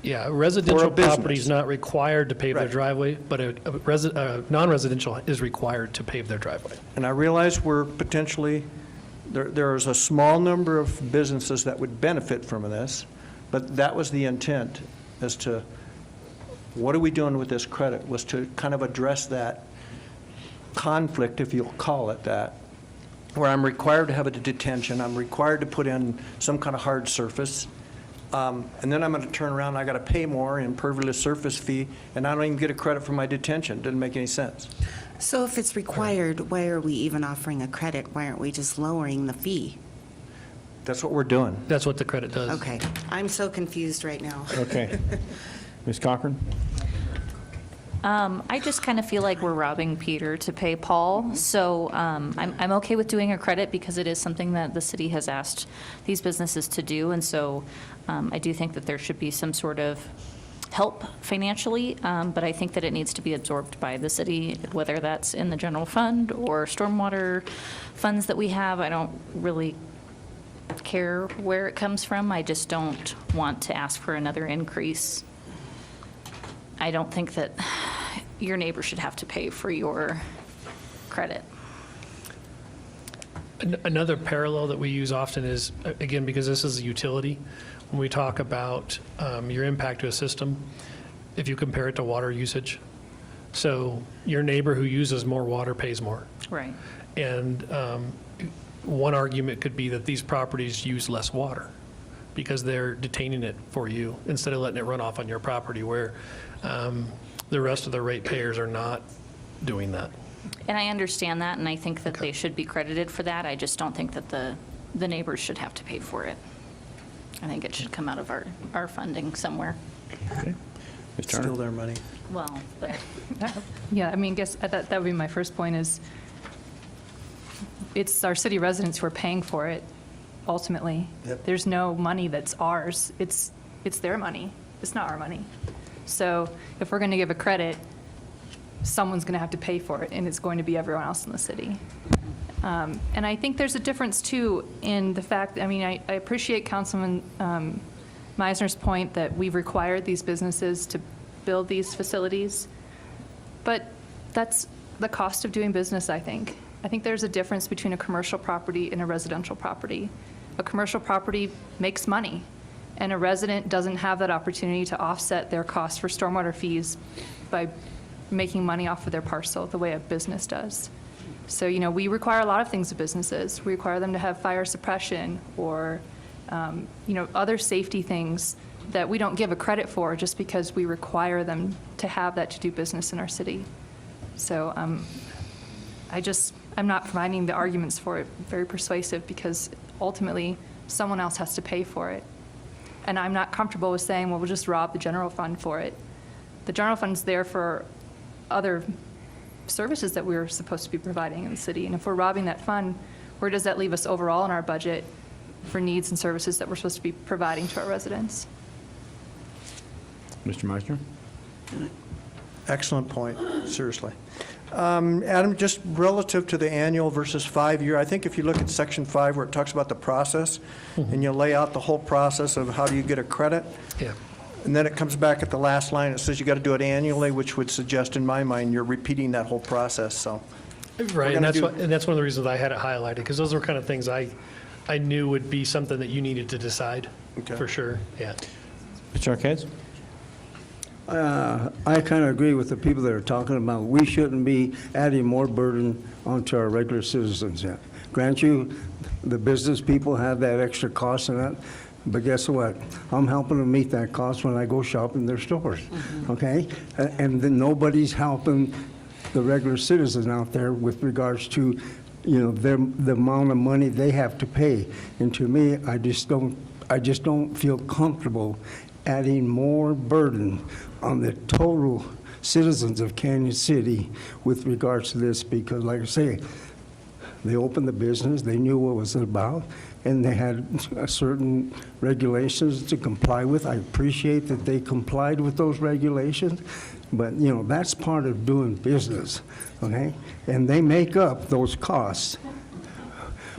Yeah, a residential property is not required to pave their driveway, but a non-residential is required to pave their driveway. And I realize we're potentially, there is a small number of businesses that would benefit from this, but that was the intent as to what are we doing with this credit, was to kind of address that conflict, if you'll call it that, where I'm required to have a detention, I'm required to put in some kind of hard surface, and then I'm going to turn around and I got to pay more impervious surface fee, and I don't even get a credit for my detention. Doesn't make any sense. So if it's required, why are we even offering a credit? Why aren't we just lowering the fee? That's what we're doing. That's what the credit does. Okay, I'm so confused right now. Okay. Ms. Cochran? I just kind of feel like we're robbing Peter to pay Paul. So I'm okay with doing a credit because it is something that the city has asked these businesses to do. And so I do think that there should be some sort of help financially, but I think that it needs to be absorbed by the city, whether that's in the general fund or stormwater funds that we have. I don't really care where it comes from. I just don't want to ask for another increase. I don't think that your neighbor should have to pay for your credit. Another parallel that we use often is, again, because this is a utility, when we talk about your impact to a system, if you compare it to water usage. So your neighbor who uses more water pays more. Right. And one argument could be that these properties use less water because they're detaining it for you instead of letting it run off on your property, where the rest of the ratepayers are not doing that. And I understand that, and I think that they should be credited for that. I just don't think that the neighbors should have to pay for it. I think it should come out of our funding somewhere. Okay. Ms. Turner? Still their money. Well, but Yeah, I mean, I guess that would be my first point is, it's our city residents who are paying for it, ultimately. Yep. There's no money that's ours. It's their money. It's not our money. So if we're going to give a credit, someone's going to have to pay for it, and it's going to be everyone else in the city. And I think there's a difference, too, in the fact, I mean, I appreciate Councilman Meisner's point that we've required these businesses to build these facilities, but that's the cost of doing business, I think. I think there's a difference between a commercial property and a residential property. A commercial property makes money, and a resident doesn't have that opportunity to offset their costs for stormwater fees by making money off of their parcel the way a business does. So, you know, we require a lot of things of businesses. We require them to have fire suppression or, you know, other safety things that we don't give a credit for just because we require them to have that to do business in our city. So I'm not finding the arguments for it very persuasive because ultimately someone else has to pay for it. And I'm not comfortable with saying, well, we'll just rob the general fund for it. The general fund's there for other services that we're supposed to be providing in the city. And if we're robbing that fund, where does that leave us overall in our budget for needs and services that we're supposed to be providing to our residents? Mr. Meisner? Excellent point, seriously. Adam, just relative to the annual versus 5-year, I think if you look at Section 5 where it talks about the process, and you lay out the whole process of how do you get a credit, Yeah. and then it comes back at the last line, it says you got to do it annually, which would suggest, in my mind, you're repeating that whole process, so. Right, and gonna that's one of the reasons I had it highlighted, because those were kind of things I knew would be something that you needed to decide, for sure, yeah. Mr. Arquez? I kind of agree with the people that are talking about we shouldn't be adding more burden onto our regular citizens yet. grant you, the business people have that extra cost and that, but guess what? I'm helping them meet that cost when I go shop in their stores, okay? And then nobody's helping the regular citizen out there with regards to, the amount of money they have to pay. And to me, I just don't feel comfortable adding more burden on the total citizens of Canyon City with regards to this, because like I say, they opened the business, they knew what it was about, and they had certain regulations to comply with. I appreciate that they complied with those regulations, but, that's part of doing business, okay? And they make up those costs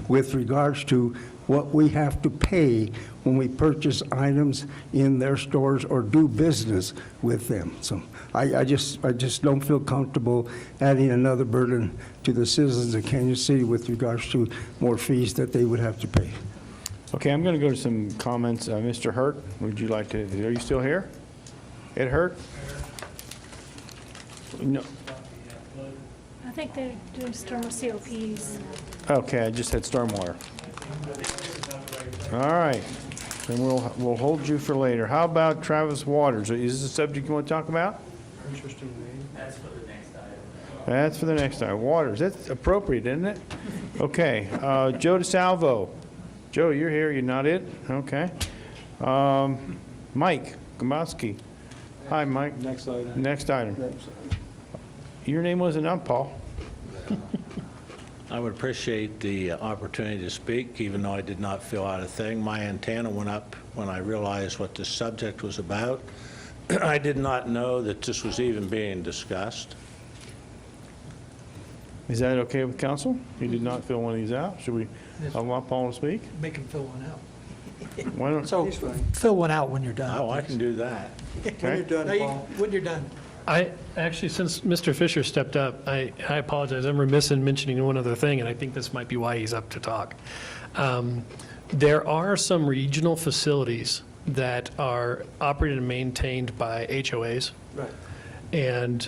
with regards to what we have to pay when we purchase items in their stores or do business with them. So I just don't feel comfortable adding another burden to the citizens of Canyon City with regards to more fees that they would have to pay. Okay, I'm going to go to some comments. Mr. Hurt, would you like to, are you still here? Ed Hurt? No. I think they're doing storm COPs. Okay, I just had stormwater. All right, then we'll hold you for later. How about Travis Waters? Is this a subject you want to talk about? Interesting name. That's for the next item. Waters, that's appropriate, isn't it? Okay, Joe DeSalvo. Joe, you're here, you're not it? Okay. Mike Gomowski. Hi, Mike. Next item. Next item. Your name wasn't up, Paul. I would appreciate the opportunity to speak, even though I did not fill out a thing. My antenna went up when I realized what this subject was about. I did not know that this was even being discussed. Is that okay with council? You did not fill one of these out? Should we allow Paul to speak? Make him fill one out. Why don't? So fill one out when you're done. Oh, I can do that. When you're done, Paul. When you're done. Actually, since Mr. Fisher stepped up, I apologize. I'm remiss in mentioning one other thing, and I think this might be why he's up to talk. There are some regional facilities that are operated and maintained by HOAs. Right. And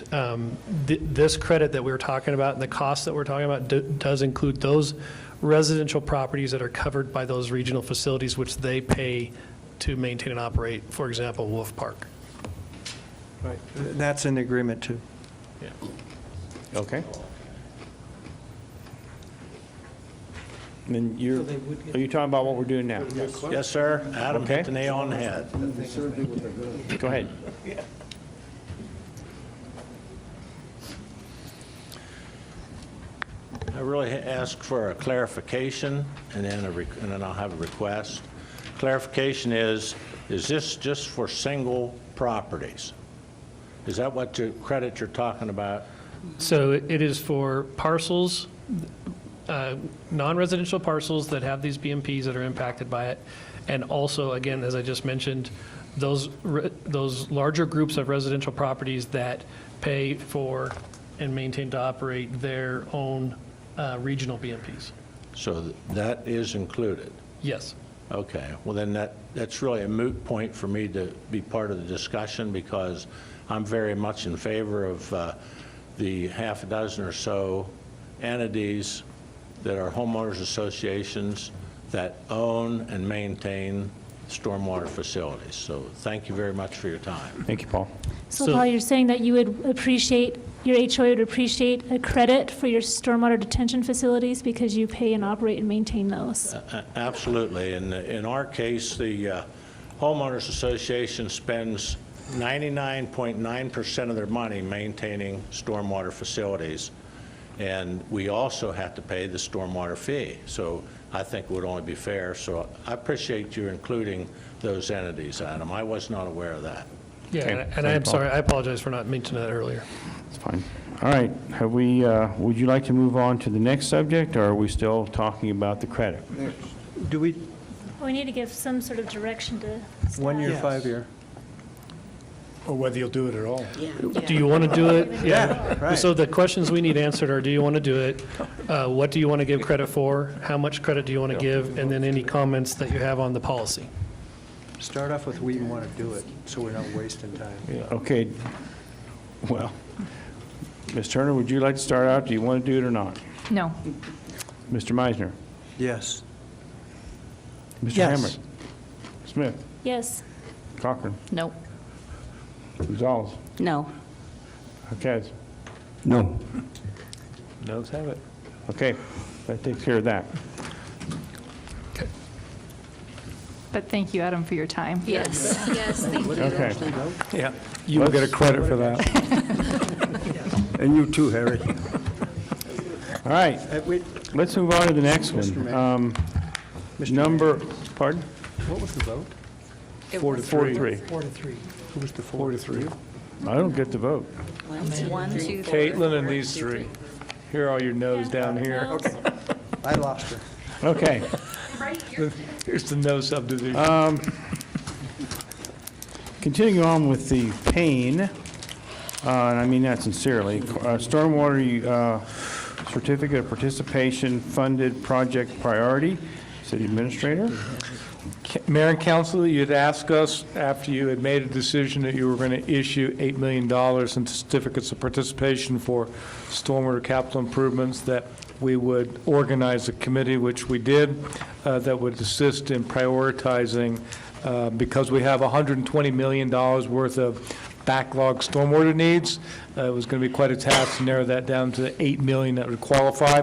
this credit that we're talking about and the cost that we're talking about does include those residential properties that are covered by those regional facilities, which they pay to maintain and operate, for example, Wolf Park. Right. That's in agreement too. Yeah. Okay. And then are you talking about what we're doing now? Yes, sir. Adam Okay. hit the nail on the head. Go ahead. I really ask for a clarification, and then I'll have a request. Clarification is this just for single properties? Is that what the credit you're talking about? So it is for parcels, non-residential parcels that have these BMPs that are impacted by it. And also, again, as I just mentioned, those larger groups of residential properties that pay for and maintain to operate their own regional BMPs. So that is included? Yes. Okay. Well, then that's really a moot point for me to be part of the discussion, because I'm very much in favor of the half a dozen or so entities that are homeowners associations that own and maintain stormwater facilities. So thank you very much for your time. Thank you, Paul. So Paul, you're saying that you would appreciate, your HOA would appreciate a credit for your stormwater detention facilities because you pay and operate and maintain those? Absolutely. And in our case, the homeowners association spends 99.9% of their money maintaining stormwater facilities. And we also have to pay the stormwater fee. So I think it would only be fair. So I appreciate you including those entities, Adam. I was not aware of that. Yeah, Okay. and I'm sorry, I apologize for not mentioning that earlier. It's fine. All right, have we, would you like to move on to the next subject, or are we still talking about the credit? Do we, We need to give some sort of direction to staff. 1 year, 5 year? Or whether you'll do it at all. Do you want to do it? Yeah, right. So the questions we need answered are, do you want to do it? What do you want to give credit for? How much credit do you want to give? And then any comments that you have on the policy. Start off with we even want to do it, so we're not wasting time. Okay, well, Ms. Turner, would you like to start out? Do you want to do it or not? No. Mr. Meisner? Yes. Mr. Yes. Hamrick? Smith? Yes. Cochran? No. Gonzalez? No. Marquez? No. Noes have it. Okay, that takes care of that. But thank you, Adam, for your time. Yes, yes, thank you. Okay. Yeah, you will get a credit for that. And you too, Harry. All right, let's move on to the next one. Number, pardon? What was the vote? 4 to 3. 4 to 3. Who was the 4 to 3? I don't get to vote. 1, 2, 3. Caitlin and these three. Here are your noes down here. Okay. I lost her. Okay. Here's the no subdivision. Continuing on with the pain, and I mean that sincerely, stormwater certificate of participation funded project priority, city administrator. Mayor and council, you'd ask us, after you had made a decision that you were going to issue $8 million in certificates of participation for stormwater capital improvements, that we would organize a committee, which we did, that would assist in prioritizing, because we have $120 million worth of backlog stormwater needs. It was going to be quite a task to narrow that down to $8 million that would qualify.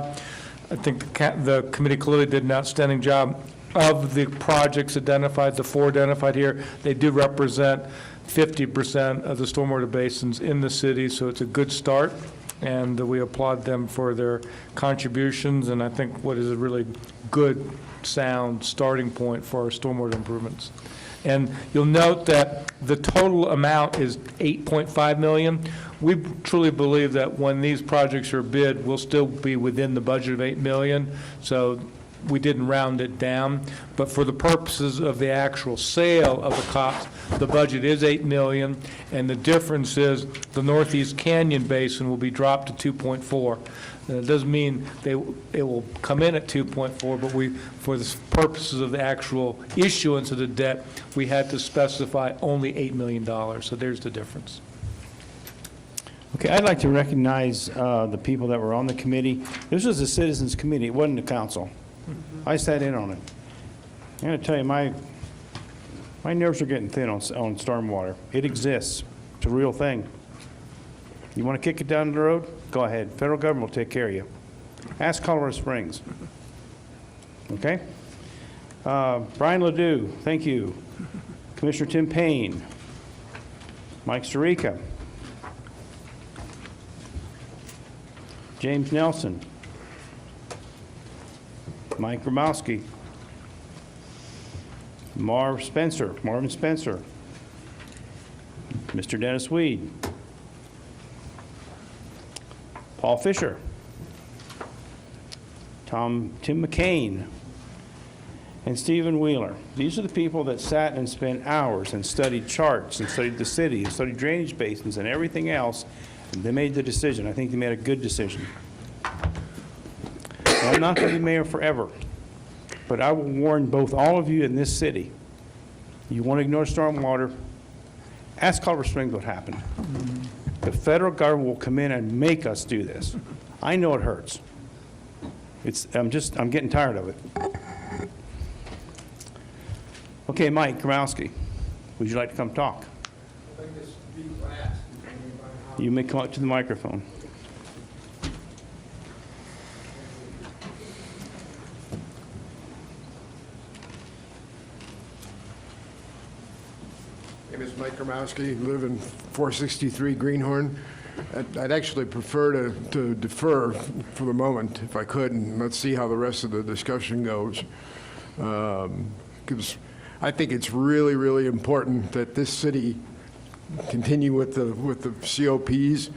I think the committee clearly did an outstanding job. Of the projects identified, the 4 identified here, they do represent 50% of the stormwater basins in the city, so it's a good start, and we applaud them for their contributions, and I think what is a really good, sound starting point for our stormwater improvements. And you'll note that the total amount is $8.5 million. We truly believe that when these projects are bid, we'll still be within the budget of $8 million, so we didn't round it down, but for the purposes of the actual sale of the COPS, the budget is $8 million, and the difference is the Northeast Canyon Basin will be dropped to 2.4. It doesn't mean it will come in at 2.4, but for the purposes of the actual issuance of the debt, we had to specify only $8 million, so there's the difference. Okay, I'd like to recognize the people that were on the committee. This was a citizens committee, it wasn't the council. I sat in on it. I'm going to tell you, my nerves are getting thin on stormwater. It exists. It's a real thing. You want to kick it down the road? Go ahead. Federal government will take care of you. Ask Colorado Springs. Okay? Brian Ledoux, thank you. Commissioner Tim Payne. Mike Sirica. James Nelson. Mike Gromowski. Marvin Spencer. Mr. Dennis Weed. Paul Fisher. Tim McCain. And Stephen Wheeler. These are the people that sat and spent hours and studied charts and studied the city and studied drainage basins and everything else. And they made the decision. I think they made a good decision. I'm not going to be mayor forever, but I will warn both all of you in this city, you want to ignore stormwater, ask Colorado Springs what happened. The federal government will come in and make us do this. I know it hurts. I'm getting tired of it. Okay, Mike Gromowski, would you like to come talk? You may come up to the microphone. My name is Mike Gromowski, live in 463 Greenhorn. I'd actually prefer to defer for the moment, if I could, and let's see how the rest of the discussion goes. Because I think it's really, really important that this city continue with the COPs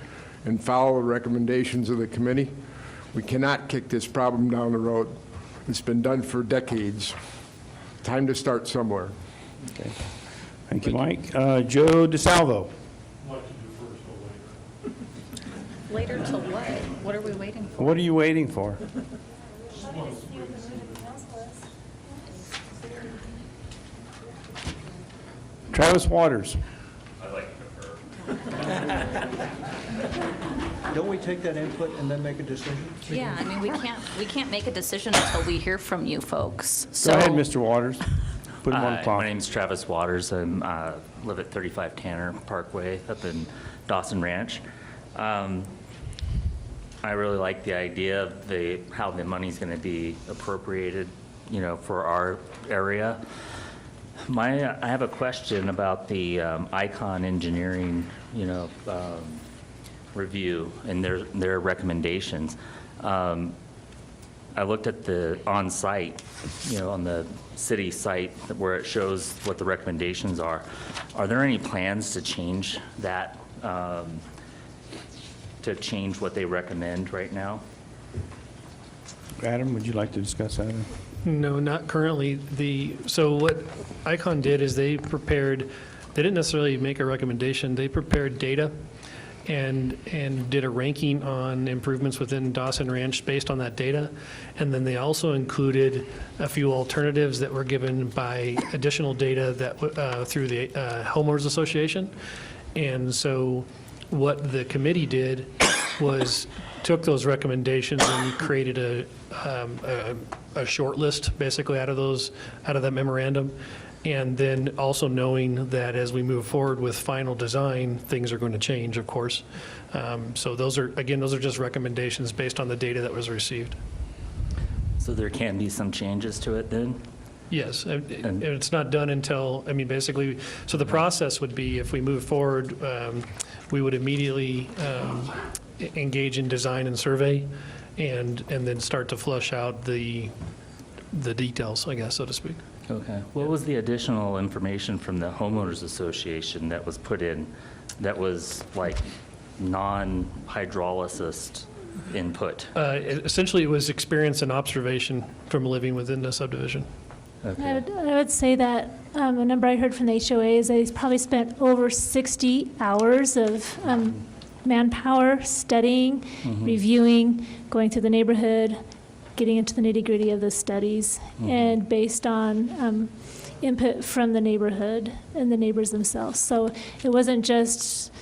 and follow the recommendations of the committee. We cannot kick this problem down the road. It's been done for decades. Time to start somewhere. Okay. Thank you, Mike. Joe DeSalvo. Later till what? What are we waiting for? What are you waiting for? Travis Waters. I'd like to defer. Don't we take that input and then make a decision? Yeah, I mean, we can't make a decision until we hear from you folks. Go ahead, So- Mr. Waters. Put him on the clock. My name's Travis Waters. I live at 35 Tanner Parkway up in Dawson Ranch. I really like the idea of how the money's going to be appropriated, for our area. I have a question about the Icon Engineering, review and their recommendations. I looked at the on-site, on the city site where it shows what the recommendations are. Are there any plans to change that, to change what they recommend right now? Adam, would you like to discuss that? No, not currently. So what Icon did is they didn't necessarily make a recommendation, they prepared data and did a ranking on improvements within Dawson Ranch based on that data. And then they also included a few alternatives that were given by additional data that through the Homeowners Association. And so what the committee did was took those recommendations and created a short list basically out of that memorandum. And then also knowing that as we move forward with final design, things are going to change, of course. So those are just recommendations based on the data that was received. So there can be some changes to it then? Yes, and it's not done until, basically, so the process would be if we move forward, we would immediately engage in design and survey and then start to flush out the details, I guess, so to speak. Okay. What was the additional information from the Homeowners Association that was put in that was like non-hydrolysis input? Essentially, it was experience and observation from living within the subdivision. I would say that a number I heard from the HOA is that he's probably spent over 60 hours of manpower studying, reviewing, going through the neighborhood, getting into the nitty-gritty of the studies, and based on input from the neighborhood and the neighbors themselves. So it wasn't just,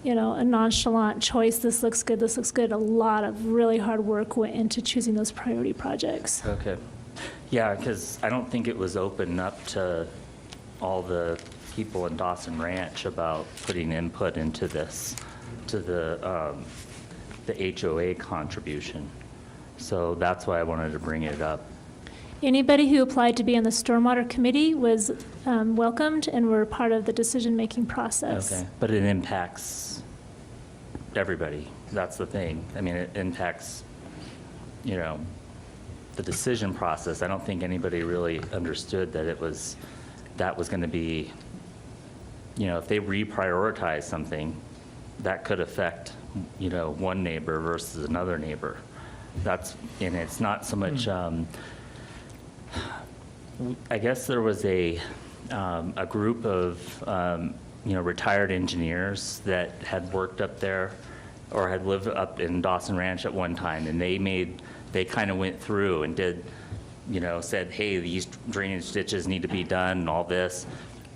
a nonchalant choice, this looks good, this looks good. A lot of really hard work went into choosing those priority projects. Okay. Yeah, because I don't think it was open up to all the people in Dawson Ranch about putting input into this, to the HOA contribution. So that's why I wanted to bring it up. Anybody who applied to be on the Stormwater Committee was welcomed and were part of the decision-making process. Okay, but it impacts everybody. That's the thing. It impacts, the decision process. I don't think anybody really understood that that was going to be, if they reprioritize something, that could affect, one neighbor versus another neighbor. And it's not so much, I guess there was a group of, retired engineers that had worked up there or had lived up in Dawson Ranch at one time, and they kind of went through and did, said, hey, these drainage ditches need to be done and all this.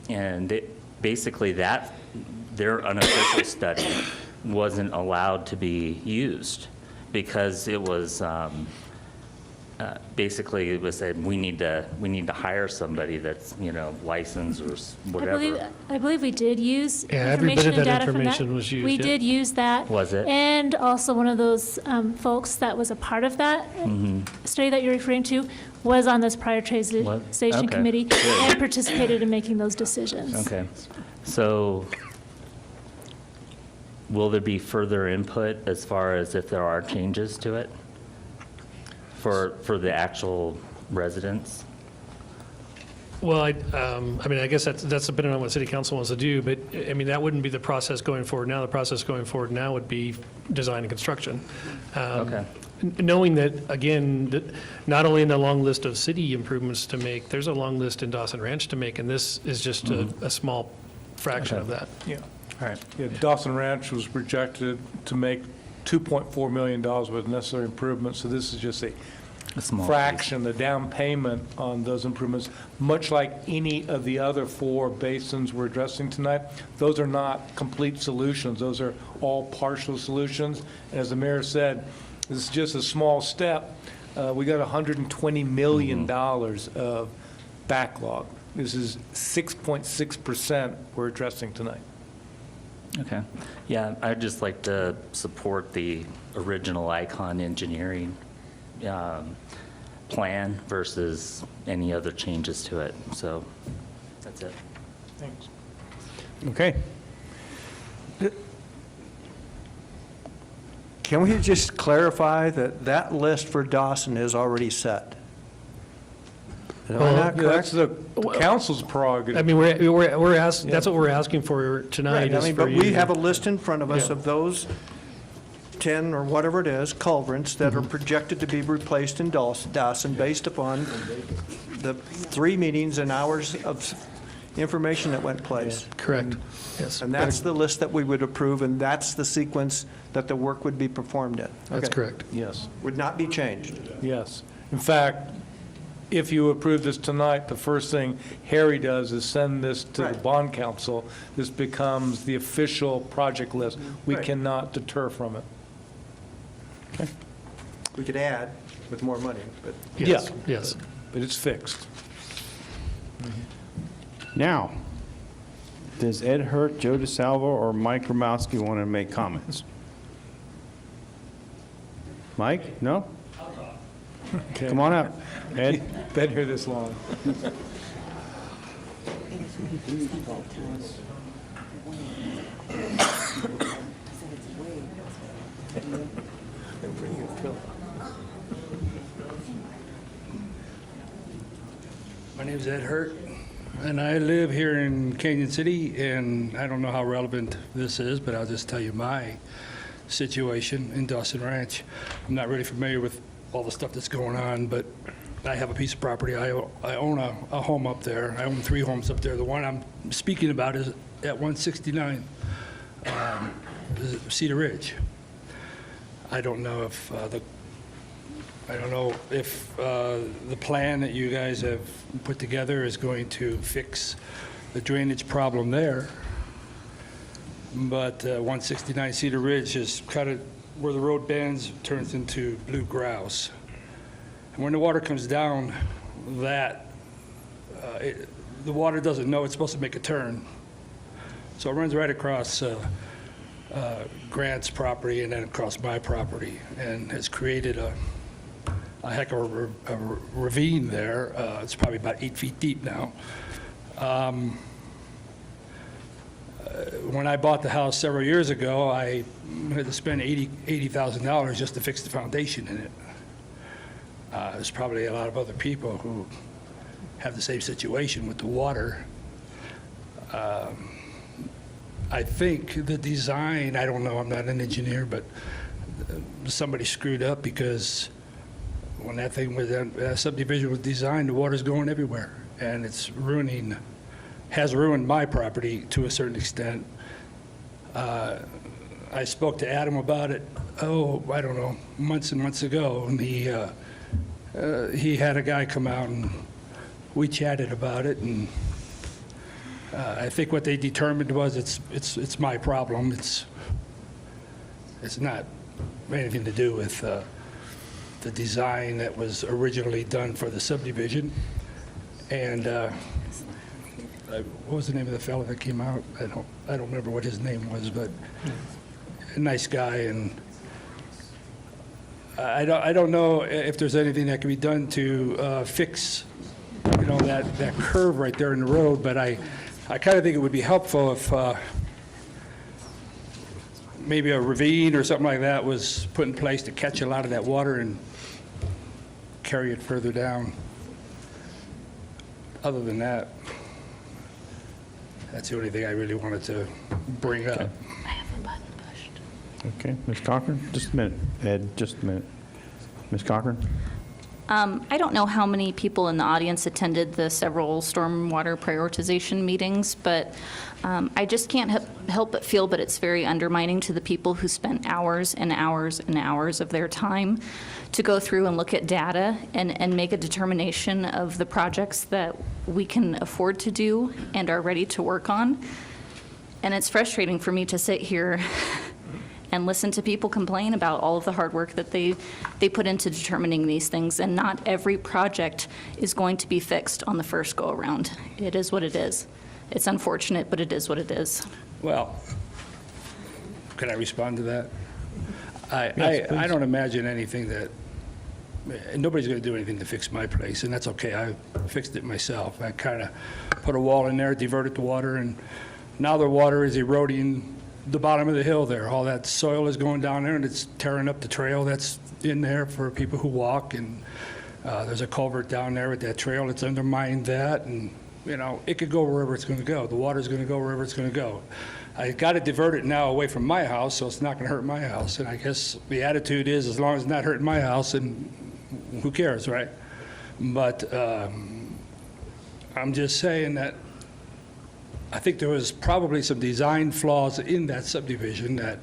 And basically their unofficial study wasn't allowed to be used, because it was basically it was said we need to hire somebody that's licensed or whatever. I believe we did use every bit information of and that data from that. information was used. We yeah. did use that. Was it? And also one of those folks that was a part of that study that you're referring to was on this prioritization Okay. committee Good. and participated in making those decisions. Okay, so will there be further input as far as if there are changes to it for the actual residents? Well, I guess that's depending on what city council wants to do, but, that wouldn't be the process going forward now. The process going forward now would be design and construction. Okay. Knowing that, again, that not only in the long list of city improvements to make, there's a long list in Dawson Ranch to make, and this is just a small fraction of that. Yeah. All right. Yeah, Dawson Ranch was projected to make $2.4 million with necessary improvements, so this is just a small piece. fraction, the down payment on those improvements, much like any of the other 4 basins we're addressing tonight. Those are not complete solutions. Those are all partial solutions. And as the mayor said, this is just a small step. We got $120 million of backlog. This is 6.6% we're addressing tonight. Okay. Yeah, I'd just like to support the original Icon Engineering plan versus any other changes to it. So that's it. Thanks. Okay. Can we just clarify that that list for Dawson is already set? Am I not That's correct? the council's prerogative. I mean, we're asking, that's what we're asking for tonight. Right, I is mean, for but you we to- have a list in front of us Yeah. of those 10 or whatever it is, culverts that are projected to be replaced in Dawson based upon the 3 meetings and hours of information that went place. Correct, yes. And that's the list that we would approve, and that's the sequence that the work would be performed in. That's Okay. correct. Yes. Would not be changed. Yes. In fact, if you approve this tonight, the first thing Harry does is send this to the Right. bond council. This becomes the official project list. We Right. cannot deter from it. We could add with more money, but Yes, yes. But it's fixed. Now, does Ed Hurt, Joe DeSalvo, or Mike Romowski want to make comments? Mike? No? Okay. Come on up. Ed? Been here this long. My name's Ed Hurt, and I live here in Canyon City, and I don't know how relevant this is, but I'll just tell you my situation in Dawson Ranch. I'm not really familiar with all the stuff that's going on, but I have a piece of property. I own a home up there. I own 3 homes up there. The one I'm speaking about is at 169 Cedar Ridge. I don't know if the plan that you guys have put together is going to fix the drainage problem there. But 169 Cedar Ridge is kind of where the road bends, turns into blue grouse. And when the water comes down, the water doesn't know it's supposed to make a turn. So it runs right across Grant's property and then across my property, and has created a heck of a ravine there. It's probably about 8 feet deep now. When I bought the house several years ago, I had to spend $80,000 just to fix the foundation in it. There's probably a lot of other people who have the same situation with the water. I think the design, I don't know, I'm not an engineer, but somebody screwed up because when that subdivision was designed, the water's going everywhere, and it's has ruined my property to a certain extent. I spoke to Adam about it, I don't know, months and months ago, and he had a guy come out and we chatted about it, and I think what they determined was it's my problem. It's not anything to do with the design that was originally done for the subdivision. And what was the name of the fellow that came out? I don't remember what his name was, but a nice guy. And I don't know if there's anything that can be done to fix, that curve right there in the road. But I kind of think it would be helpful if maybe a ravine or something like that was put in place to catch a lot of that water and carry it further down. Other than that, that's the only thing I really wanted to bring up. I have a button pushed. Okay, Ms. Cochran, just a minute. Ed, just a minute. Ms. Cochran? I don't know how many people in the audience attended the several stormwater prioritization meetings, but I just can't help but feel that it's very undermining to the people who spent hours and hours and hours of their time to go through and look at data and make a determination of the projects that we can afford to do and are ready to work on. And it's frustrating for me to sit here and listen to people complain about all of the hard work that they put into determining these things, and not every project is going to be fixed on the first go-around. It is what it is. It's unfortunate, but it is what it is. Well, can I respond to that? Yes, I please. don't imagine anything that, nobody's going to do anything to fix my place, and that's okay. I fixed it myself. I kind of put a wall in there, diverted the water, and now the water is eroding the bottom of the hill there. All that soil is going down there, and it's tearing up the trail that's in there for people who walk, and there's a culvert down there with that trail. It's undermined that, and, you know, it could go wherever it's going to go. The water's going to go wherever it's going to go. I got to divert it now away from my house, so it's not going to hurt my house. And I guess the attitude is, as long as it's not hurting my house, and who cares, right? But I'm just saying that I think there was probably some design flaws in that subdivision that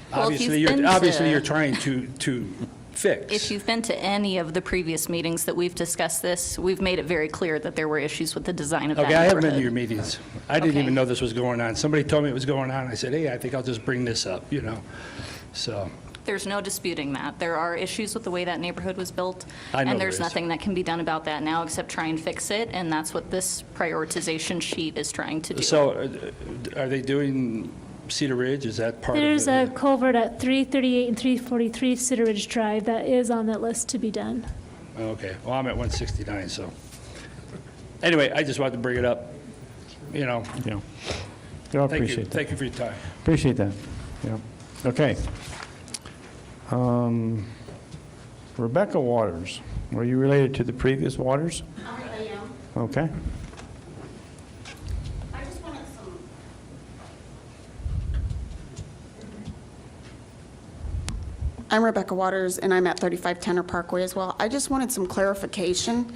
Well, if obviously you've been you're to- trying to fix. If you've been to any of the previous meetings that we've discussed this, we've made it very clear that there were issues with the design of that Okay, I haven't been to neighborhood. your meetings. I didn't Okay. even know this was going on. Somebody told me it was going on. I said, hey, I think I'll just bring this up, you know? So, There's no disputing that. There are issues with the way that neighborhood was built. I know And there there's is. nothing that can be done about that now except try and fix it, and that's what this prioritization sheet is trying to do. so are they doing Cedar Ridge? Is that part of it? There's a culvert at 338 and 343 Cedar Ridge Drive that is on that list to be done. Okay, well, I'm at 169, so. Anyway, I just wanted to bring it up, you know. Yeah. I Thank you. appreciate that. Thank you for your time. Appreciate that. Yeah. Okay. Rebecca Waters, were you related to the previous Waters? I am. Okay. I just wanted some. I'm Rebecca Waters, and I'm at 35 Tanner Parkway as well. I just wanted some clarification.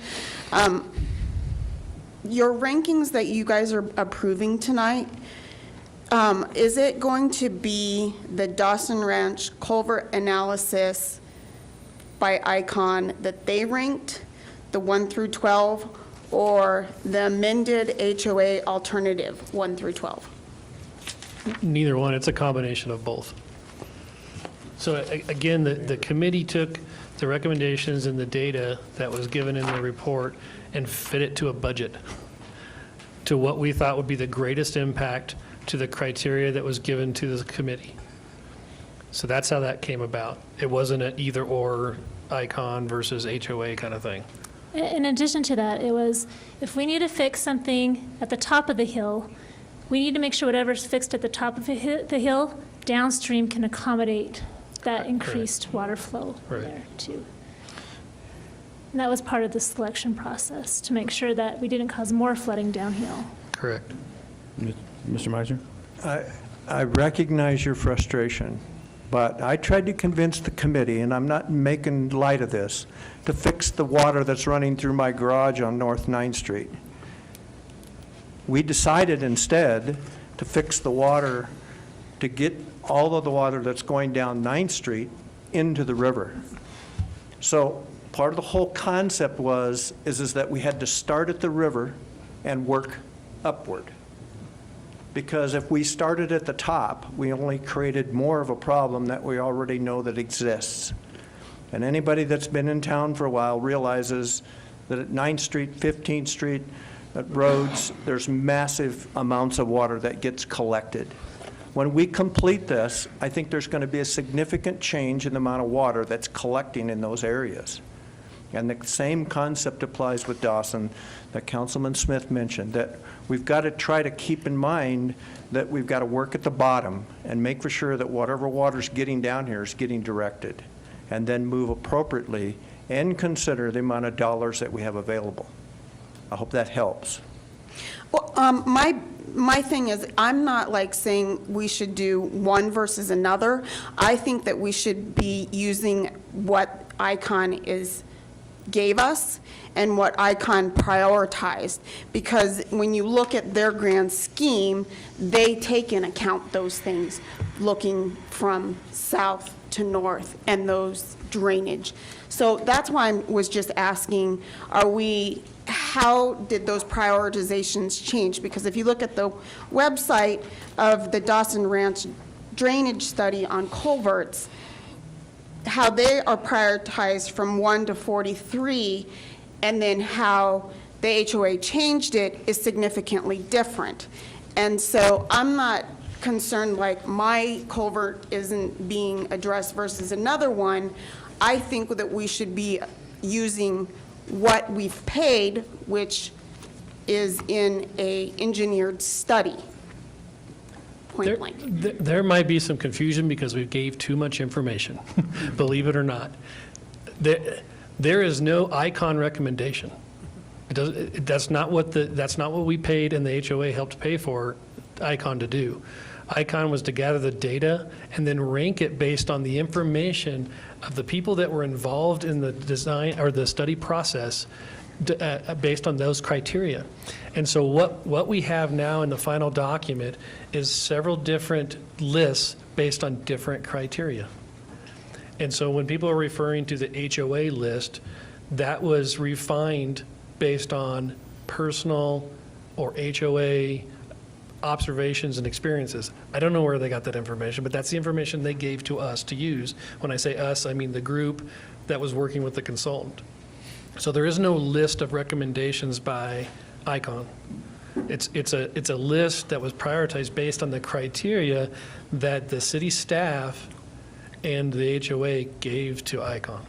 Your rankings that you guys are approving tonight, is it going to be the Dawson Ranch culvert analysis by Icon that they ranked, the 1 through 12, or the amended HOA alternative 1 through 12? Neither one, it's a combination of both. So again, the committee took the recommendations and the data that was given in the report and fit it to a budget, to what we thought would be the greatest impact to the criteria that was given to the committee. So that's how that came about. It wasn't an either-or Icon versus HOA kind of thing. In addition to that, it was, if we need to fix something at the top of the hill, we need to make sure whatever's fixed at the top of the hill, downstream can accommodate that increased water flow Right. there too. And that was part of the selection process, to make sure that we didn't cause more flooding downhill. Correct. Mr. Meiser? I recognize your frustration, but I tried to convince the committee, and I'm not making light of this, to fix the water that's running through my garage on North 9th Street. We decided instead to fix the water, to get all of the water that's going down 9th Street into the river. So part of the whole concept is that we had to start at the river and work upward. Because if we started at the top, we only created more of a problem that we already know that exists. And anybody that's been in town for a while realizes that at 9th Street, 15th Street, at roads, there's massive amounts of water that gets collected. When we complete this, I think there's going to be a significant change in the amount of water that's collecting in those areas. And the same concept applies with Dawson that Councilman Smith mentioned, that we've got to try to keep in mind that we've got to work at the bottom and make for sure that whatever water's getting down here is getting directed, and then move appropriately and consider the amount of dollars that we have available. I hope that helps. Well, my thing is, I'm not like saying we should do one versus another. I think that we should be using what Icon is gave us and what ICON prioritized. Because when you look at their grand scheme, they take in account those things, looking from south to north and those drainage. So that's why I was just asking, how did those prioritizations change? Because if you look at the website of the Dawson Ranch drainage study on culverts, how they are prioritized from 1 to 43, and then how the HOA changed it is significantly different. And so I'm not concerned like my culvert isn't being addressed versus another one. I think that we should be using what we've paid, which is in a engineered study. Point blank. There might be some confusion because we gave too much information, believe it or not. There is no ICON recommendation. That's not what we paid and the HOA helped pay for ICON to do. ICON was to gather the data and then rank it based on the information of the people that were involved in the design or the study process based on those criteria. And so what we have now in the final document is several different lists based on different criteria. And so when people are referring to the HOA list, that was refined based on personal or HOA observations and experiences. I don't know where they got that information, but that's the information they gave to us to use. When I say us, I mean the group that was working with the consultant. So there is no list of recommendations by ICON. It's a list that was prioritized based on the criteria that the city staff and the HOA gave to ICON.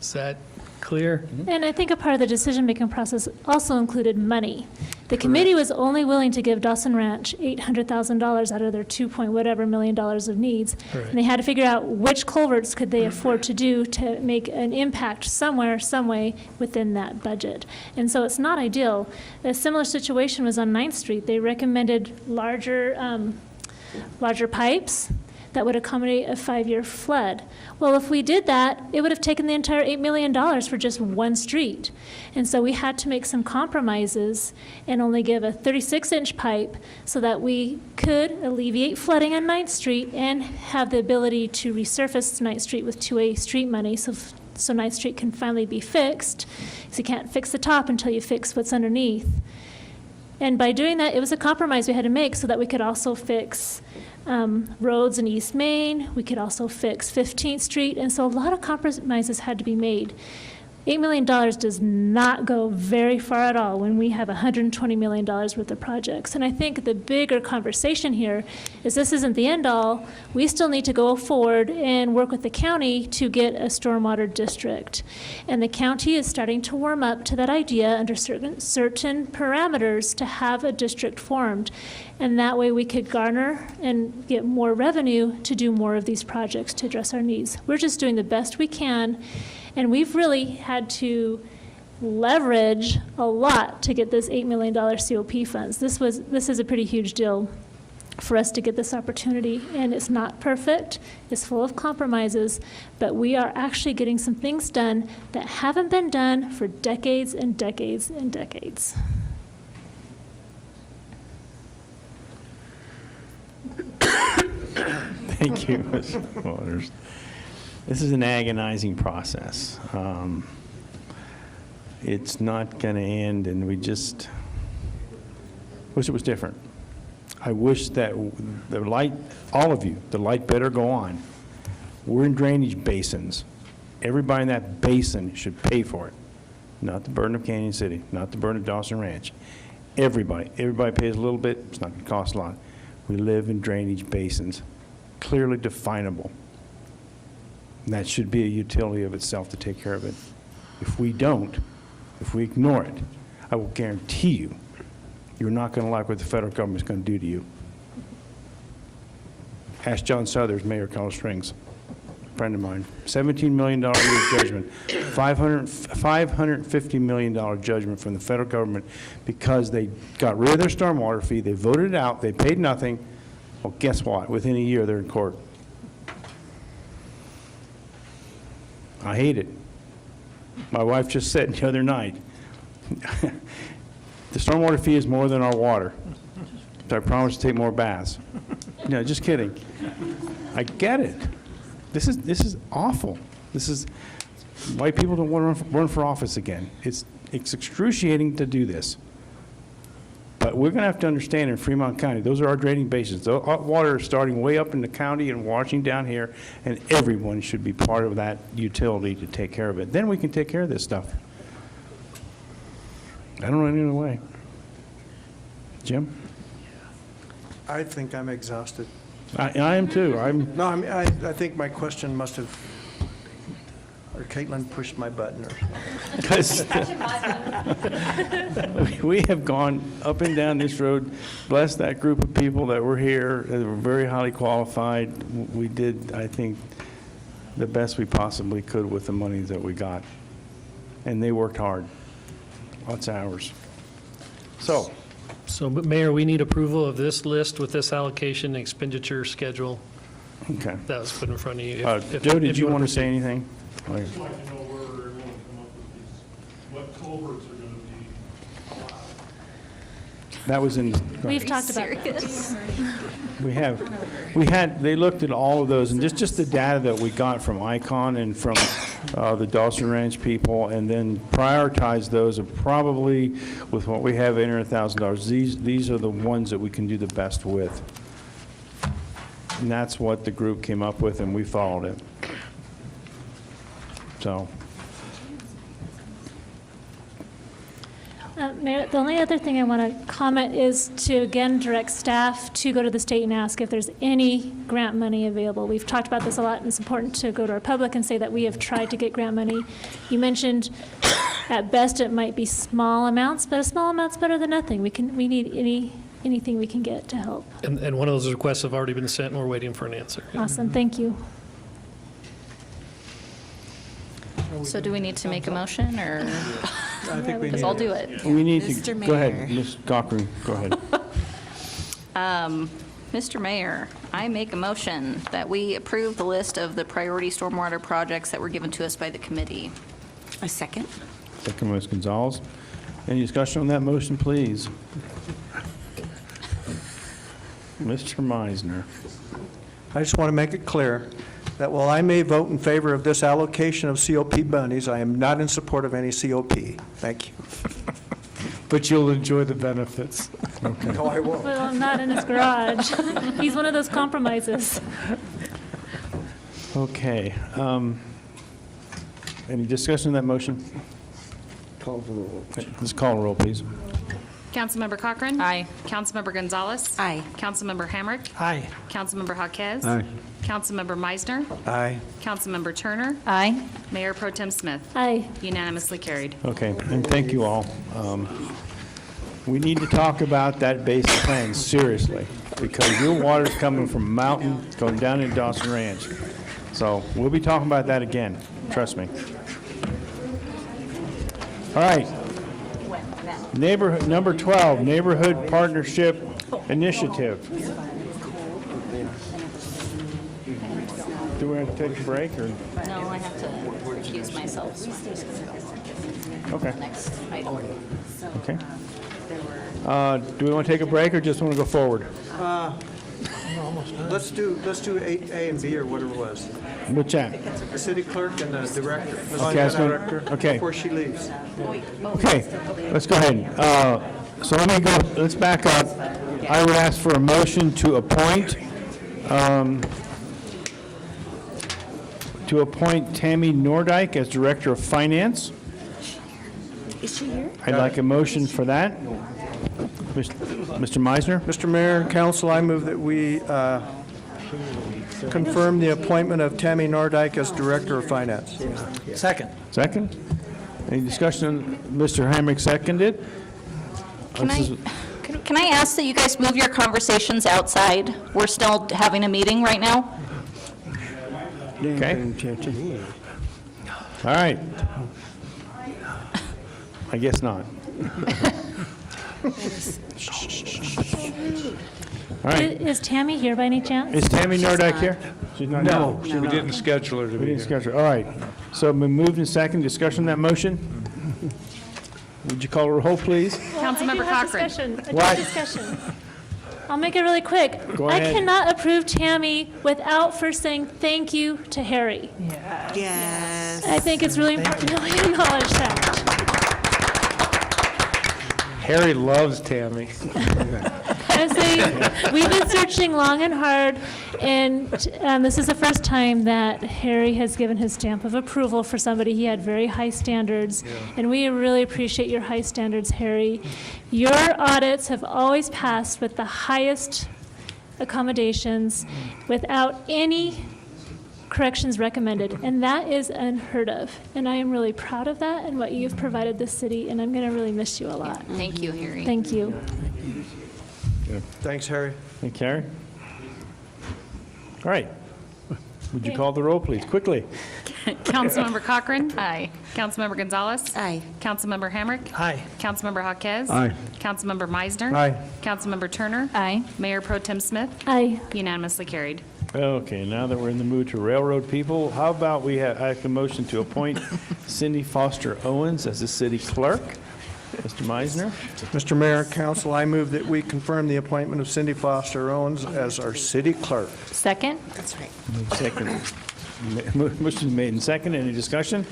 Is that clear? And I think a part of the decision-making process also included money. The committee was only willing to give Dawson Ranch $800,000 out of their $2 million of needs. Right. And they had to figure out which culverts could they afford to do to make an impact somewhere, some way within that budget. And so it's not ideal. A similar situation was on 9th Street. They recommended larger pipes that would accommodate a 5-year flood. Well, if we did that, it would have taken the entire $8 million for just one street. And so we had to make some compromises and only give a 36-inch pipe so that we could alleviate flooding on 9th Street and have the ability to resurface 9th Street with 2A street money so 9th Street can finally be fixed. So you can't fix the top until you fix what's underneath. And by doing that, it was a compromise we had to make so that we could also fix roads in East Main. We could also fix 15th Street. And so a lot of compromises had to be made. $8 million does not go very far at all when we have $120 million worth of projects. And I think the bigger conversation here is this isn't the end all. We still need to go forward and work with the county to get a stormwater district. And the county is starting to warm up to that idea under certain parameters to have a district formed. And that way we could garner and get more revenue to do more of these projects to address our needs. We're just doing the best we can. And we've really had to leverage a lot to get this $8 million COP funds. This is a pretty huge deal for us to get this opportunity. And it's not perfect, it's full of compromises, but we are actually getting some things done that haven't been done for decades and decades and decades. Thank you, Ms. Waters. This is an agonizing process. It's not going to end, and we just wish it was different. I wish that the light, all of you, the light better go on. We're in drainage basins. Everybody in that basin should pay for it, not the burden of Canyon City, not the burden of Dawson Ranch. Everybody pays a little bit. It's not going to cost a lot. We live in drainage basins, clearly definable. That should be a utility of itself to take care of it. If we don't, if we ignore it, I will guarantee you, you're not going to like what the federal government's going to do to you. Ask John Southers, Mayor of Colorado Springs, a friend of mine. $17 million judgment, $550 million judgment from the federal government because they got rid of their stormwater fee, they voted it out, they paid nothing. Well, guess what? Within a year, they're in court. I hate it. My wife just said the other night, the stormwater fee is more than our water. So I promise to take more baths. No, just kidding. I get it. This is awful. This is why people don't want to run for office again. It's excruciating to do this. But we're going to have to understand in Fremont County, those are our draining basins. The hot water is starting way up in the county and washing down here, and everyone should be part of that utility to take care of it. Then we can take care of this stuff. I don't know any other way. Jim? I think I'm exhausted. I am too. No, I think my question must have, or Caitlin pushed my button or We have gone up and down this road. Bless that group of people that were here. They were very highly qualified. We did, I think, the best we possibly could with the money that we got. And they worked hard. Lots of hours. So, But Mayor, we need approval of this list with this allocation expenditure schedule okay. that was put in front of you. Joe, did you want to say anything? I'd like to know where everyone will come up with these, what culverts are going to be. That was in. We've talked about that. They looked at all of those, and just the data that we got from ICON and from the Dawson Ranch people, and then prioritize those of probably, with what we have, $800,000. These are the ones that we can do the best with. And that's what the group came up with, and we followed it. So. Mayor, the only other thing I want to comment is to, again, direct staff to go to the state and ask if there's any grant money available. We've talked about this a lot, and it's important to go to our public and say that we have tried to get grant money. You mentioned at best it might be small amounts, but a small amount's better than nothing. We need anything we can get to help. And one of those requests have already been sent, and we're waiting for an answer. Awesome, thank you. So do we need to make a motion, or? I think we Because need I'll it. do it. We need Mr. to, Mayor. go ahead, Ms. Cochran, go ahead. Mr. Mayor, I make a motion that we approve the list of the priority stormwater projects that were given to us by the committee. A second? Second, Ms. Gonzalez. Any discussion on that motion, please? Mr. Meisner. I just want to make it clear that while I may vote in favor of this allocation of COP monies, I am not in support of any COP. Thank you. But you'll enjoy the benefits. Okay. No, I won't. Well, I'm not in his garage. He's one of those compromises. Okay. Any discussion on that motion? Call for the roll. Let's call a roll, please. Councilmember Cochran? Aye. Councilmember Gonzalez? Aye. Councilmember Hamrick? Aye. Councilmember Jaquez? Aye. Councilmember Meisner? Aye. Councilmember Turner? Aye. Mayor Pro Tem Smith? Aye. Unanimously carried. Okay, and thank you all. We need to talk about that base plan seriously, because your water's coming from Mountain, it's going down into Dawson Ranch. So we'll be talking about that again, trust me. All right. Neighborhood, number 12, Neighborhood Partnership Initiative. Do we have to take a break, or? No, I have to recuse myself. Okay. Next item. Okay. Do we want to take a break, or just want to go forward? Let's do 8A and B or whatever it was. What's that? The city clerk and the director. Okay, that's fine. Okay. Before she leaves. Okay, let's go ahead. So let's back up. I would ask for a motion to appoint Tammy Nordike as Director of Finance. Is she here? I'd like a motion for that. Mr. Meisner? Mr. Mayor and Council, I move that we confirm the appointment of Tammy Nordike as Director of Finance. Second. Second? Any discussion? Mr. Hamrick seconded. Can I ask that you guys move your conversations outside? We're still having a meeting right now. Okay. All right. I guess not. All right. Is Tammy here by any chance? Is Tammy Nordyke here? She's not No, here. we didn't schedule her to We be didn't here. schedule her. All right. So been moved and second. Discussion on that motion? Would you call a roll, please? Councilmember I do have Cochran. discussion. I do What? have discussion. I'll make it really quick. Go I ahead. cannot approve Tammy without first saying thank you to Harry. Yes. I think it's really important to acknowledge that. Harry loves Tammy. I'm saying, we've been searching long and hard, and this is the first time that Harry has given his stamp of approval for somebody. He had very high standards, and we really appreciate your high standards, Harry. Your audits have always passed with the highest accommodations without any corrections recommended, and that is unheard of. And I am really proud of that and what you've provided this city, and I'm going to really miss you a lot. Thank you, Harry. Thank you. Thanks, Harry. Thank you, Harry. All right. Would you call the roll, please, quickly? Councilmember Cochran. Aye. Councilmember Gonzalez. Aye. Councilmember Hamrick. Aye. Councilmember Jaquez. Aye. Councilmember Meisner. Aye. Councilmember Turner. Aye. Mayor Pro Tem Smith. Aye. Unanimously carried. Okay, now that we're in the mood to railroad people, how about I have a motion to appoint Cindy Foster Owens as the city clerk? Mr. Meisner? Mr. Mayor, council, I move that we confirm the appointment of Cindy Foster Owens as our city clerk. Second? That's right. Second. Motion made and second. Any discussion?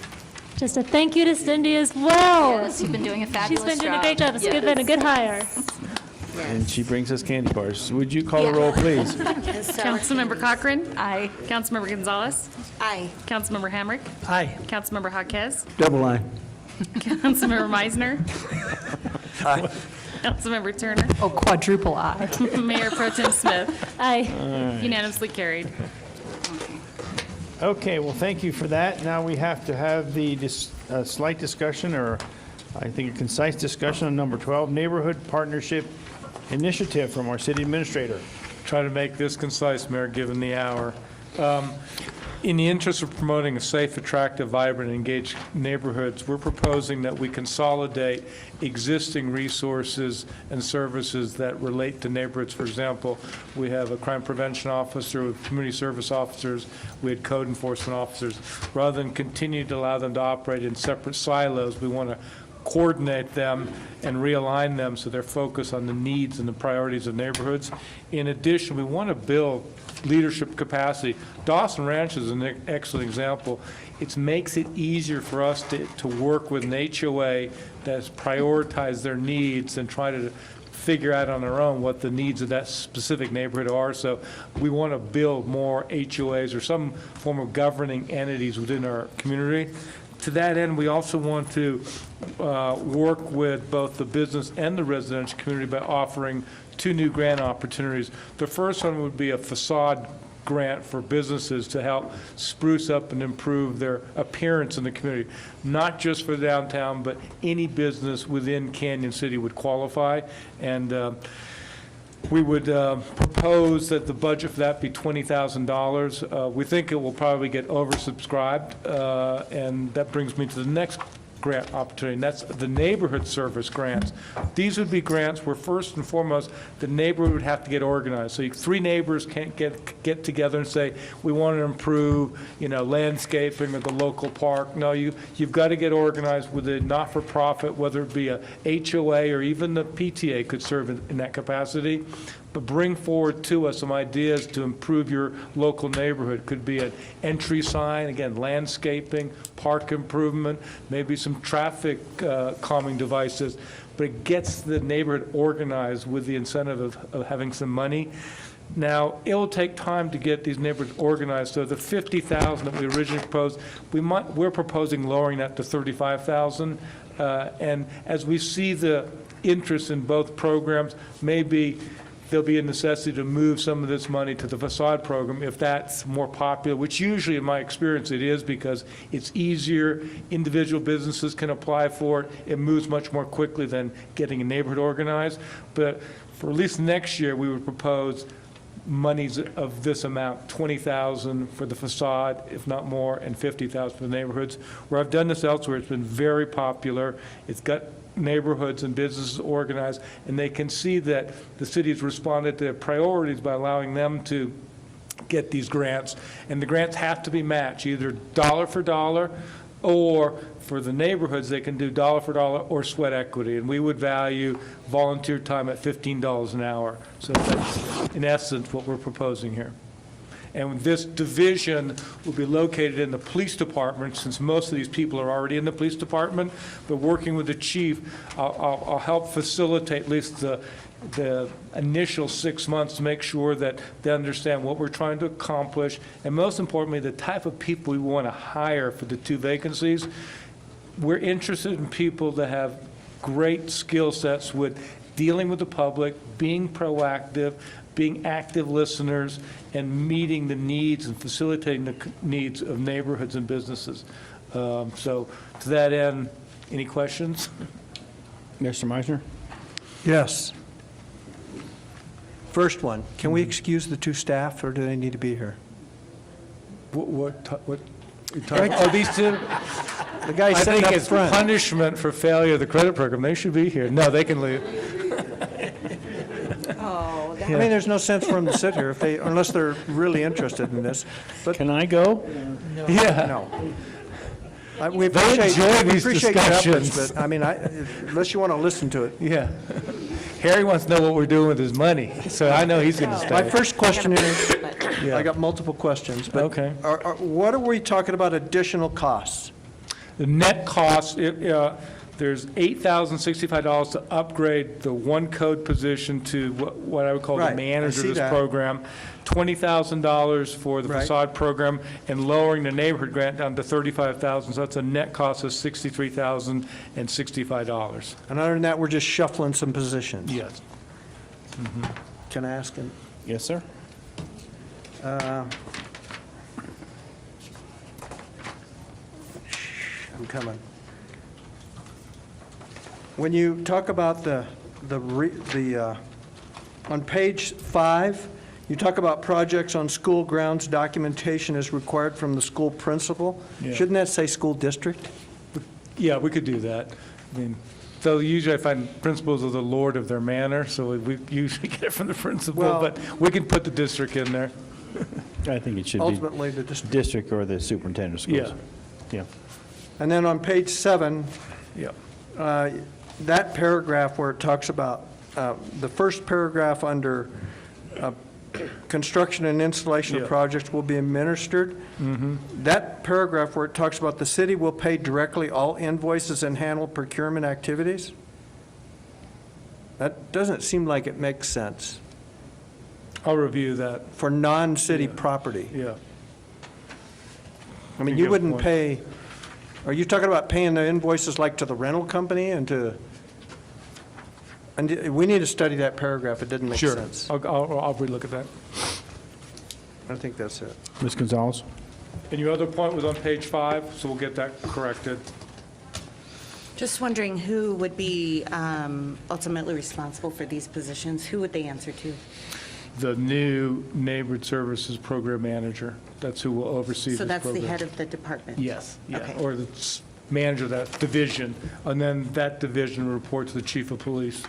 Just a thank you to Cindy as well. Yes, you've been doing a fabulous job. She's been doing a great job. It's been a good hire. And she brings us candy bars. Would you call the roll, please? Councilmember Cochran. Aye. Councilmember Gonzalez. Aye. Councilmember Hamrick. Aye. Councilmember Jaquez. Double aye. Councilmember Meisner. Councilmember Turner. Oh, quadruple aye. Mayor Pro Tem Smith. Aye. Unanimously carried. Okay, well, thank you for that. Now we have to have the slight discussion, or I think a concise discussion on number 12, Neighborhood Partnership Initiative from our city administrator. Try to make this concise, Mayor, given the hour. In the interest of promoting a safe, attractive, vibrant, and engaged neighborhoods, we're proposing that we consolidate existing resources and services that relate to neighborhoods. For example, we have a crime prevention officer, with community service officers, we had code enforcement officers. Rather than continue to allow them to operate in separate silos, we want to coordinate them and realign them so they're focused on the needs and the priorities of neighborhoods. In addition, we want to build leadership capacity. Dawson Ranch is an excellent example. It makes it easier for us to work with an HOA that has prioritized their needs and try to figure out on our own what the needs of that specific neighborhood are. So we want to build more HOAs or some form of governing entities within our community. To that end, we also want to work with both the business and the residential community by offering 2 new grant opportunities. The first one would be a facade grant for businesses to help spruce up and improve their appearance in the community. Not just for downtown, but any business within Canyon City would qualify. And we would propose that the budget for that be $20,000. We think it will probably get oversubscribed, and that brings me to the next grant opportunity, and that's the neighborhood service grants. These would be grants where, first and foremost, the neighborhood would have to get organized. So 3 neighbors can't get together and say, we want to improve, landscaping or the local park. No, you've got to get organized with a not-for-profit, whether it be a HOA or even the PTA could serve in that capacity. But bring forward to us some ideas to improve your local neighborhood. Could be an entry sign, again, landscaping, park improvement, maybe some traffic calming devices. But it gets the neighborhood organized with the incentive of having some money. Now, it will take time to get these neighborhoods organized. So the $50,000 that we originally proposed, we're proposing lowering that to $35,000. And as we see the interest in both programs, maybe there'll be a necessity to move some of this money to the facade program if that's more popular, which usually, in my experience, it is, because it's easier. Individual businesses can apply for it. It moves much more quickly than getting a neighborhood organized. But for at least next year, we would propose monies of this amount, $20,000 for the facade, if not more, and $50,000 for the neighborhoods. Where I've done this elsewhere, it's been very popular. It's got neighborhoods and businesses organized, and they can see that the city's responded to their priorities by allowing them to get these grants. And the grants have to be matched, either dollar for dollar, or for the neighborhoods, they can do dollar for dollar or sweat equity. And we would value volunteer time at $15 an hour. So that's, in essence, what we're proposing here. And this division will be located in the police department, since most of these people are already in the police department. But working with the chief, I'll help facilitate at least the initial 6 months to make sure that they understand what we're trying to accomplish, and most importantly, the type of people we want to hire for the 2 vacancies. We're interested in people that have great skill sets with dealing with the public, being proactive, being active listeners, and meeting the needs and facilitating the needs of neighborhoods and businesses. So to that end, any questions? Mr. Meisner? Yes. First one, can we excuse the 2 staff, or do they need to be here? What you're talking- oh, these two? The guy I sitting think up it's front. punishment for failure of the credit program. They should be here. No, they can leave. Oh, I mean, there's no sense for them to sit here if they, unless they're really interested in this. But Can I go? Yeah. no. We They appreciate, enjoy we these appreciate your efforts, discussions. but, I mean, unless you want to listen to it. Yeah. Harry wants to know what we're doing with his money, so I know he's going to My stay. first question is, Yeah. I got multiple questions, but Okay. What are we talking about additional costs? The net cost, there's $8,065 to upgrade the one code position to what I would call Right, the manager I see of this that. program, $20,000 for the Right. facade program, and lowering the neighborhood grant down to $35,000, so that's a net cost of $63,065. And other than that, we're just shuffling some positions. Yes. Can I ask? Yes, sir. I'm coming. When you talk about on page 5, you talk about projects on school grounds, documentation is required from the school principal. Yeah. Shouldn't that say school district? Yeah, we could do that. I mean, so usually I find principals are the lord of their manor, so we usually get it from the principal, Well- but we can put the district in there. I think it should be Ultimately, the district. district or the superintendent of schools. Yeah. Yeah. And then on page 7, Yeah. that paragraph where it talks about, the first paragraph under construction and installation of Yeah. projects will be administered. That paragraph where it talks about the city will pay directly all invoices and handle procurement activities, that doesn't seem like it makes sense I'll review that. for non-city Yeah. property. Yeah. I mean, You you have a wouldn't point. pay, are you talking about paying the invoices like to the rental company and to, and we need to study that paragraph, it didn't make Sure. sense. I'll relook at that. I think that's it. Ms. Gonzalez? And your other point was on page 5, so we'll get that corrected. Just wondering who would be ultimately responsible for these positions? Who would they answer to? The new Neighborhood Services Program Manager, that's who will oversee this So program. that's the head of the department? Yes, yeah, Okay. or the manager of that division, and then that division will report to the chief of police.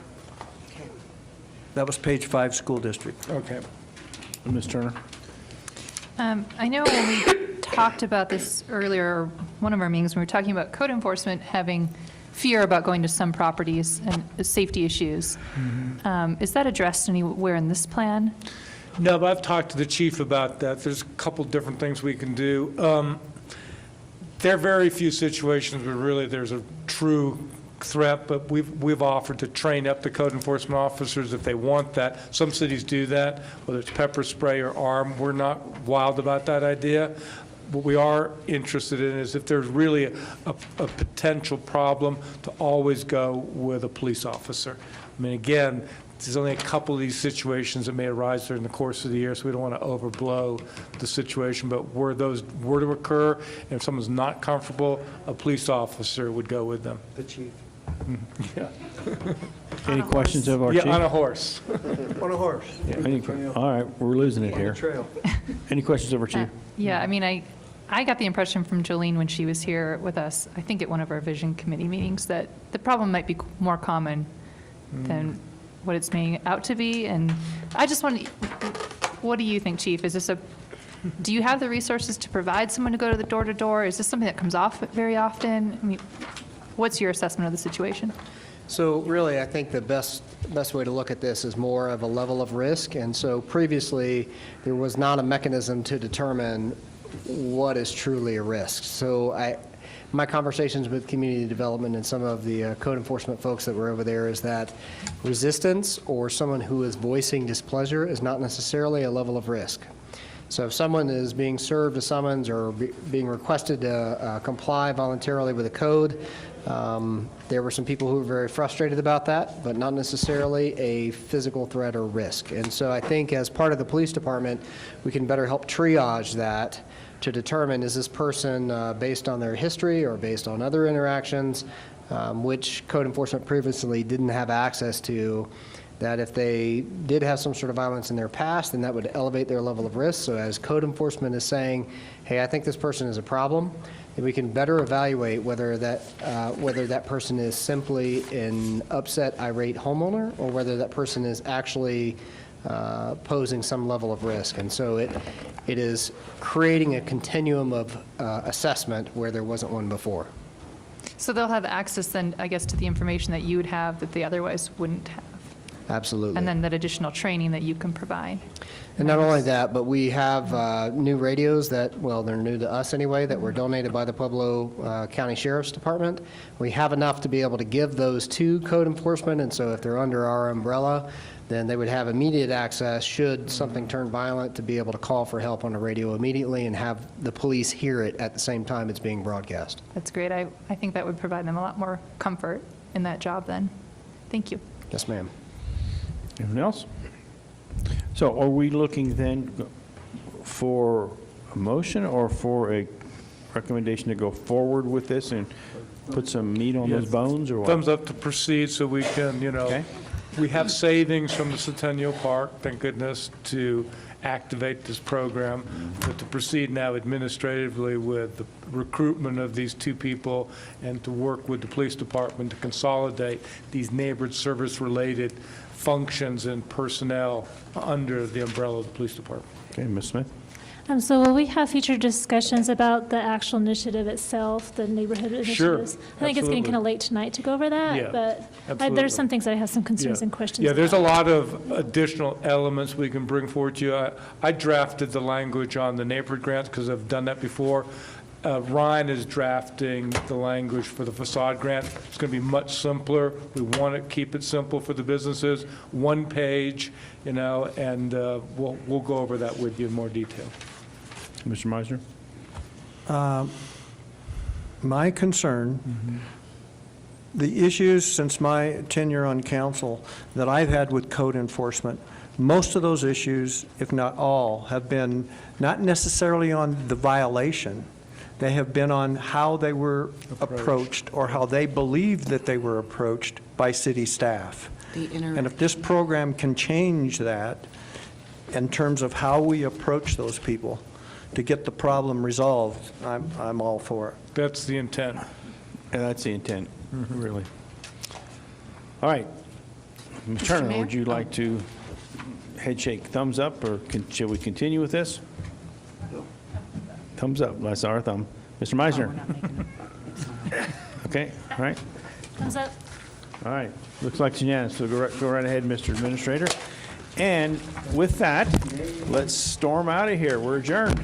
That was page 5, school district. Okay. Ms. Turner? I know when we talked about this earlier, or one of our meetings, when we were talking about code enforcement having fear about going to some properties and safety issues. Is that addressed anywhere in this plan? No, but I've talked to the chief about that. There's a couple different things we can do. There are very few situations where really there's a true threat, but we've offered to train up the code enforcement officers if they want that. Some cities do that, whether it's pepper spray or arm. We're not wild about that idea. What we are interested in is if there's really a potential problem, to always go with a police officer. I mean, again, there's only a couple of these situations that may arise during the course of the year, so we don't want to overblow the situation. But were those were to occur, and if someone's not comfortable, a police officer would go with them. The chief. Yeah. Any questions of our chief? Yeah, on a horse. On a horse. Yeah, all right, we're losing it here. Trail. Any questions of our chief? Yeah, I mean, I I got the impression from Jolene when she was here with us, I think at one of our vision committee meetings, that the problem might be more common than what it's made out to be. And I just want, what do you think, Chief? Is this do you have the resources to provide someone to go to the door to door? Is this something that comes off very often? I mean, what's your assessment of the situation? So really, I think the best way to look at this is more of a level of risk. And so previously, there was not a mechanism to determine what is truly a risk. So my conversations with community development and some of the code enforcement folks that were over there is that resistance or someone who is voicing displeasure is not necessarily a level of risk. So if someone is being served a summons or being requested to comply voluntarily with a code, there were some people who were very frustrated about that, but not necessarily a physical threat or risk. And so I think as part of the police department, we can better help triage that to determine, is this person based on their history or based on other interactions, which code enforcement previously didn't have access to, that if they did have some sort of violence in their past, then that would elevate their level of risk. So as code enforcement is saying, hey, I think this person is a problem, then we can better evaluate whether that person is simply an upset, irate homeowner, or whether that person is actually posing some level of risk. And so it is creating a continuum of assessment where there wasn't one before. So they'll have access then, I guess, to the information that you would have that they otherwise wouldn't have. Absolutely. And then that additional training that you can provide. And not only that, but we have new radios that, well, they're new to us anyway, that were donated by the Pueblo County Sheriff's Department. We have enough to be able to give those to code enforcement, and so if they're under our umbrella, then they would have immediate access, should something turn violent, to be able to call for help on the radio immediately and have the police hear it at the same time it's being broadcast. That's great. I think that would provide them a lot more comfort in that job then. Thank you. Yes, ma'am. Anyone else? So are we looking then for a motion or for a recommendation to go forward with this and put some meat on those bones, or what? Thumbs up to proceed so we can, Okay. we have savings from the Centennial Park, thank goodness, to activate this program, but to proceed now administratively with the recruitment of these two people and to work with the police department to consolidate these neighborhood service-related functions and personnel under the umbrella of the police department. Okay, Ms. Smith? So will we have future discussions about the actual initiative itself, the neighborhood initiatives? I think it's getting absolutely. kind of late tonight to go over that, Yeah, but absolutely. there's some things that I have some concerns and questions Yeah, there's a about. lot of additional elements we can bring forward to you. I drafted the language on the neighborhood grants because I've done that before. Ryan is drafting the language for the facade grant. It's going to be much simpler. We want to keep it simple for the businesses, one page, and we'll go over that with you in more detail. Mr. Meisner? My concern, the issues since my tenure on council that I've had with code enforcement, most of those issues, if not all, have been not necessarily on the violation. They have been on how they were approached or how they believed that they were approached by city staff. And if this program can change that in terms of how we approach those people to get the problem resolved, I'm all for it. That's the intent. And that's the intent, really. All right. Ms. Turner, Mayor? would you like to head shake thumbs up, or shall we continue with this? Thumbs up, that's our thumb. Mr. Meisner? Okay, all right. Thumbs up. All right, looks like it's unanimous, so go right ahead, Mr. Administrator. And with that, let's storm out of here. We're adjourned.